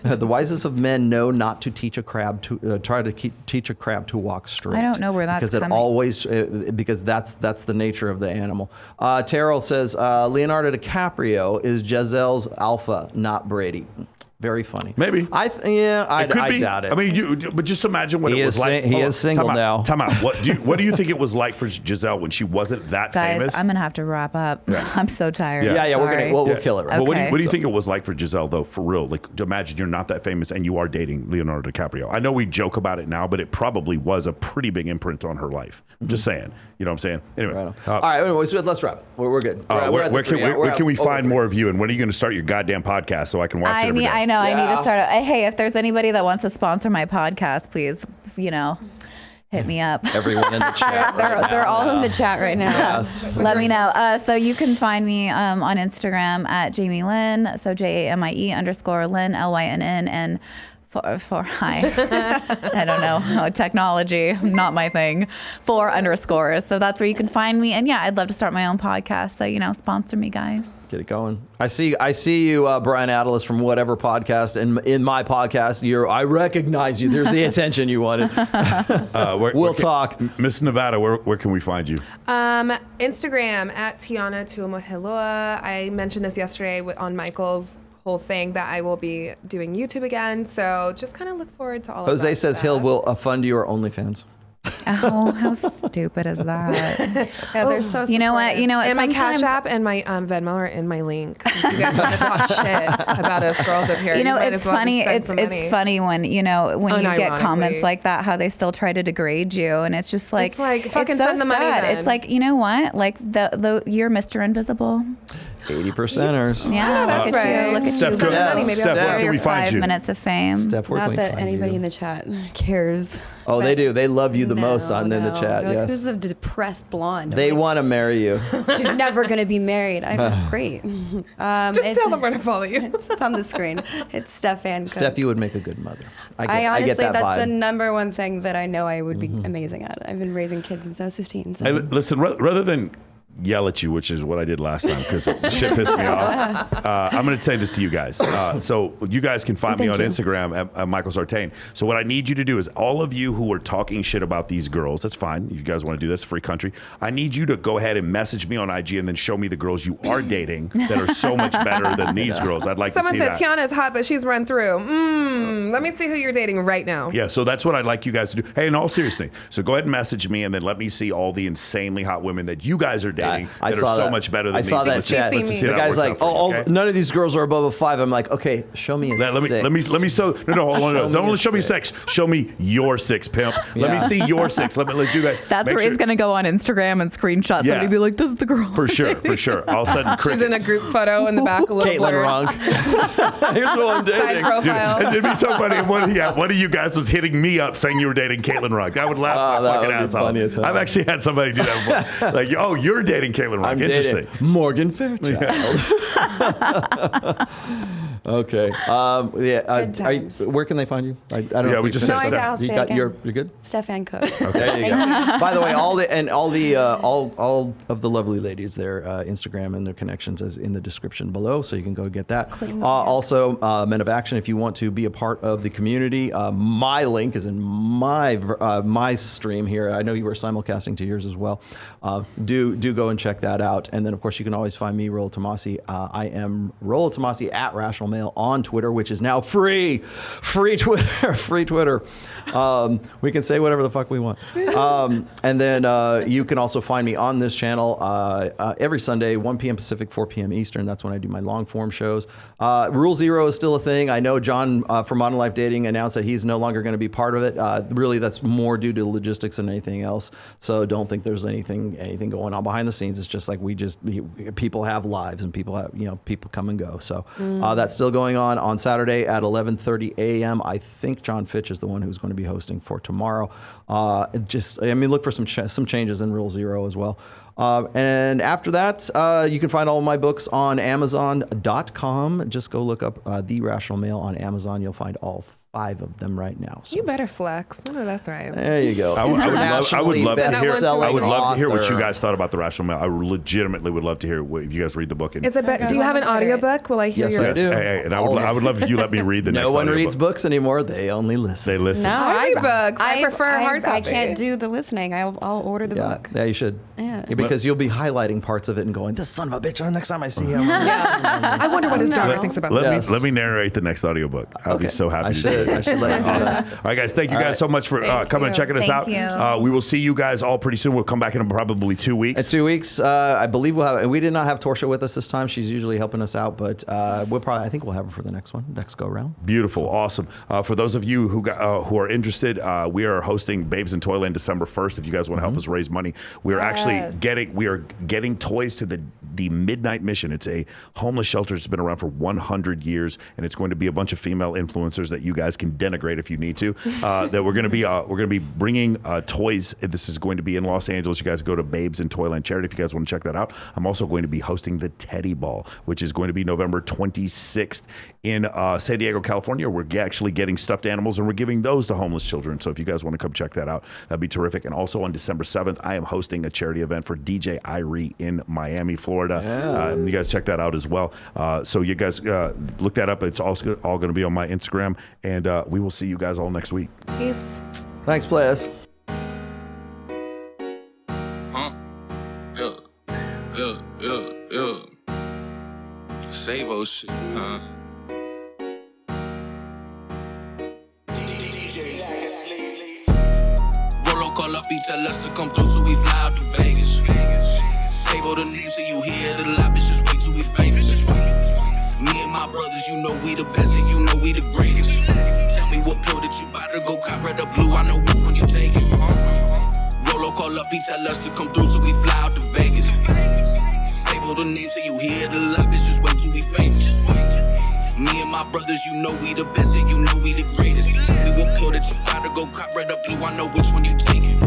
the wisest of men know not to teach a crab to, try to teach a crab to walk straight. I don't know where that's coming. Because that's the nature of the animal. Terrell says, Leonardo DiCaprio is Giselle's alpha, not Brady. Very funny. Maybe. I doubt it. I mean, but just imagine what it was like. He is single now. Time out. What do you think it was like for Giselle when she wasn't that famous? Guys, I'm gonna have to wrap up. Yeah. I'm so tired. Yeah. We'll kill it. Right? Okay. Well, what do you think it was like for Giselle though? For real, like, imagine you're not that famous and you are dating Leonardo DiCaprio. I know we joke about it now, but it probably was a pretty big imprint on her life. I'm just saying. You know what I'm saying? Anyway. Right all right. Anyway, so let's wrap it. We're good. Where can we find more of you? And when are you going to start your goddamn podcast so I can watch it every day? I know. Yeah. I need to start. Hey, if there's anybody that wants to sponsor my podcast, please, hit me up. Everyone in the chat. They're all in the chat right now. Yes. Let me know. So you can find me on Instagram at Jamie Lynn. So JAMIE_Lynn, LYNN, and for hi. I don't know. Technology, not my thing. 4_. So that's where you can find me. And yeah, I'd love to start my own podcast. So, sponsor me, guys. Get it going. I see you, Brian Atlas, from whatever podcast. And in my podcast, I recognize you. There's the attention you wanted. We'll talk. Miss Nevada, where can we find you? Instagram at Tiana Tuomoheloa. I mentioned this yesterday on Michael's whole thing that I will be doing YouTube again. So just kind of look forward to all of that. Jose says he will fund your OnlyFans. Oh, how stupid is that? Yeah, they're so supportive. You know what? And my Cash App and my Venmo are in my link. You guys want to talk shit about us girls up here. It's funny. It's funny when you get comments like that, how they still try to degrade you, and it's just like, it's like fucking so send the money. Then. It's like, you know what? Like you're Mr. Invisible. 80%ers. Yeah, that's right. Look at Steph, you. where can we find 5 you? minutes of fame. Steph, Not that anybody in the chat cares. Oh, they do. They love you the most in the chat. They're like, Yes. who's a depressed blonde? They want to marry you. She's never going to be married. Great. Just tell them where to follow you. It's on the screen. It's Stefan. Steffi would make a good mother. I honestly, get that that's vibe. the number one thing that I know I would be amazing at. I've been raising kids since I was 15. So. Hey, listen, rather than yell at you, which is what I did last time because shit pissed me off, I'm going to say this to you guys. So you guys can find me on Instagram at Michael Sartain. So what I need you to do is all of you who are talking shit about these girls, that's fine. If you guys want to do this, free country. I need you to go ahead and message me on IG and then show me the girls you are dating that are so much better than these girls. I'd like Someone to see said that. Tiana's hot, but she's run through. Let me see who you're dating right now. Yeah, so that's what I'd like you guys to do. Hey, in all seriousness, so go ahead and message me and then let me see all the insanely hot women that you guys are dating I that saw are so that. much better than I me. saw So that let's chat. just see The how it guy's works like, out for you, okay? none of these girls are above a 5. I'm like, okay, show me a 6. Let me show. No, hold on. Show me Don't a show me 6. 6. Show me your 6, pimp. Let me see your 6. Let's do that. That's Make where sure- he's gonna go on Instagram and screenshot Yeah. somebody be like, "This is the girl." For sure. All of a sudden, She's in a crickets. group photo in the back, a little Caitlin blurred. Wrong. Here's what I'm Side dating. profile. It'd be so funny if one of you guys was hitting me up saying you were dating Caitlin Rugg. I would laugh my that fucking would be ass off. funny as hell. I've actually had somebody do that before. Like, oh, you're dating Caitlin Rugg. I'm Interesting. dating Morgan Fairchild. Okay. Good times. Where can they find you? I don't know. Yeah, if we you just can- said I'll Steph. say it again. You're good. Stefan Cook. There you go. By the way, all of the lovely ladies, their Instagram and their connections is in the description below, so you can go get that. Also, Men of Action, if you want to be a part of the community, my link is in my stream here. I know you were simulcasting to yours as well. Do go and check that out. And then, of course, you can always find me, Rollotomassi. I am Rollotomassi at Rational Male on Twitter, which is now free Twitter. We can say whatever the fuck we want. And then you can also find me on this channel every Sunday, 1 p.m. Pacific, 4 p.m. Eastern. That's when I do my long form shows. Rule Zero is still a thing. I know John from Modern Life Dating announced that he's no longer going to be part of it. Really, that's more due to logistics than anything else. So don't think there's anything going on behind the scenes. It's just like people have lives and people come and go. So that's still going on Saturday at 11:30 a.m. I think John Fitch is the one who's going to be hosting for tomorrow. Look for some changes in Rule Zero as well. And after that, you can find all of my books on Amazon.com. Just go look up The Rational Male on Amazon. You'll find all 5 of them right now. So. You better flex. I know that's right. There you go. I would love to hear. Internationally I would love to hear what best-selling you guys thought about the Rational Male. I legitimately would love to hear if you guys read the book. And, Is it? Do you have an audiobook? Will I hear Yes, your? I do. Hey, and I would love if you let me read the next. No one audiobook. reads books anymore. They only listen. They listen. No, I read books. I prefer hard copy. I can't do the listening. I'll order the book. Yeah, you should. Yeah. Because you'll be highlighting parts of it and going, "This son of a bitch." Next time I see him. I wonder what his daughter thinks about Yes. this. Let me narrate the next audiobook. I'll be so happy. I should let you do that. All right, guys. Thank you guys so much for coming and checking us Thank out. you. We will see you guys all pretty soon. We'll come back in probably 2 weeks. In 2 weeks, I believe we'll have. And we did not have Torsia with us this time. She's usually helping us out, but I think we'll have her for the next go around. Beautiful, awesome. For those of you who are interested, we are hosting Babes in Toyland December 1st. If you guys want to help us raise money, we are actually getting toys to the Midnight Mission. It's a homeless shelter that's been around for 100 years, and it's going to be a bunch of female influencers that you guys can denigrate if you need to. That we're going to be bringing toys. This is going to be in Los Angeles. You guys go to Babes in Toyland Charity if you guys want to check that out. I'm also going to be hosting the Teddy Ball, which is going to be November 26th in San Diego, California. We're actually getting stuffed animals and we're giving those to homeless children. So if you guys want to come check that out, that'd be terrific. And also on December 7th, I am hosting a charity event for DJ Irie in Miami, Florida. And you guys check that out as well. So you guys look that up. It's also all going to be on my Instagram. And we will see you guys all next week. Peace. Thanks, players. Save old shit, huh? Rollo call up, he tell us to come through, so we fly out to Vegas. Save all the names so you hear the lot, bitch, just wait till we famous. Me and my brothers, you know we the best and you know we the greatest. Tell me what pill that you bout to go cop, red or blue, I know which one you taking. Rollo call up, he tell us to come through, so we fly out to Vegas. Save all the names so you hear the lot, bitch, just wait till we famous. Me and and my brothers, you know we the best and you know we the greatest. We will pull that you gotta go cop red up blue, I know which one you taking.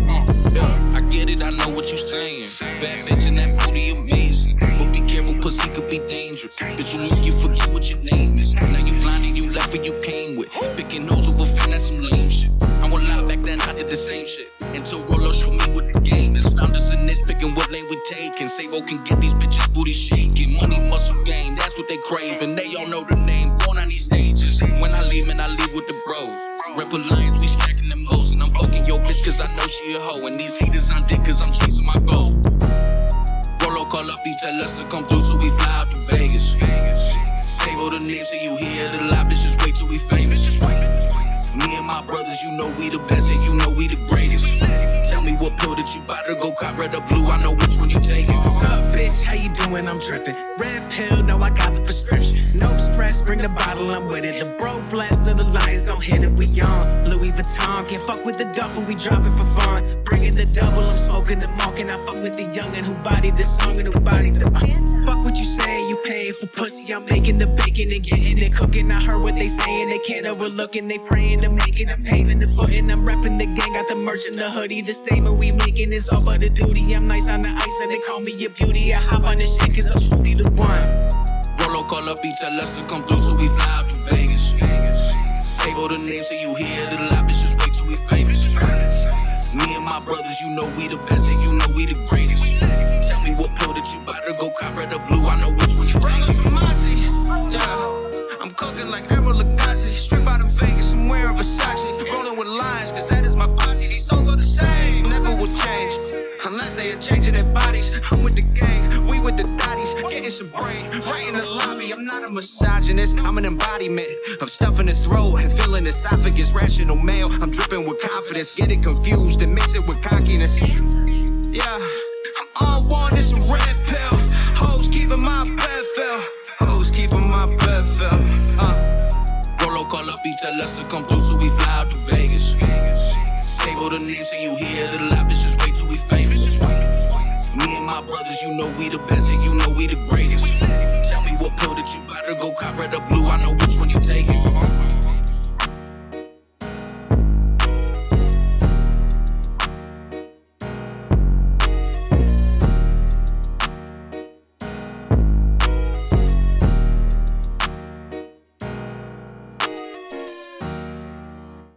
Yeah, I get it, I know what you saying. Bad bitch and that booty amazing. But be careful, pussy could be dangerous. Bitch, you look, you forget what your name is. Now you blind and you left what you came with. Picking nose over fan, that's some lame shit. I won't lie, back then I did the same shit. Until Rollo showed me what the game is. Found us a niche, picking what lane we taking. Savo can get these bitches booty shaking. Money, muscle game, that's what they crave. And they all know the name, born on these stages. When I leave, man, I leave with the bros. Rep Alliance, we stacking the most. And I'm fucking your bitch cause I know she a hoe. And these haters on dick cause I'm chasing my goals. Rollo call up, he tell us to come through, so we fly out to Vegas. Save all the names so you hear the lie, bitch, just wait till we famous. Me and my brothers, you know we the best and you know we the greatest. Tell me what pill that you bout to go cop red or blue, I know which one you taking. What's up, bitch? How you doing? I'm dripping. Red pill, no, I got the prescription. No stress, bring the bottle, I'm with it. The bro blast of the lions gon' hit it, we on. Louis Vuitton, can't fuck with the duffel, we drop it for fun. Bringing the double, I'm smoking the mark, and I fuck with the youngin' who bodied the song and who bodied the fuck what you saying, you paying for pussy, I'm making the bacon and getting it cooking. I heard what they saying, they can't overlook and they praying to make it. I'm paving the foot and I'm repping the gang, got the merch in the hoodie. The statement we making is all but a duty. I'm nice on the ice and they call me a beauty. I hop on this shit cause I'm truly the one. Rollo call up, he tell us to come through, so we fly out to Vegas. Save all the names so you hear the lie, bitch, just wait till we famous. Me and my brothers, you know we the best and you know we the greatest. Tell me what pill that you bout to go cop red or blue, I know which one you taking. Rollotomassi, yeah. I'm cooking like Emerald Lagasse. Strip out in Vegas, I'm wearing Versace. Rolling with lions, cause that is my posse. These souls are the same, never will change. Unless they are changing their bodies. I'm with the gang, we with the dotties. Getting some brain, right in the lobby. I'm not a misogynist, I'm an embodiment of stuffing the throat and filling esophagus. Rational male, I'm dripping with confidence. Get it confused and mix it with cockiness. Yeah, I'm all one, it's a red pill. Hoes keeping my bed fill. Hoes keeping my bed fill. Rollo call up, he tell us to come through, so we fly out to Vegas. Save all the names so you hear the lie, bitch, just wait till we famous. Me and my brothers, you know we the best and you know we the greatest. Tell me what pill that you bout to go cop red or blue, I know which one you taking.